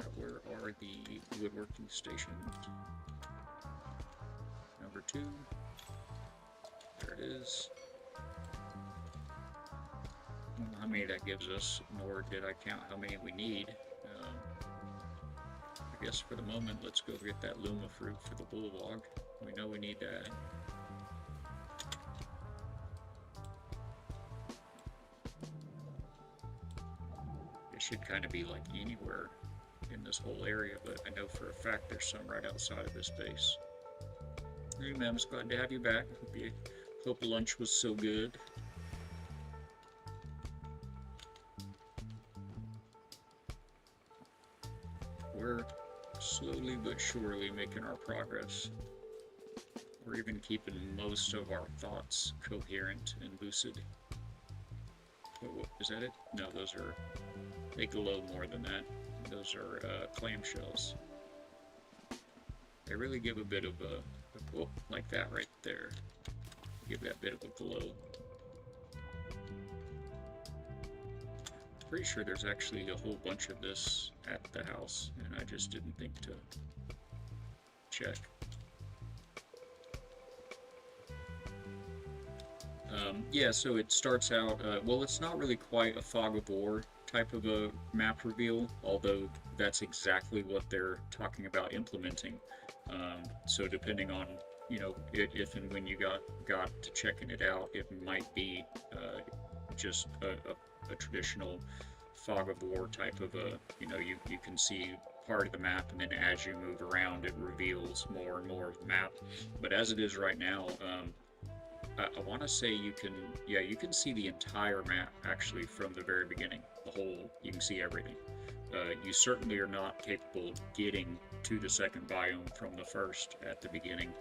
Alright, where are the woodworking stations? Number 2. There it is. I don't know how many that gives us, nor did I count how many we need. I guess for the moment, let's go get that Luma fruit for the bulldog. We know we need that. It should kind of be like anywhere in this whole area, but I know for a fact there's some right outside of this base. Hey, ma'am, glad to have you back. Hope lunch was so good. We're slowly but surely making our progress. We're even keeping most of our thoughts coherent and lucid. What, is that it? No, those are... they glow more than that. Those are clamshells. They really give a bit of a... oh, like that right there. Give that bit of a glow. Pretty sure there's actually a whole bunch of this at the house, and I just didn't think to check. Yeah, so it starts out, well, it's not really quite a fog of war type of a map reveal, although that's exactly what they're talking about implementing. So depending on, you know, if and when you got to checking it out, it might be just a traditional fog of war type of a, you know, you can see part of the map, and then as you move around, it reveals more and more of the map. But as it is right now, I want to say you can see the entire map actually from the very beginning. The whole, you can see everything. You certainly are not capable of getting to the second biome from the first at the beginning.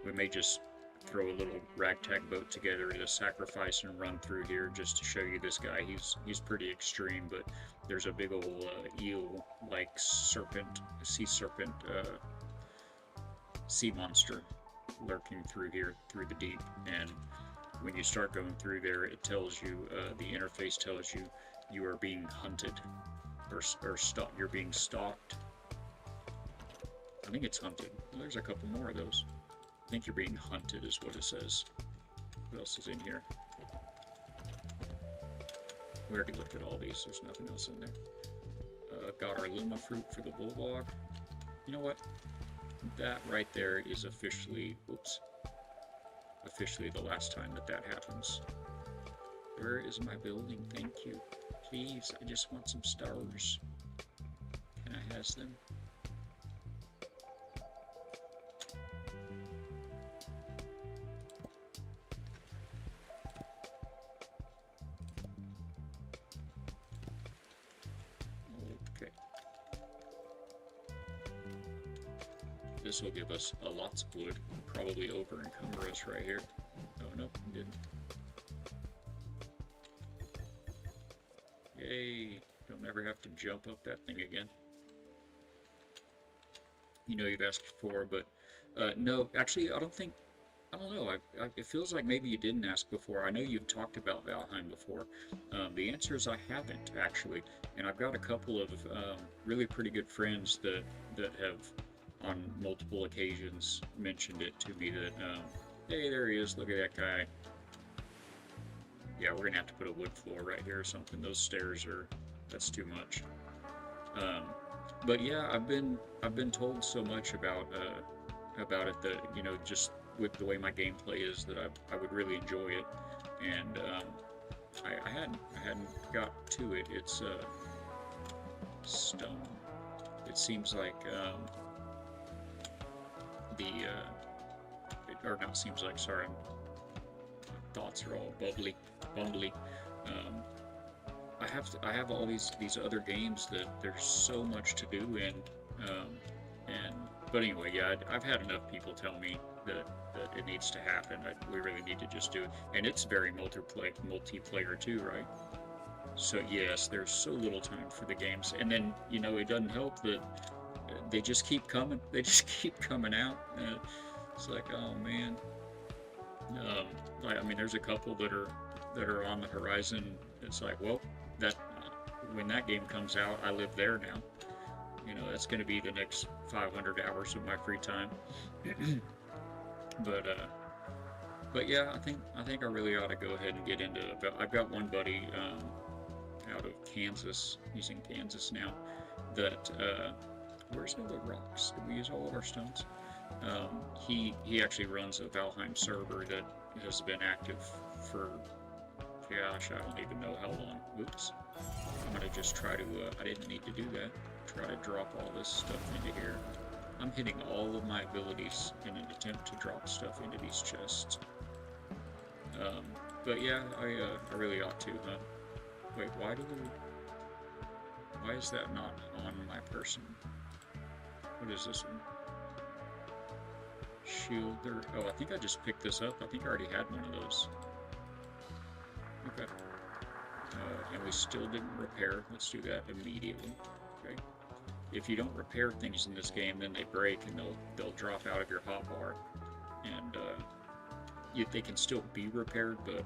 We may just throw a little ragtag boat together to sacrifice and run through here just to show you this guy. He's pretty extreme, but there's a big old eel-like serpent, sea serpent, sea monster lurking through here, through the deep. And when you start going through there, it tells you, the interface tells you you are being hunted, or you're being stalked. I think it's hunted. Well, there's a couple more of those. I think you're being hunted is what it says. What else is in here? We already looked at all these. There's nothing else in there. Got our Luma fruit for the bulldog. You know what? That right there is officially, officially the last time that happens. Where is my building? Thank you. Please, I just want some stars. Can I has them? This will give us lots of wood, probably over encumber us right here. Oh no, it didn't. Yay! Don't ever have to jump up that thing again. You know you've asked before, but no, actually I don't know. It feels like maybe you didn't ask before. I know you've talked about Valheim before. The answer is I haven't actually, and I've got a couple of really pretty good friends that have on multiple occasions mentioned it to me that, hey, there he is, look at that guy. Yeah, we're gonna have to put a wood floor right here or something. Those stairs that's too much. But yeah, I've been told so much about it that, you know, just with the way my gameplay is, that I would really enjoy it, and I hadn't got to it. It's stone. It seems like or not seems like, sorry, my thoughts are all bumbly. I have all these other games that there's so much to do in, but anyway, yeah, I've had enough people tell me that it needs to happen. We really need to just do it, and it's very multiplayer too, right? So yes, there's so little time for the games, and then, you know, it doesn't help that they just keep coming. They just keep coming out. It's like, oh man. I mean, there's a couple that are on the horizon. It's like, well, when that game comes out, I live there now. You know, that's going to be the next 500 hours of my free time. But yeah, I think I really ought to go ahead and get into it. I've got one buddy out of Kansas. He's in Kansas now. That where's all the rocks? Did we use all of our stones? He actually runs a Valheim server that has been active for, gosh, I don't even know how long. Oops. I'm gonna just try to, I didn't need to do that. Try to drop all this stuff into here. I'm hitting all of my abilities in an attempt to drop stuff into these chests. But yeah, I really ought to, huh? Wait, why is that not on my person? What is this one? Shielder. Oh, I think I just picked this up. I think I already had one of those. Okay. And we still didn't repair. Let's do that immediately. Okay. If you don't repair things in this game, then they break and they'll drop out of your hotbar. And they can still be repaired, but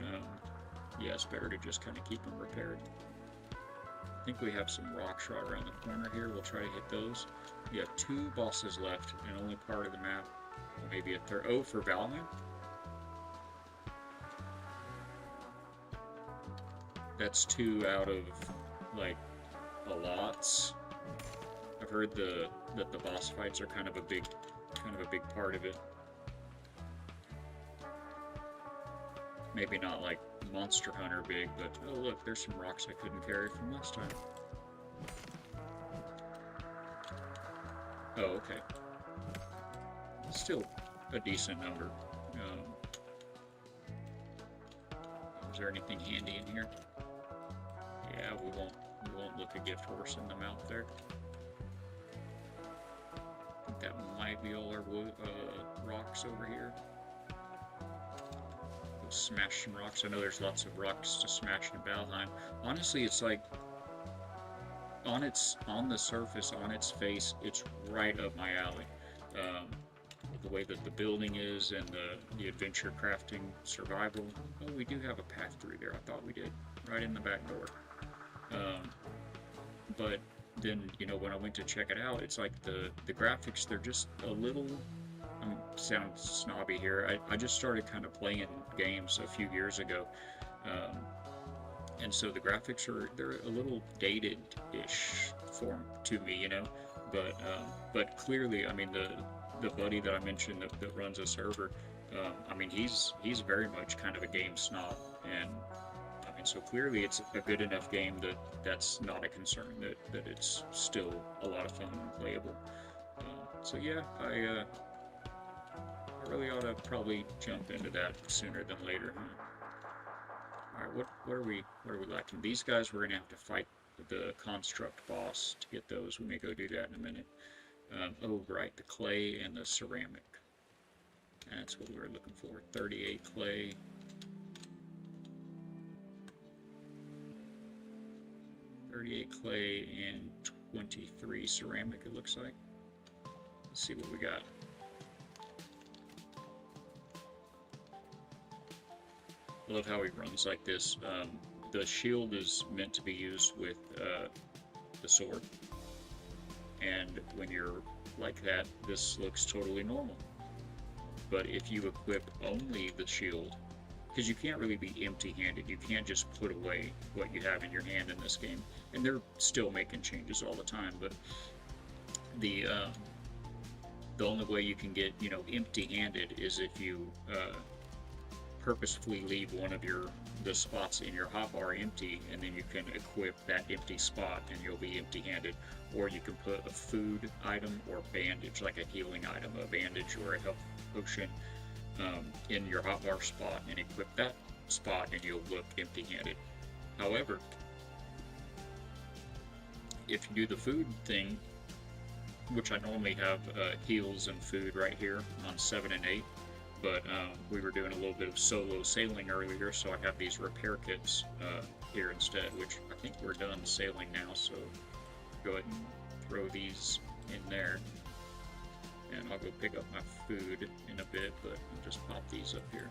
yeah, it's better to just kind of keep them repaired. I think we have some rocks right around the corner here. We'll try to hit those. We have 2 bosses left, and only part of the map. Maybe a third. Oh, for Valheim? That's 2 out of, like, a lots. I've heard that the boss fights are kind of a big part of it. Maybe not like Monster Hunter big, but oh look, there's some rocks I couldn't carry from last time. Oh, okay. Still a decent number. Is there anything handy in here? Yeah, we won't look a gift horse in the mouth there. I think that might be all our wood, rocks over here. Go smash some rocks. I know there's lots of rocks to smash in Valheim. Honestly, it's like on the surface, on its face, it's right up my alley. Um, the way that the building is and the adventure crafting survival. Oh, we do have a path through there. I thought we did. Right in the back door. But then, when I went to check it out, it's like the graphics, they're just a little, sound snobby here. I just started kind of playing games a few years ago. Um, and so the graphics they're a little dated-ish to me. But clearly, I mean, the buddy that I mentioned that runs a server, I mean, he's very much kind of a game snob, and I mean, so clearly it's a good enough game that's not a concern, that it's still a lot of fun and playable. So yeah, I really ought to probably jump into that sooner than later, huh? All right, what are we lacking? These guys, we're gonna have to fight the construct boss to get those. We may go do that in a minute. Oh, right, the clay and the ceramic. That's what we were looking for. 38 clay. 38 clay and 23 ceramic, it looks like. Let's see what we got. I love how he runs like this. The shield is meant to be used with the sword. And when you're like that, this looks totally normal. But if you equip only the shield, because you can't really be empty-handed, you can't just put away what you have in your hand in this game. And they're still making changes all the time, but the only way you can get, empty-handed is if you purposefully leave one of the spots in your hotbar empty, and then you can equip that empty spot and you'll be empty-handed. Or you can put a food item or bandage, like a healing item, a bandage or a health potion, in your hotbar spot and equip that spot, and you'll look empty-handed. However, if you do the food thing, which I normally have heals and food right here on 7 and 8, but we were doing a little bit of solo sailing earlier, so I have these repair kits here instead, which I think we're done sailing now, so go ahead and throw these in there. And I'll go pick up my food in a bit, but I'll just pop these up here.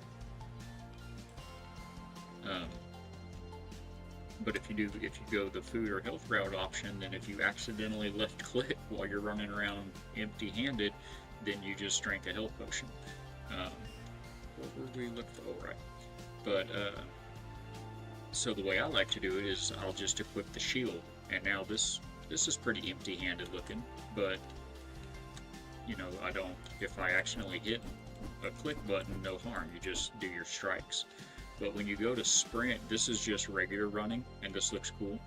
But if you go the food or health route option, then if you accidentally left click while you're running around empty-handed, then you just drank a health potion. What were we looking for? Oh, right. But so the way I like to do it is I'll just equip the shield, and now this is pretty empty-handed looking, but I don't, if I accidentally hit a click button, no harm, you just do your strikes. But when you go to sprint, this is just regular running, and this looks cool.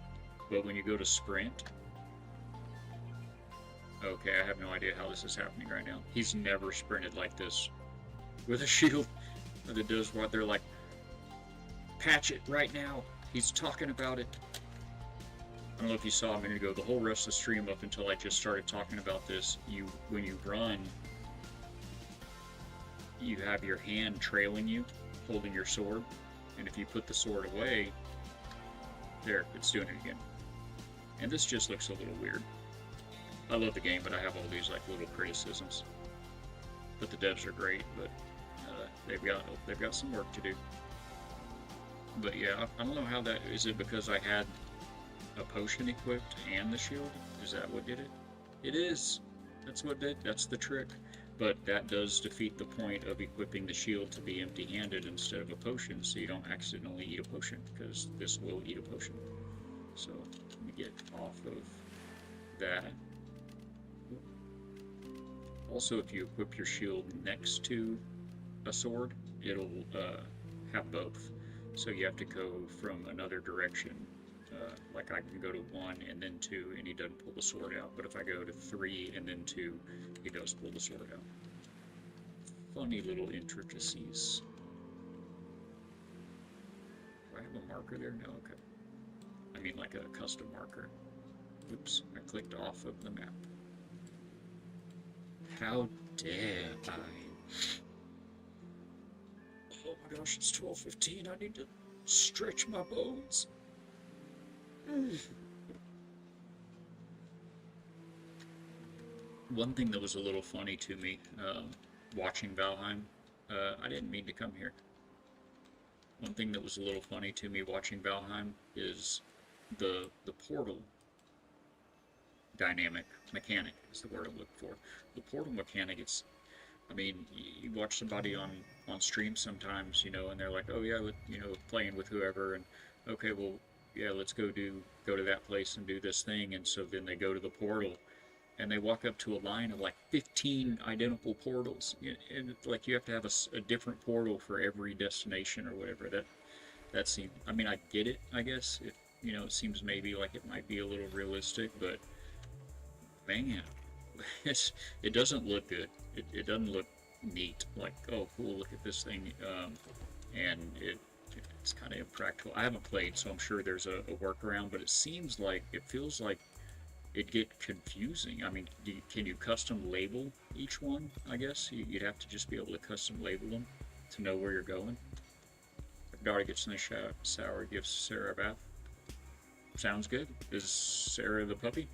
But when you go to sprint, okay, I have no idea how this is happening right now. He's never sprinted like this with a shield that does what they're like, patch it right now. He's talking about it. I don't know if you saw a minute ago, the whole rest of the stream up until I just started talking about this, when you run, you have your hand trailing you, holding your sword, and if you put the sword away, there, it's doing it again. And this just looks a little weird. I love the game, but I have all these like little criticisms. But the devs are great, but they've got some work to do. But yeah, I don't know how that is. It because I had a potion equipped and the shield? Is that what did it? It is. That's what did. That's the trick. But that does defeat the point of equipping the shield to be empty-handed instead of a potion, so you don't accidentally eat a potion, because this will eat a potion. So let me get off of that. Also, if you equip your shield next to a sword, it'll have both. So you have to go from another direction Like I can go to 1 and then 2 and he doesn't pull the sword out, but if I go to 3 and then 2, he does pull the sword out. Funny little intricacies. Do I have a marker there? No, okay. I mean like a custom marker. Oops, I clicked off of the map. How dare I? Oh my gosh, it's 12:15. I need to stretch my bones. One thing that was a little funny to me, watching Valheim, I didn't mean to come here. One thing that was a little funny to me watching Valheim is the portal mechanic is the word I'm looking for. The portal mechanic, I mean, you watch somebody on stream sometimes, you know, and they're like, oh yeah, you know, playing with whoever, and okay, well, yeah, let's go to that place and do this thing, and so then they go to the portal, and they walk up to a line of like 15 identical portals, and like you have to have a different portal for every destination or whatever. That seems, I mean, I get it, I guess. You know, it seems maybe like it might be a little realistic, but man, it doesn't look good. It doesn't look neat. Like, oh, cool, look at this thing. And it's kind of impractical. I haven't played, so I'm sure there's a workaround, but it feels like it'd get confusing. I mean, can you custom label each one? I guess you'd have to just be able to custom label them to know where you're going. If daughter gets in the shower, gives Sarah a bath. Sounds good. Is Sarah the puppy?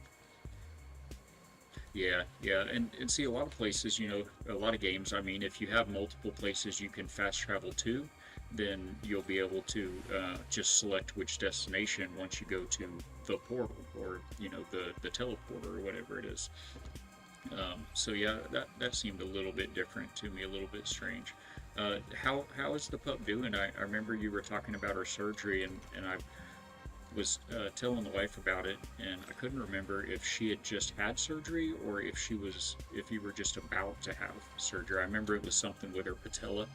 Yeah, yeah, and see, a lot of places, you know, a lot of games, I mean, if you have multiple places you can fast travel to, then you'll be able to just select which destination once you go to the portal, or, you know, the teleporter, or whatever it is. So yeah, that seemed a little bit different to me, a little bit strange. How is the pup doing? I remember you were talking about her surgery, and I was telling the wife about it, and I couldn't remember if she had just had surgery or if you were just about to have surgery. I remember it was something with her patella,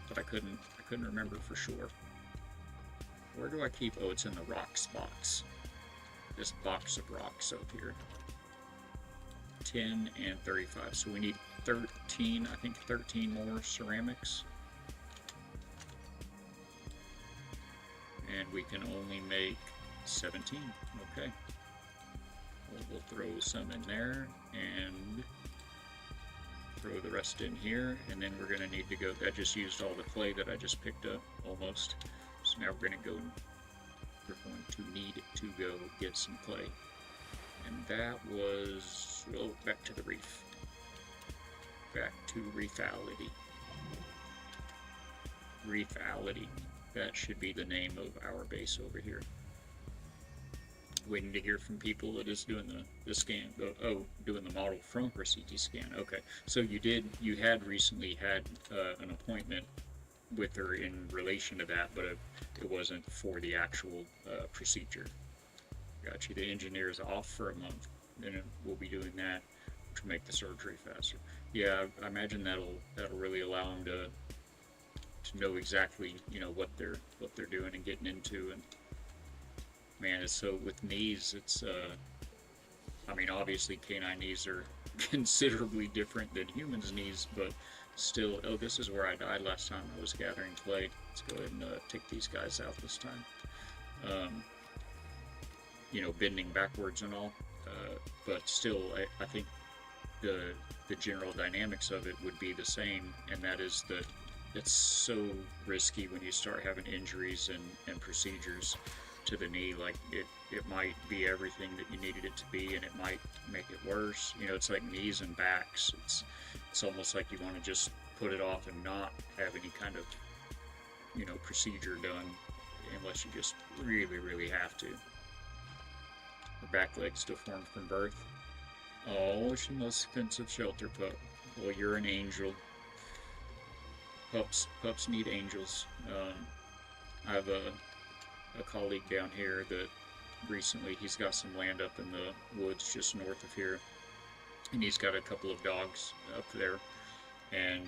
but I couldn't remember for sure. Where do I keep? Oh, it's in the rocks box. This box of rocks up here. 10 and 35. So we need 13. I think 13 more ceramics. And we can only make 17. Okay. We'll throw some in there and throw the rest in here, and then we're going to need to go. I just used all the clay that I just picked up almost. So now we're going to need to go get some clay. And that was, oh, back to the reef. Back to reefality. Reefality. That should be the name of our base over here. Waiting to hear from people that is doing the scan. Doing the model from her CT scan. Okay, so you had recently had an appointment with her in relation to that, but it wasn't for the actual procedure. Got you. The engineer is off for a month, and we'll be doing that to make the surgery faster. Yeah, I imagine that'll really allow them to know exactly, you know, what they're doing and getting into. And man, it's so with knees, it's I mean, obviously canine knees are considerably different than humans' knees, but still. Oh, this is where I died last time I was gathering clay. Let's go ahead and take these guys out this time. You know, bending backwards and all, but still, I think the general dynamics of it would be the same, and that is that it's so risky when you start having injuries and procedures to the knee. Like it might be everything that you needed it to be, and it might make it worse. You know, it's like knees and backs. It's almost like you want to just put it off and not have any kind of, you know, procedure done unless you just really, really have to. Her back leg's deformed from birth. Oh, she's the most expensive shelter pup. Well, you're an angel. Pups need angels. I have a colleague down here that recently he's got some land up in the woods just north of here, and he's got a couple of dogs up there. and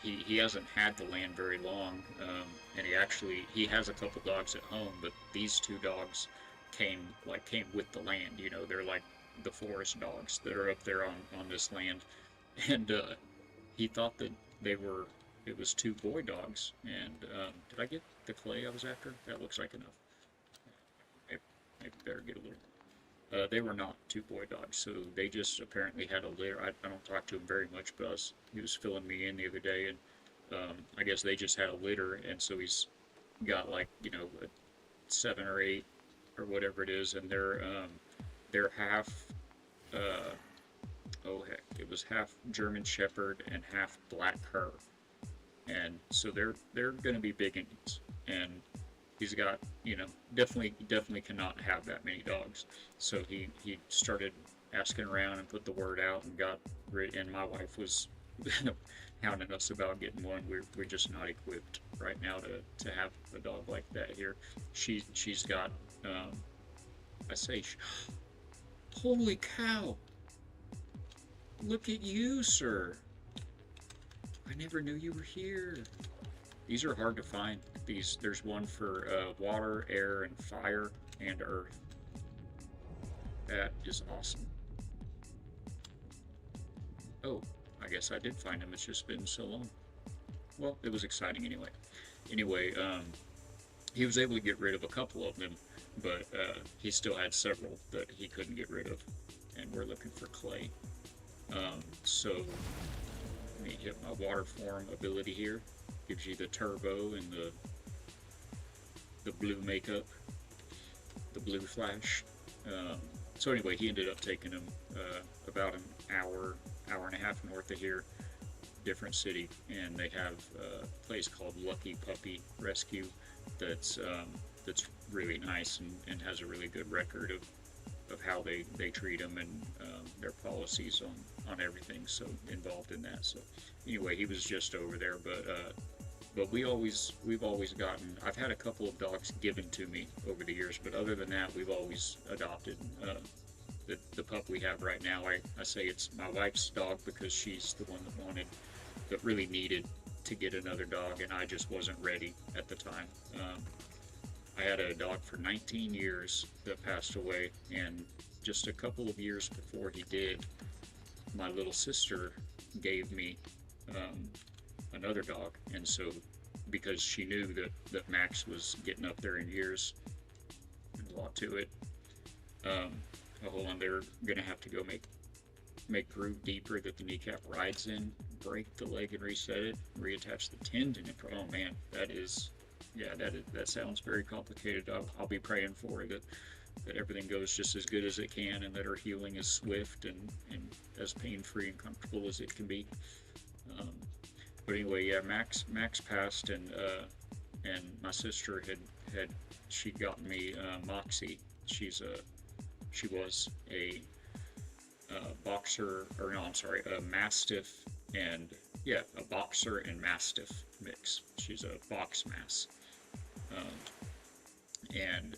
he hasn't had the land very long, and he has a couple dogs at home, but these two dogs came with the land. You know, they're like the forest dogs that are up there on this land, and he thought that they were it was two boy dogs. And did I get the clay I was after? That looks like enough. Maybe, maybe better get a little. They were not two boy dogs, so they just apparently had a litter. I don't talk to him very much, but he was filling me in the other day, and I guess they just had a litter, and so he's got like a 7 or 8 or whatever it is, and they're half. Uh, oh heck, it was half German Shepherd and half Black Cur, and so they're going to be biggins, and he's got definitely cannot have that many dogs. So he started asking around and put the word out and got rid. And my wife was hounding us about getting one. We're just not equipped right now to have a dog like that here. She's got I say, holy cow! Look at you, sir. I never knew you were here. These are hard to find. There's one for water, air, and fire, and earth. That is awesome. Oh, I guess I did find him. It's just been so long. Well, it was exciting anyway. Anyway, he was able to get rid of a couple of them, but he still had several that he couldn't get rid of, and we're looking for clay. So let me hit my water form ability here. Gives you the turbo and the blue makeup, the blue flash. So anyway, he ended up taking him about an hour and a half north of here, different city, and they have a place called Lucky Puppy Rescue that's really nice and has a really good record of how they treat them, and their policies on everything, so involved in that. So anyway, he was just over there, but we've always gotten. I've had a couple of dogs given to me over the years, but other than that, we've always adopted. The pup we have right now, I say it's my wife's dog because she's the one that really needed to get another dog, and I just wasn't ready at the time. I had a dog for 19 years that passed away, and just a couple of years before he did, my little sister gave me another dog, and so because she knew that Max was getting up there in years, there's a lot to it. Hold on, they're gonna have to go make groove deeper that the kneecap rides in, break the leg and reset it, reattach the tendon. Oh man, that sounds very complicated. I'll be praying for it that everything goes just as good as it can, and that her healing is swift and as pain-free and comfortable as it can be. But anyway, yeah, Max passed, and my sister she'd gotten me Moxie. She was a boxer, or no, I'm sorry, a Mastiff, and yeah, a boxer and Mastiff mix. She's a box mass. And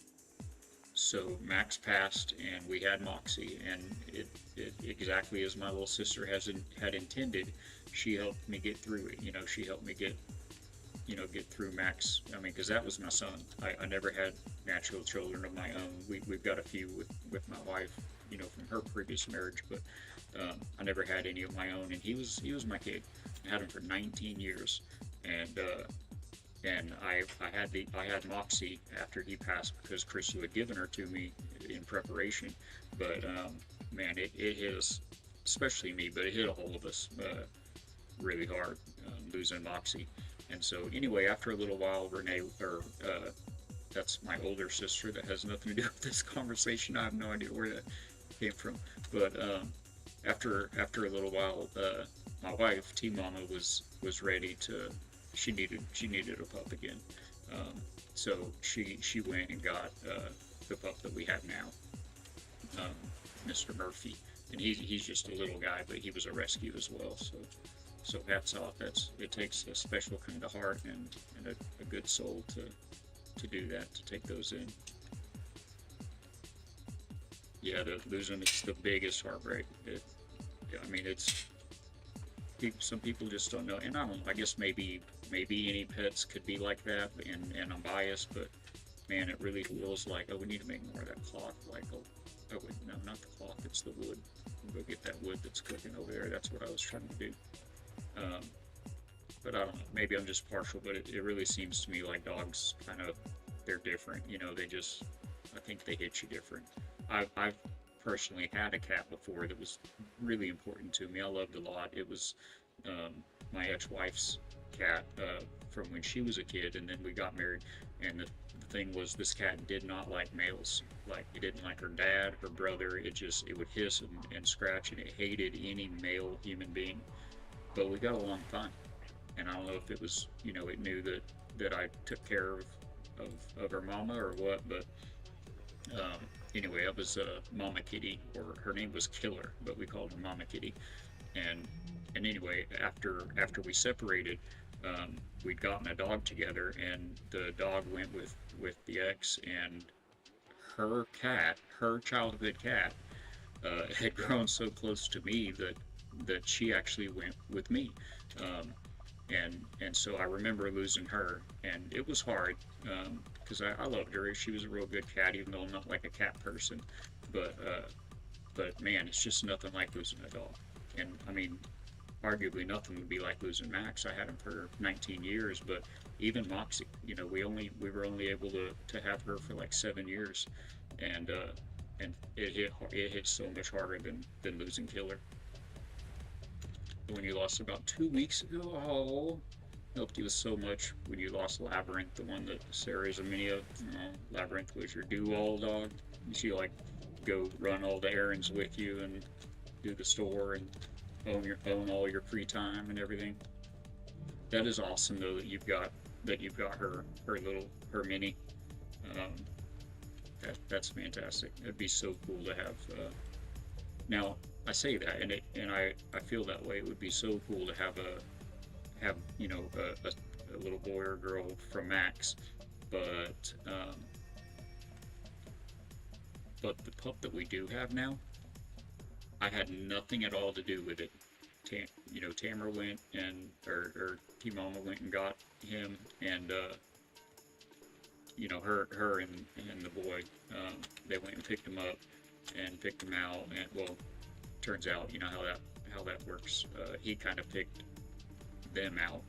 so Max passed, and we had Moxie, and it exactly as my little sister had intended. She helped me get through it. She helped me get through Max. I mean, because that was my son. I never had natural children of my own. We've got a few with my wife, from her previous marriage, but I never had any of my own, and he was my kid. I had him for 19 years, and I had Moxie after he passed because Crystal had given her to me in preparation. But man, it hit us, especially me, but it hit all of us really hard, losing Moxie. And so anyway, after a little while, Renee, that's my older sister that has nothing to do with this conversation. I have no idea where that came from. But after a little while, my wife, T-Mama, was ready to. She needed a pup again. So she went and got the pup that we have now, Mr. Murphy, and he's just a little guy, but he was a rescue as well. So hats off. It takes a special kind of heart and a good soul to do that, to take those in. Yeah, losing it's the biggest heartbreak. I mean, some people just don't know, and I don't. I guess maybe any pets could be like that, and I'm biased, but man, it really feels like, oh, we need to make more of that cloth. Like, oh wait, no, not the cloth. It's the wood. We'll go get that wood that's cooking over there. That's what I was trying to do. Um, but I don't know. Maybe I'm just partial, but it really seems to me like dogs kind of, they're different. You know, they just, I think they hit you different. I've personally had a cat before that was really important to me. I loved a lot. It was um, my ex-wife's cat from when she was a kid, and then we got married. And the thing was, this cat did not like males. Like, it didn't like her dad, her brother. It would hiss and scratch, and it hated any male human being. But we got along fine. And I don't know if it was, you know, it knew that I took care of her mama or what, but um, anyway, it was Mama Kitty, or her name was Killer, but we called her Mama Kitty. And anyway, after we separated, we'd gotten a dog together, and the dog went with the ex, and her cat, her childhood cat, had grown so close to me that she actually went with me. Um, and so I remember losing her, and it was hard because I loved her. She was a real good cat, even though I'm not like a cat person. But man, it's just nothing like losing a dog. And I mean, arguably nothing would be like losing Max. I had him for 19 years, but even Moxie, you know, we were only able to have her for like 7 years, and it hit so much harder than losing Killer. When you lost about 2 weeks ago, oh, helped you so much when you lost Labyrinth, the one that Sarah is a mini of. Labyrinth was your do-all dog. She like go run all the errands with you and do the store and own all your free time and everything. That is awesome though that you've got her mini. Um, that's fantastic. It'd be so cool to have. Now I say that, and I feel that way. It would be so cool to have you know a little boy or girl from Max, but the pup that we do have now, I had nothing at all to do with it. You know, Tamara went and or T-Mama went and got him, and you know, her and the boy, they went and picked him up and picked him out, and well, turns out, you know how that works. He kind of picked them out.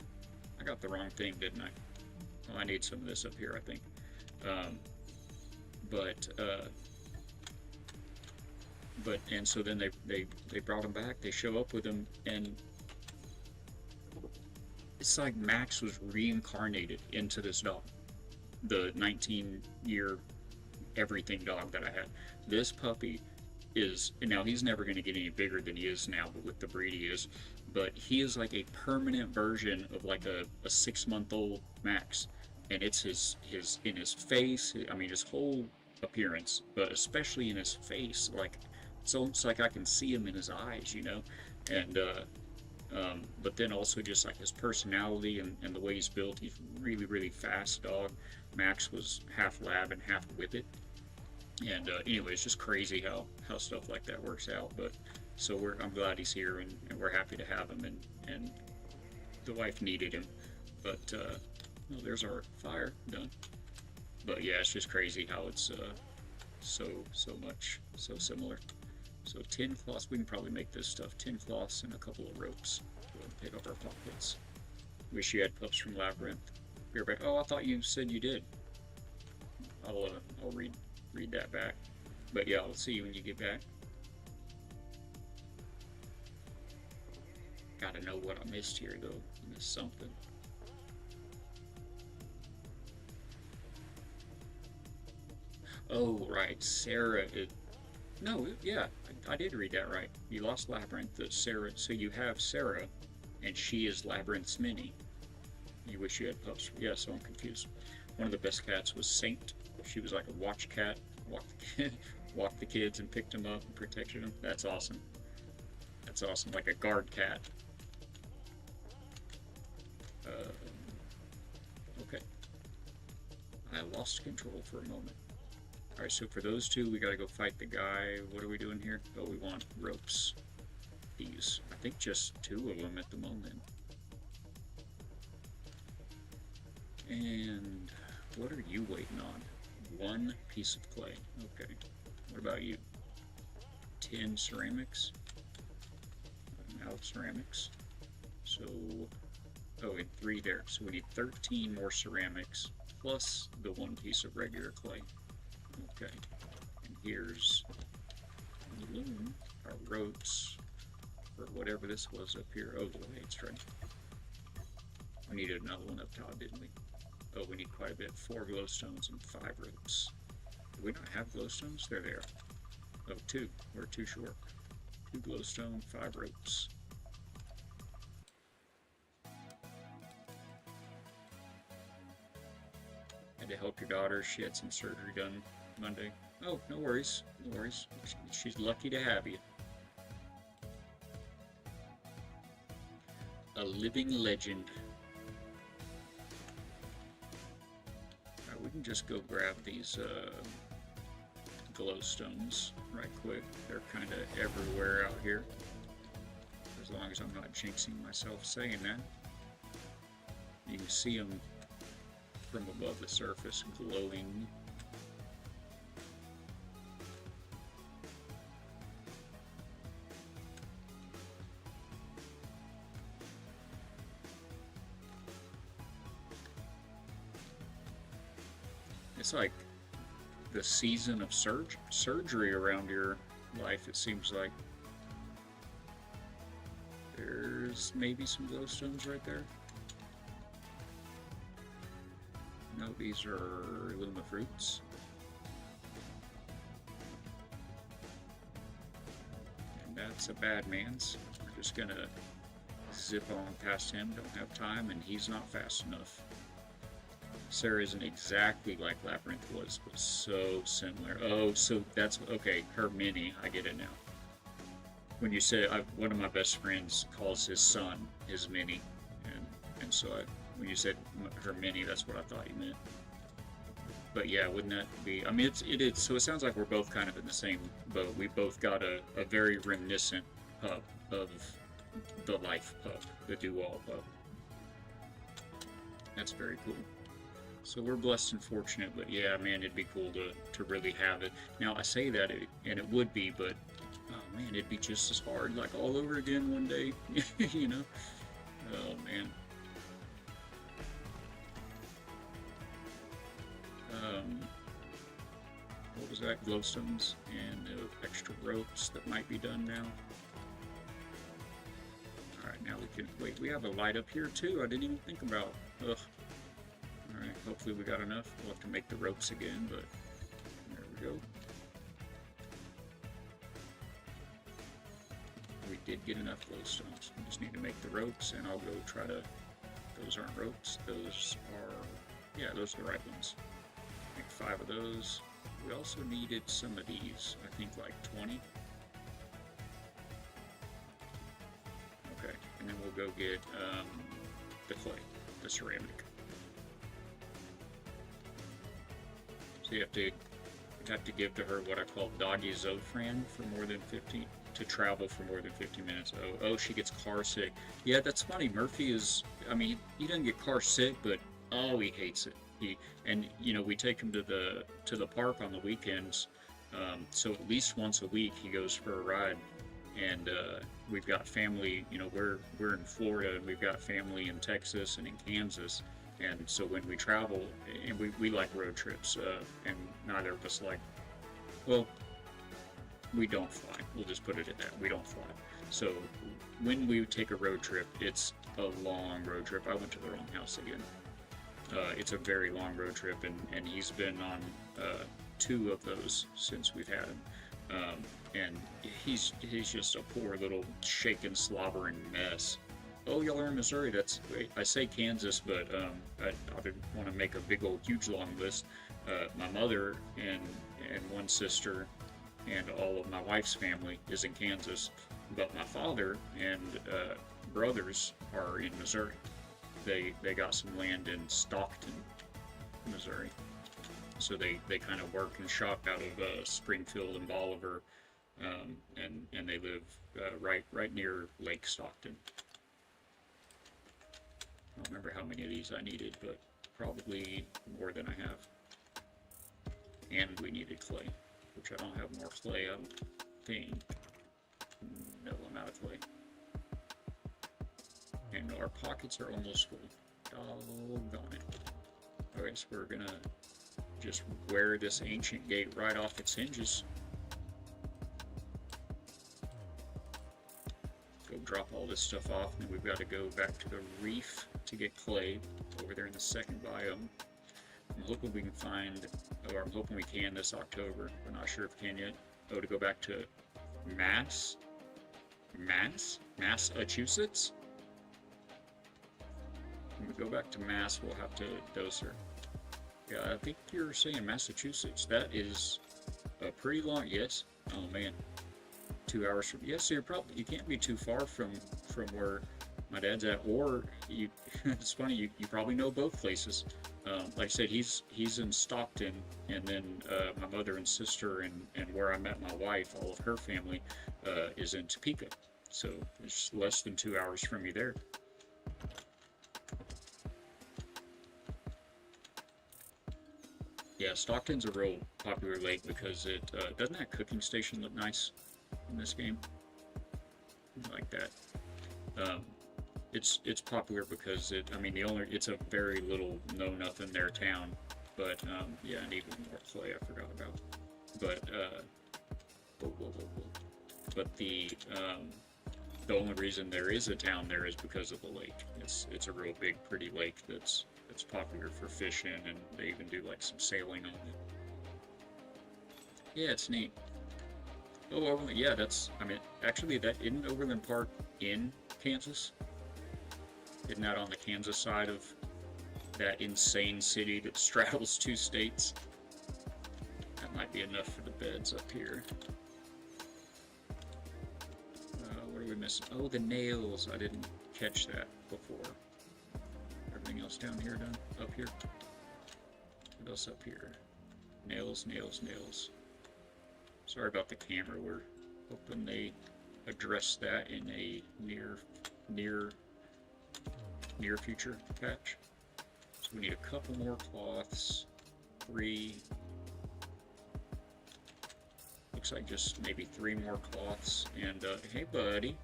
I got the wrong thing, didn't I? Well, I need some of this up here, I think. Um, but and so then they brought him back. They show up with him, and it's like Max was reincarnated into this dog, the 19-year everything dog that I had. This puppy is, now he's never going to get any bigger than he is now, but with the breed he is, but he is like a permanent version of like a 6-month-old Max, and it's his in his face. I mean, his whole appearance, but especially in his face, like it's almost like I can see him in his eyes, you know. And but then also just like his personality and the way he's built. He's really fast dog. Max was half lab and half whippet. And anyway, it's just crazy how stuff like that works out. But so I'm glad he's here, and we're happy to have him, and the wife needed him. But well, there's our fire done. But yeah, it's just crazy how it's so similar. So 10 cloths, we can probably make this stuff. 10 cloths and a couple of ropes. Go ahead and pick up our pockets. Wish you had pups from Labyrinth. Be right back. Oh, I thought you said you did. I'll read that back. But yeah, I'll see you when you get back. Gotta know what I missed here though. I missed something. Oh, right, Sarah. No, yeah, I did read that right. You lost Labyrinth. Sarah. So you have Sarah, and she is Labyrinth's mini. You wish you had pups. Yeah, so I'm confused. One of the best cats was Saint. She was like a watch cat. Walked the kids and picked them up and protected them. That's awesome. That's awesome. Like a guard cat. Okay. I lost control for a moment. Alright, so for those two, we gotta go fight the guy. What are we doing here? Oh, we want ropes. These. I think just 2 of them at the moment. And what are you waiting on? 1 piece of clay. Okay. What about you? 10 ceramics. I'm out of ceramics. So, oh, and 3 there. So we need 13 more ceramics plus the 1 piece of regular clay. Okay. And here's the loom, our ropes, or whatever this was up here. Oh, the blades, right? We needed another one up top, didn't we? Oh, we need quite a bit. 4 glowstones and 5 ropes. Do we not have glowstones? There they are. Oh, 2. We're too short. 2 glowstone, 5 ropes. Had to help your daughter. She had some surgery done Monday. Oh, no worries. No worries. She's lucky to have you. A living legend. Alright, we can just go grab these glowstones right quick. They're kind of everywhere out here. As long as I'm not jinxing myself saying that. You can see them from above the surface glowing. It's like the season of surgery around your life, it seems like. There's maybe some glowstones right there. No, these are Luma fruits. And that's a bad man's. We're just gonna zip on past him, don't have time, and he's not fast enough. Sarah isn't exactly like Labyrinth was, but so similar. Oh, so that's, okay, her mini, I get it now. When you say, one of my best friends calls his son his mini, and so when you said her mini, that's what I thought you meant. But yeah, wouldn't that be, I mean, it is, so it sounds like we're both kind of in the same boat. We both got a very reminiscent pup of the life pup, the do-all pup. That's very cool. So we're blessed and fortunate, but yeah, man, it'd be cool to really have it. Now, I say that, and it would be, but, oh man, it'd be just as hard, like all over again one day, you know? Oh man. What was that? Glowstones and extra ropes that might be done now. Alright, now we can, wait, we have a light up here too, I didn't even think about. Ugh. Alright, hopefully we got enough. We'll have to make the ropes again, but there we go. We did get enough glowstones. We just need to make the ropes, and I'll go try to, those aren't ropes, those are, yeah, those are the right ones. Make 5 of those. We also needed some of these, I think like 20. Okay, and then we'll go get the clay, the ceramic. So you have to give to her what I call doggy Zofran for more than 50, to travel for more than 50 minutes. Oh, she gets car sick. Yeah, that's funny. Murphy is, I mean, he doesn't get car sick, but oh, he hates it. And you know, we take him to the park on the weekends, so at least once a week he goes for a ride. And we've got family, you know, we're in Florida, and we've got family in Texas and in Kansas. And so when we travel, and we like road trips, and neither of us like, well, we don't fly. We'll just put it at that. We don't fly. So when we take a road trip, it's a long road trip. I went to the wrong house again. It's a very long road trip, and he's been on 2 of those since we've had him. And he's just a poor little shaken, slobbering mess. Oh, y'all are in Missouri. That's, I say Kansas, but I didn't want to make a big old huge long list. My mother and 1 sister and all of my wife's family is in Kansas, but my father and brothers are in Missouri. They got some land in Stockton, Missouri. So they kind of work and shop out of Springfield and Bolivar. and they live right near Lake Stockton. I don't remember how many of these I needed, but probably more than I have. And we needed clay, which I don't have more clay, I don't think. No, I'm out of clay. And our pockets are almost full. Doggone it. Okay, so we're gonna just wear this ancient gate right off its hinges. Go drop all this stuff off, and then we've got to go back to the reef to get clay over there in the second biome. I'm hoping we can find, or I'm hoping we can this October. We're not sure if we can yet. Oh, to go back to Massachusetts? When we go back to Mass, we'll have to dose her. Yeah, I think you're saying Massachusetts. That is a pretty long, yes. Oh man, 2 hours from, yes, so you can't be too far from where my dad's at, or you, it's funny, you probably know both places. Like I said, he's in Stockton, and then my mother and sister and where I met my wife, all of her family, is in Topeka. So it's less than 2 hours from you there. Yeah, Stockton's a real popular lake because it doesn't that cooking station look nice in this game? I like that. It's popular because it's a very little know nothing there town, but yeah, I need one more clay I forgot about. But but the only reason there is a town there is because of the lake. It's a real big pretty lake that's popular for fishing, and they even do like some sailing on it. Yeah, it's neat. Oh, Overland, yeah, actually that isn't Overland Park in Kansas? Isn't that on the Kansas side of that insane city that straddles two states? That might be enough for the beds up here. What are we missing? Oh, the nails. I didn't catch that before. Everything else down here done? Up here? What else up here? Nails, nails, nails. Sorry about the camera. We're hoping they address that in a near future patch. So we need a couple more cloths. 3. Looks like just maybe 3 more cloths. And hey, buddy.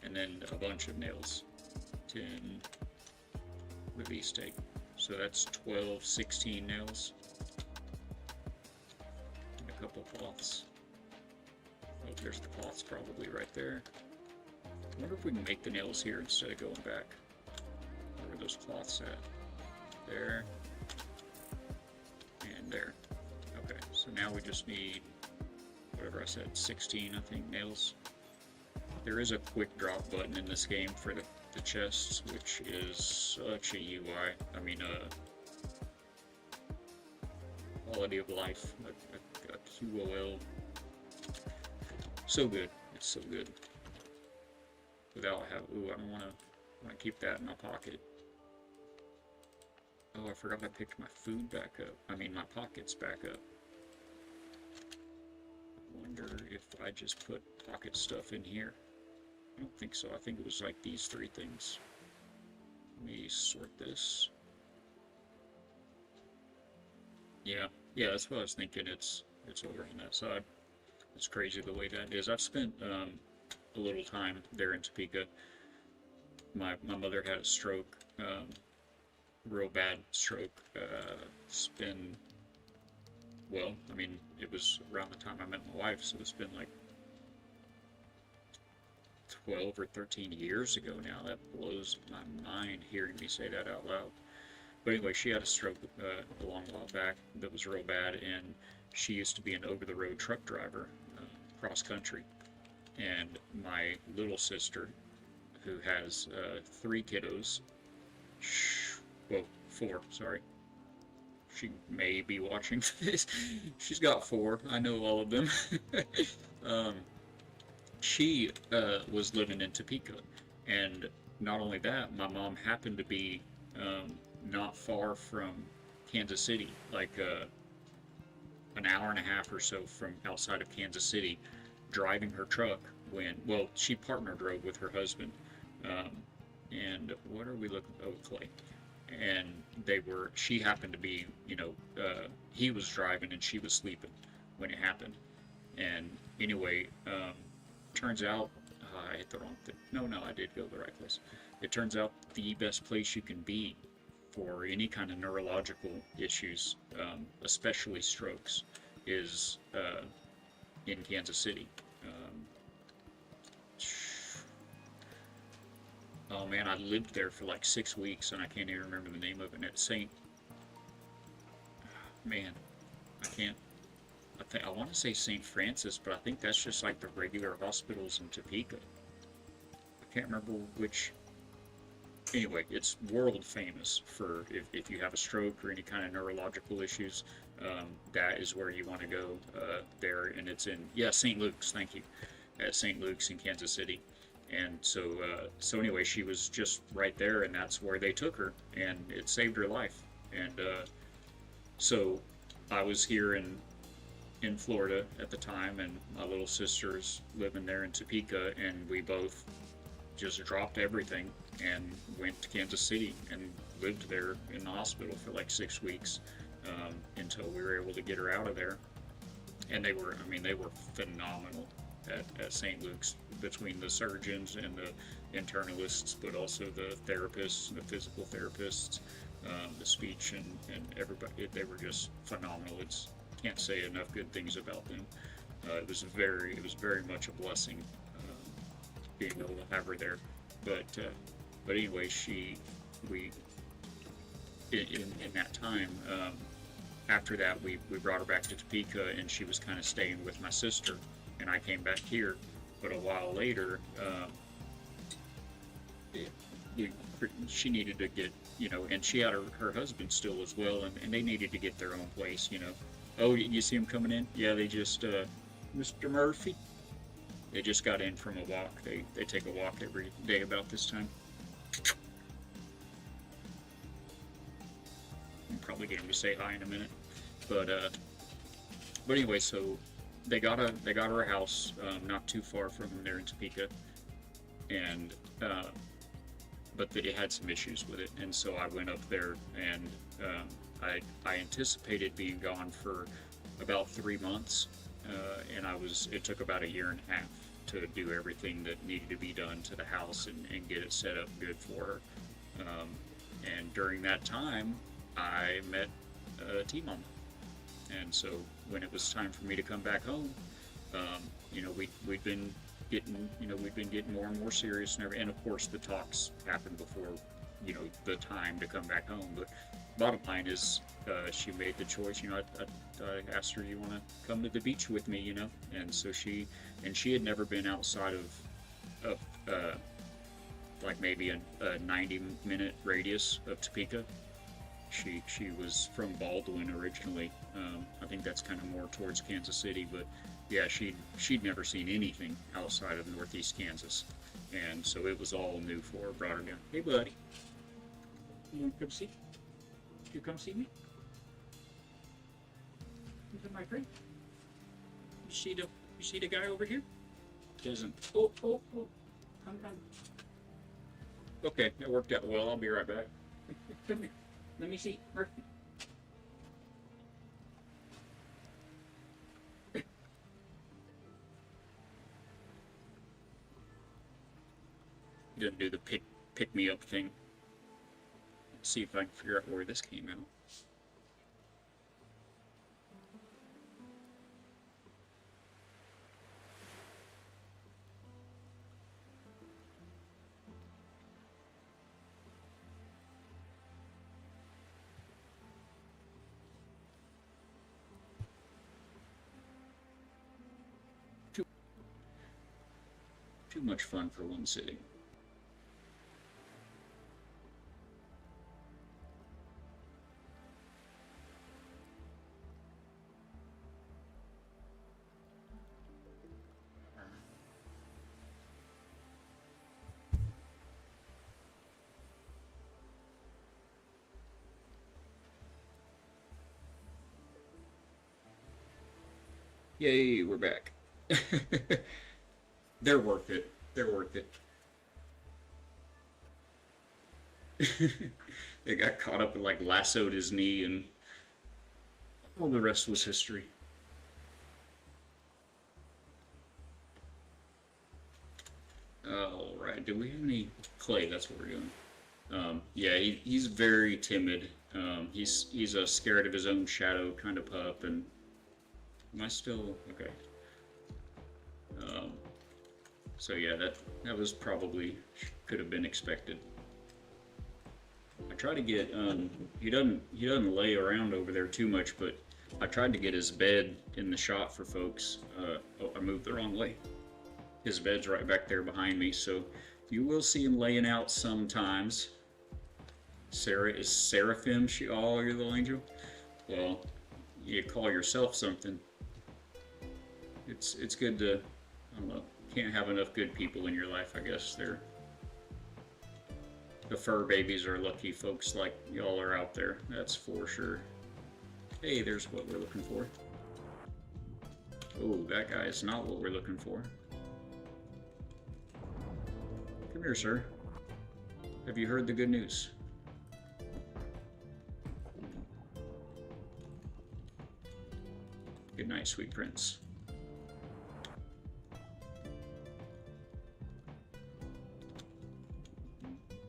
And then a bunch of nails. 10 with steak. So that's 12, 16 nails. And a couple cloths. Oh, there's the cloths probably right there. I wonder if we can make the nails here instead of going back. Where are those cloths at? There. And there. Okay, so now we just need, whatever I said, 16, I think, nails. There is a quick drop button in this game for the chests, which is such a UI. I mean, quality of life, a QOL. So good. It's so good. Without ooh, I don't want to keep that in my pocket. Oh, I forgot I picked my food back up. I mean, my pockets back up. I wonder if I just put pocket stuff in here. I don't think so. I think it was like these 3 things. Let me sort this. Yeah, that's what I was thinking. It's over on that side. It's crazy the way that is. I've spent a little time there in Topeka. My mother had a stroke, real bad stroke. It's been, well, I mean, it was around the time I met my wife, so it's been like 12 or 13 years ago now. That blows my mind hearing me say that out loud. But anyway, she had a stroke a long while back that was real bad, and she used to be an over-the-road truck driver, cross country. And my little sister, who has 3 kiddos, well, 4, sorry. She may be watching this. She's got 4. I know all of them. She was living in Topeka, and not only that, my mom happened to be not far from Kansas City, like an hour and a half or so from outside of Kansas City, driving her truck when, well, she partner drove with her husband. Um, and what are we looking? Oh, Clay. And she happened to be, he was driving and she was sleeping when it happened. And anyway, turns out I hit the wrong thing. No, I did go the right place. It turns out the best place you can be for any kind of neurological issues, especially strokes, is in Kansas City. Um, oh man, I lived there for like 6 weeks and I can't even remember the name of it. And it's man, I can't. I want to say St. Francis, but I think that's just like the regular hospitals in Topeka. I can't remember which. Anyway, it's world famous for if you have a stroke or any kind of neurological issues, that is where you want to go there. And it's in, yeah, St. Luke's, thank you, at St. Luke's in Kansas City. And so anyway, she was just right there, and that's where they took her, and it saved her life. And so I was here in Florida at the time, and my little sister's living there in Topeka, and we both just dropped everything and went to Kansas City and lived there in the hospital for like 6 weeks, until we were able to get her out of there. And they were phenomenal at St. Luke's, between the surgeons and the internalists, but also the therapists, the physical therapists, the speech, and everybody. They were just phenomenal. Can't say enough good things about them. It was very much a blessing, being able to have her there. But anyway, we in that time, after that we brought her back to Topeka, and she was kind of staying with my sister, and I came back here. But a while later, she needed to get, and she had her husband still as well, and they needed to get their own place. Oh, you see them coming in? Yeah, they just, Mr. Murphy. They just got in from a walk. They take a walk every day about this time. I'll probably get them to say hi in a minute. But anyway, so they got her a house, not too far from there in Topeka, and but it had some issues with it, and so I went up there, and I anticipated being gone for about 3 months, and it took about a year and a half to do everything that needed to be done to the house and get it set up good for her. And during that time, I met T-Mama. And so when it was time for me to come back home, we'd been getting more and more serious, and of course the talks happened before, the time to come back home. But bottom line is, she made the choice. I asked her, "You want to come to the beach with me?" And so she had never been outside of like maybe a 90-minute radius of Topeka. She was from Baldwin originally. I think that's kind of more towards Kansas City, but yeah, she'd never seen anything outside of Northeast Kansas, and so it was all new for her. Brought her down. Hey, buddy, you want to come see? You come see me? Is that my friend? You see the guy over here? Doesn't. Oh. Come. Okay, that worked out well. I'll be right back. Come here. Let me see. Murphy. Didn't do the pick me up thing. Let's see if I can figure out where this came out. Too much fun for one sitting. Yay, we're back. They're worth it. They're worth it. They got caught up and like lassoed his knee, and all the rest was history. All right. Do we have any clay? That's what we're doing. Yeah, he's very timid. He's a scared of his own shadow kind of pup. And am I still okay? Um, so yeah, that was probably could have been expected. I try to get he doesn't lay around over there too much, but I tried to get his bed in the shot for folks. Oh, I moved the wrong way. His bed's right back there behind me, so you will see him laying out sometimes. Sarah is Seraphim. She, oh, you're the little angel. Well, you call yourself something. It's good to, I don't know. Can't have enough good people in your life, I guess. The fur babies are lucky folks like y'all are out there. That's for sure. Hey, there's what we're looking for. Oh, that guy is not what we're looking for. Come here, sir. Have you heard the good news? Good night, sweet prince.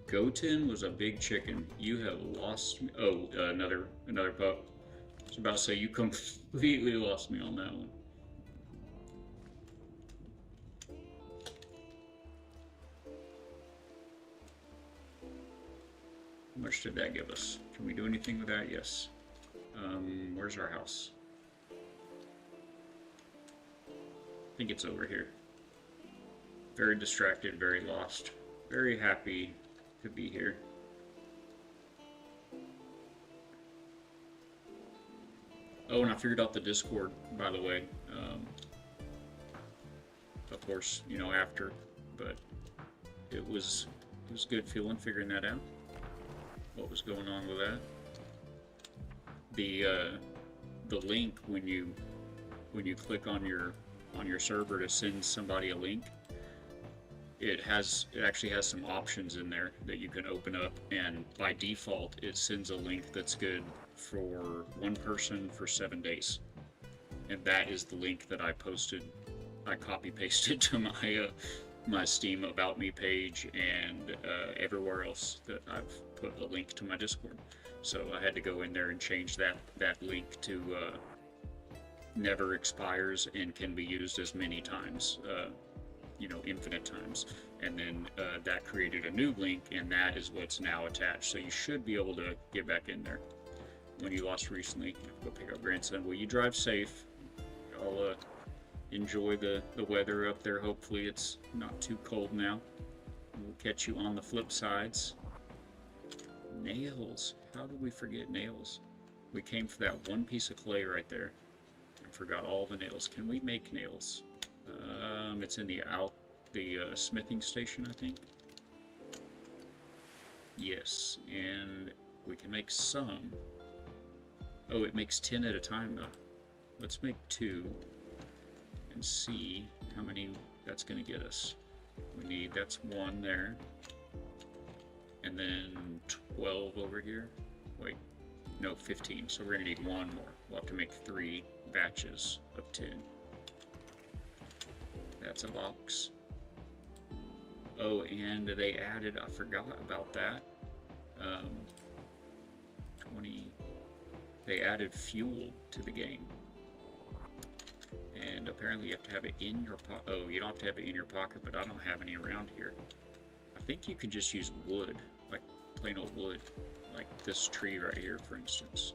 Goten was a big chicken. You have lost me. Oh, another pup. I was about to say you completely lost me on that one. How much did that give us? Can we do anything with that? Yes. Where's our house? I think it's over here. Very distracted, very lost. Very happy to be here. Oh, and I figured out the Discord, by the way. Of course, you know, after, but it was good feeling figuring that out. What was going on with that? The link when you click on your server to send somebody a link, it actually has some options in there that you can open up, and by default it sends a link that's good for one person for 7 days, and that is the link that I copy pasted to my Steam About Me page and everywhere else that I've put a link to my Discord. So I had to go in there and change that link to never expires and can be used as many times, infinite times. And then that created a new link, and that is what's now attached. So you should be able to get back in there. When you lost recently, go pick up grandson. Well, you drive safe. I'll enjoy the weather up there. Hopefully it's not too cold now. We'll catch you on the flip sides. Nails. How did we forget nails? We came for that one piece of clay right there and forgot all the nails. Can we make nails? It's in the smithing station, I think. Yes, and we can make some. Oh, it makes 10 at a time though. Let's make 2 and see how many that's going to get us. That's 1 there. And then 12 over here. Wait, no, 15. So we're going to need 1 more. We'll have to make 3 batches of 10. That's a box. Oh, and they added, I forgot about that. 20. They added fuel to the game. And apparently you have to have it in your pocket. Oh, you don't have to have it in your pocket, but I don't have any around here. I think you could just use wood, like plain old wood, like this tree right here, for instance.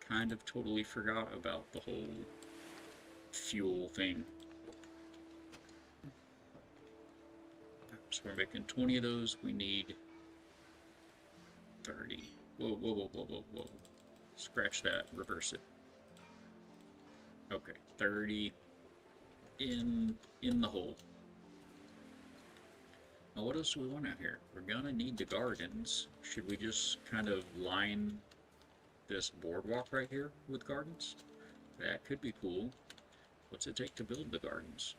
Kind of totally forgot about the whole fuel thing. So we're making 20 of those. We need 30. Whoa, whoa, whoa, whoa, whoa, whoa. Scratch that. Reverse it. Okay, 30. in the hole. Now what else do we want out here? We're gonna need the gardens. Should we just kind of line this boardwalk right here with gardens? That could be cool. What's it take to build the gardens?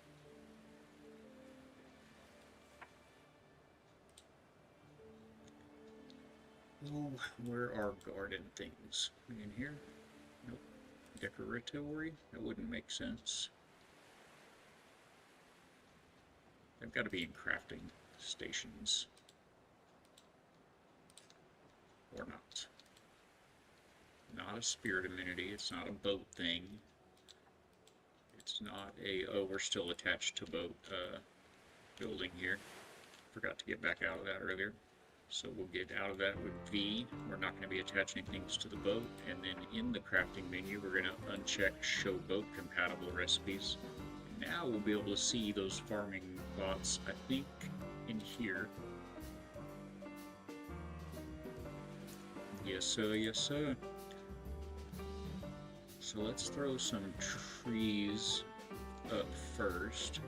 Oh, where are garden things? In here? Nope. Decoratory? That wouldn't make sense. They've got to be in crafting stations. Or not. Not a spirit amenity. It's not a boat thing. It's not a, oh, we're still attached to boat building here. Forgot to get back out of that earlier. So we'll get out of that with V. We're not going to be attaching things to the boat. And then in the crafting menu, we're going to uncheck show boat compatible recipes. And now we'll be able to see those farming bots, I think, in here. Yes, sir, yes, sir. So let's throw some trees up first.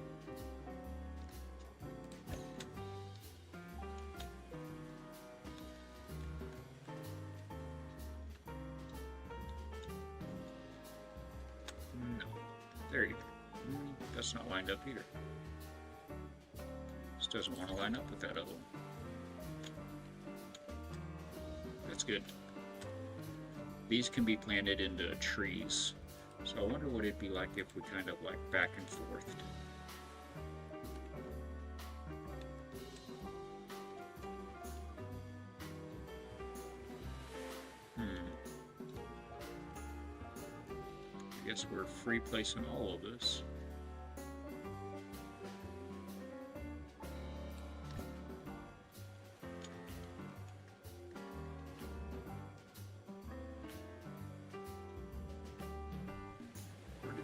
No, there you go. That's not lined up either. This doesn't want to line up with that other one. That's good. These can be planted into trees. So I wonder what it'd be like if we kind of like back and forth. I guess we're free placing all of this.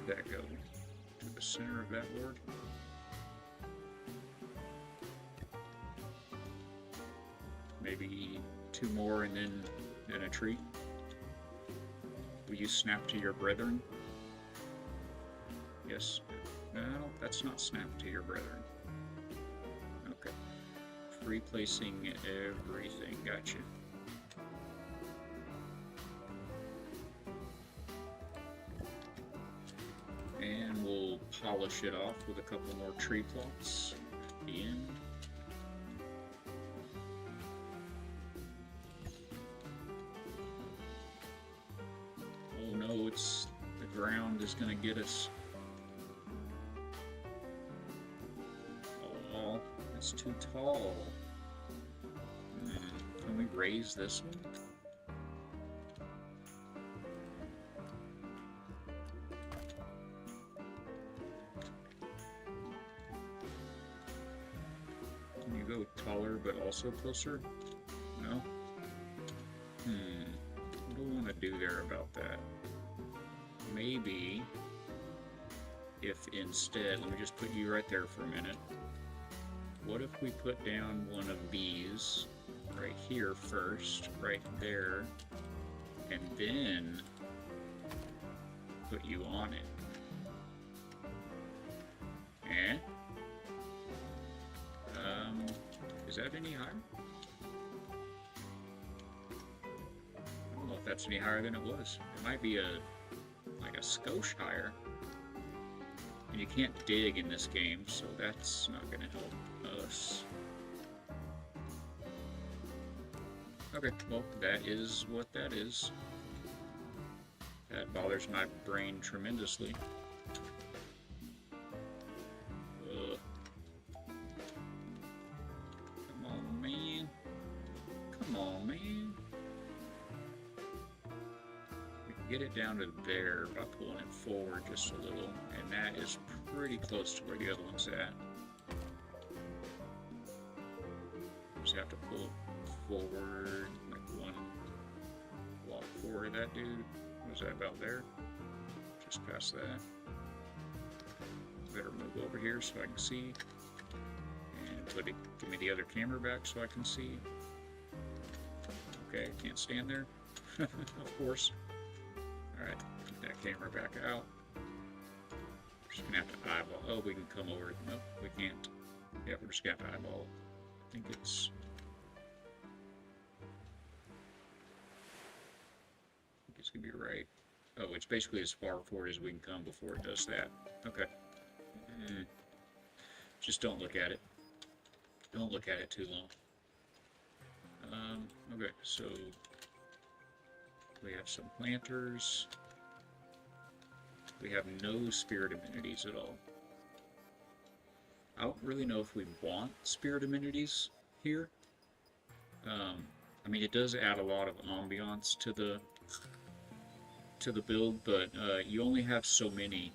That go to the center of that board. Maybe two more and then a tree. Will you snap to your brethren? Yes. No, that's not snap to your brethren. Okay. Replacing everything. Gotcha. And we'll polish it off with a couple more tree plots at the end. Oh no, it's the ground is going to get us. Oh, it's too tall. Can we raise this one? Go taller but also closer? No? What do I want to do there about that? Maybe if instead, let me just put you right there for a minute. What if we put down one of these right here first, right there, and then put you on it? Eh? Is that any higher? I don't know if that's any higher than it was. It might be like a skosh higher. And you can't dig in this game, so that's not going to help us. Okay, well, that is what that is. That bothers my brain tremendously. Get it down to there by pulling it forward just a little, and that is pretty close to where the other one's at. Just have to pull it forward, like one block forward. That dude, was that about there? Just past that. Better move over here so I can see, and give me the other camera back so I can see. Okay, can't stand there, of course. Alright, get that camera back out. Just gonna have to eyeball. Oh, we can come over. Nope, we can't. Yeah, we're just gonna have to eyeball. I think it's gonna be right. Oh, it's basically as far forward as we can come before it does that. Okay. Just don't look at it. Don't look at it too long. Okay, so we have some planters. We have no spirit amenities at all. I don't really know if we want spirit amenities here. I mean, it does add a lot of ambiance to the build, but you only have so many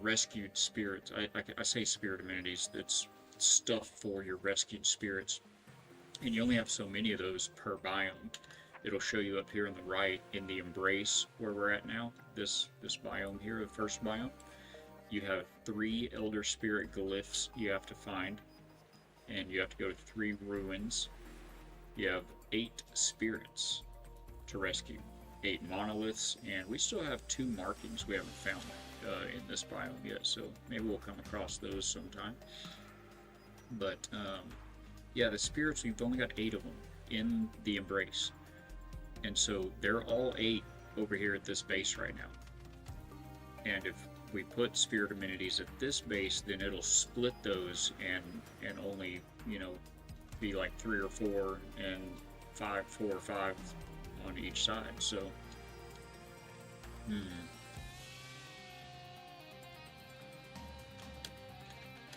rescued spirits. I say spirit amenities. That's stuff for your rescued spirits, and you only have so many of those per biome. It'll show you up here on the right in the embrace where we're at now. This biome here, the first biome. You have 3 elder spirit glyphs you have to find, and you have to go to 3 ruins. You have 8 spirits to rescue, 8 monoliths, and we still have 2 markings we haven't found in this biome yet, so maybe we'll come across those sometime. But yeah, the spirits, we've only got 8 of them in the embrace, and so they're all 8 over here at this base right now. And if we put spirit amenities at this base, then it'll split those and only, you know, be like 3 or 4 and 4 or 5 on each side. So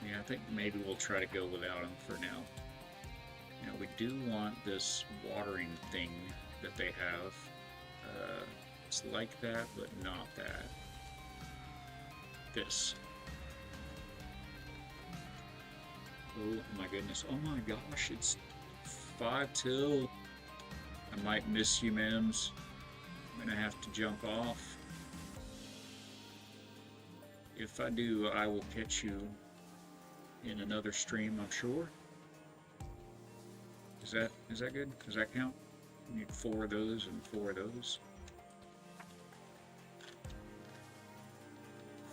yeah, I think maybe we'll try to go without them for now. You know, we do want this watering thing that they have. It's like that, but not that. This. Oh my goodness. Oh my gosh, it's 5 till. I might miss you, Mims. I'm gonna have to jump off. If I do, I will catch you in another stream, I'm sure. Is that good? Does that count? You need 4 of those and 4 of those.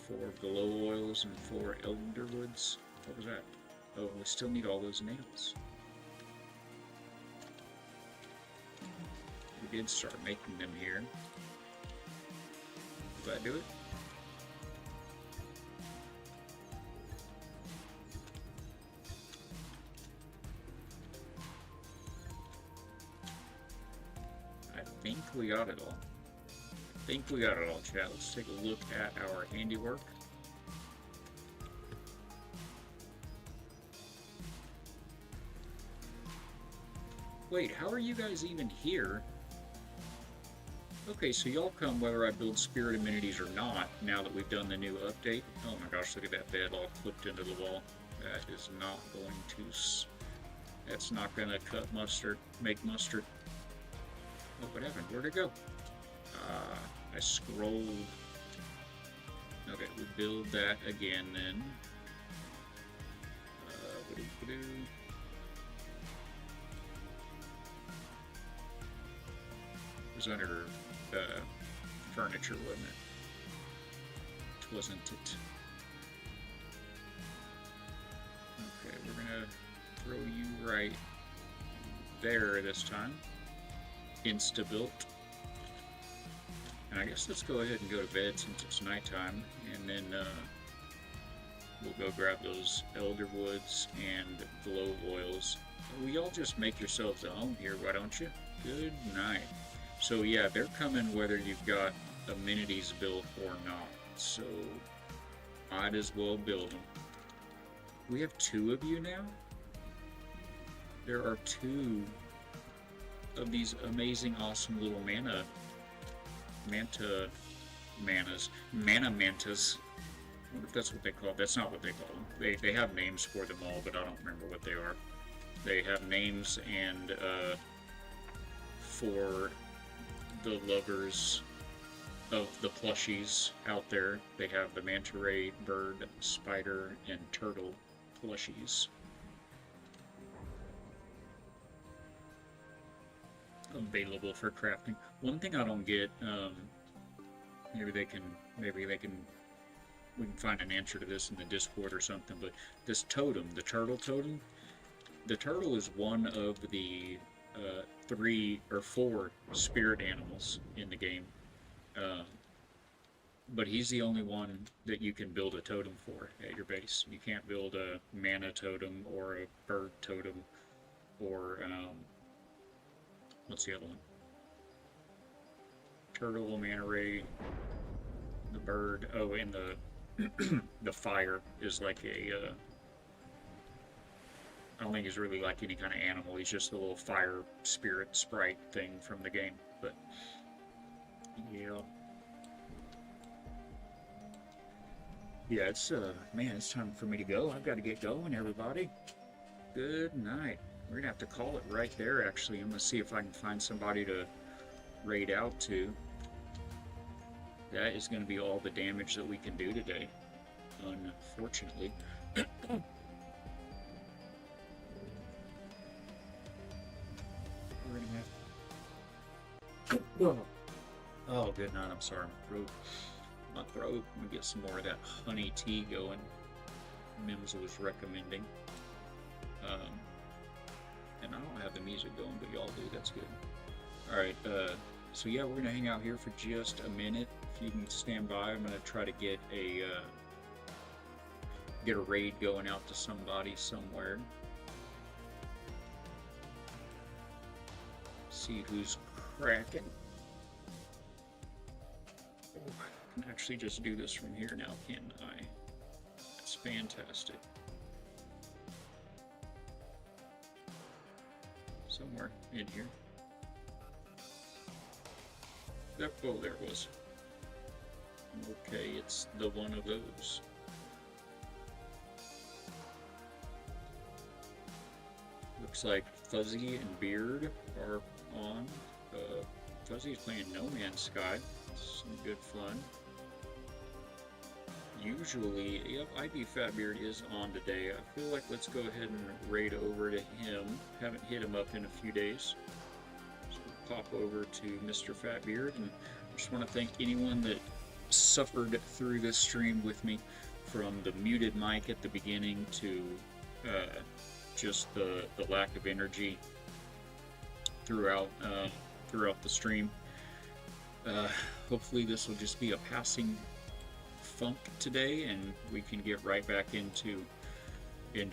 4 glow oils and 4 elderwoods. What was that? Oh, we still need all those nails. We did start making them here. Did I do it? I think we got it all. Chat. Let's take a look at our handiwork. Wait, how are you guys even here? Okay, so y'all come whether I build spirit amenities or not, now that we've done the new update. Oh my gosh, look at that bed all flipped into the wall. That is not going to... That's not going to cut mustard, make mustard. Oh, what happened? Where'd it go? I scrolled. Okay, we build that again then. It was under furniture, wasn't it? Wasn't it? Okay, we're gonna throw you right there this time. Insta-built. And I guess let's go ahead and go to bed since it's nighttime, and then we'll go grab those elderwoods and glow oils. Well, y'all just make yourselves at home here, why don't you? Good night. So yeah, they're coming whether you've got amenities built or not, so might as well build them. We have 2 of you now? There are 2 of these amazing, awesome little mana mantas. I wonder if that's what they call them. That's not what they call them. They have names for them all, but I don't remember what they are. They have names, and for the lovers of the plushies out there, they have the manta ray, bird, spider, and turtle plushies available for crafting. One thing I don't get, maybe they can we can find an answer to this in the Discord or something, but this totem, the turtle totem, the turtle is one of the 3 or 4 spirit animals in the game. Um, but he's the only one that you can build a totem for at your base. You can't build a mana totem or a bird totem or what's the other one? Turtle, manta ray, the bird. Oh, and the the fire is like a. I don't think he's really like any kind of animal. He's just a little fire spirit sprite thing from the game. But yeah. Yeah, it's man, it's time for me to go. I've got to get going, everybody. Good night. We're gonna have to call it right there, actually. I'm gonna see if I can find somebody to raid out to. That is gonna be all the damage that we can do today, unfortunately. We're gonna have. Oh, good night. I'm sorry, my throat. I'm gonna get some more of that honey tea going. Mims was recommending. And I don't have the music going, but y'all do. That's good. All right. So yeah, we're gonna hang out here for just a minute. If you can stand by, I'm gonna try to get a raid going out to somebody somewhere. See who's cracking. Oh, I can actually just do this from here now, can't I? That's fantastic. Somewhere in here. Yep, oh, there it was. Okay, it's the one of those. Looks like Fuzzy and Beard are on. Fuzzy's playing No Man's Sky. Some good fun. Usually, yep, ID Fatbeard is on today. I feel like let's go ahead and raid over to him. Haven't hit him up in a few days. So we'll pop over to Mr. Fatbeard, and I just want to thank anyone that suffered through this stream with me, from the muted mic at the beginning to just the lack of energy throughout the stream. Hopefully this will just be a passing funk today, and we can get right back into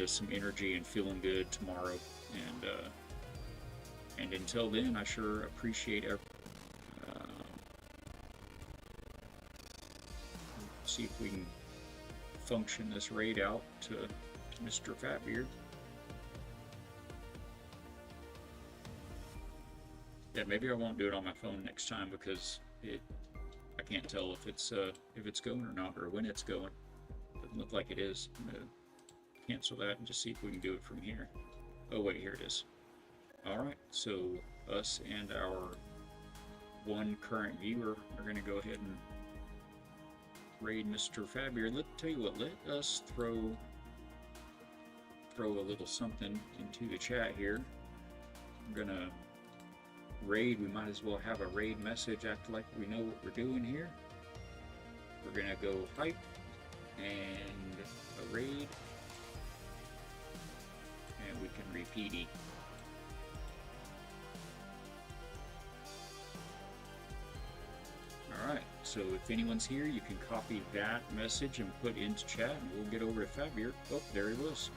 some energy and feeling good tomorrow. And until then, I sure appreciate see if we can function this raid out to Mr. Fatbeard. Yeah, maybe I won't do it on my phone next time because I can't tell if it's going or not, or when it's going. Doesn't look like it is. I'm gonna cancel that and just see if we can do it from here. Oh wait, here it is. Alright, so us and our one current viewer are gonna go ahead and raid Mr. Fatbeard. Tell you what, let us throw a little something into the chat here. I'm gonna raid. We might as well have a raid message, act like we know what we're doing here. We're gonna go hype and a raid, and we can repeat it. Alright, so if anyone's here, you can copy that message and put into chat, and we'll get over to Fatbeard. Oh, there he was.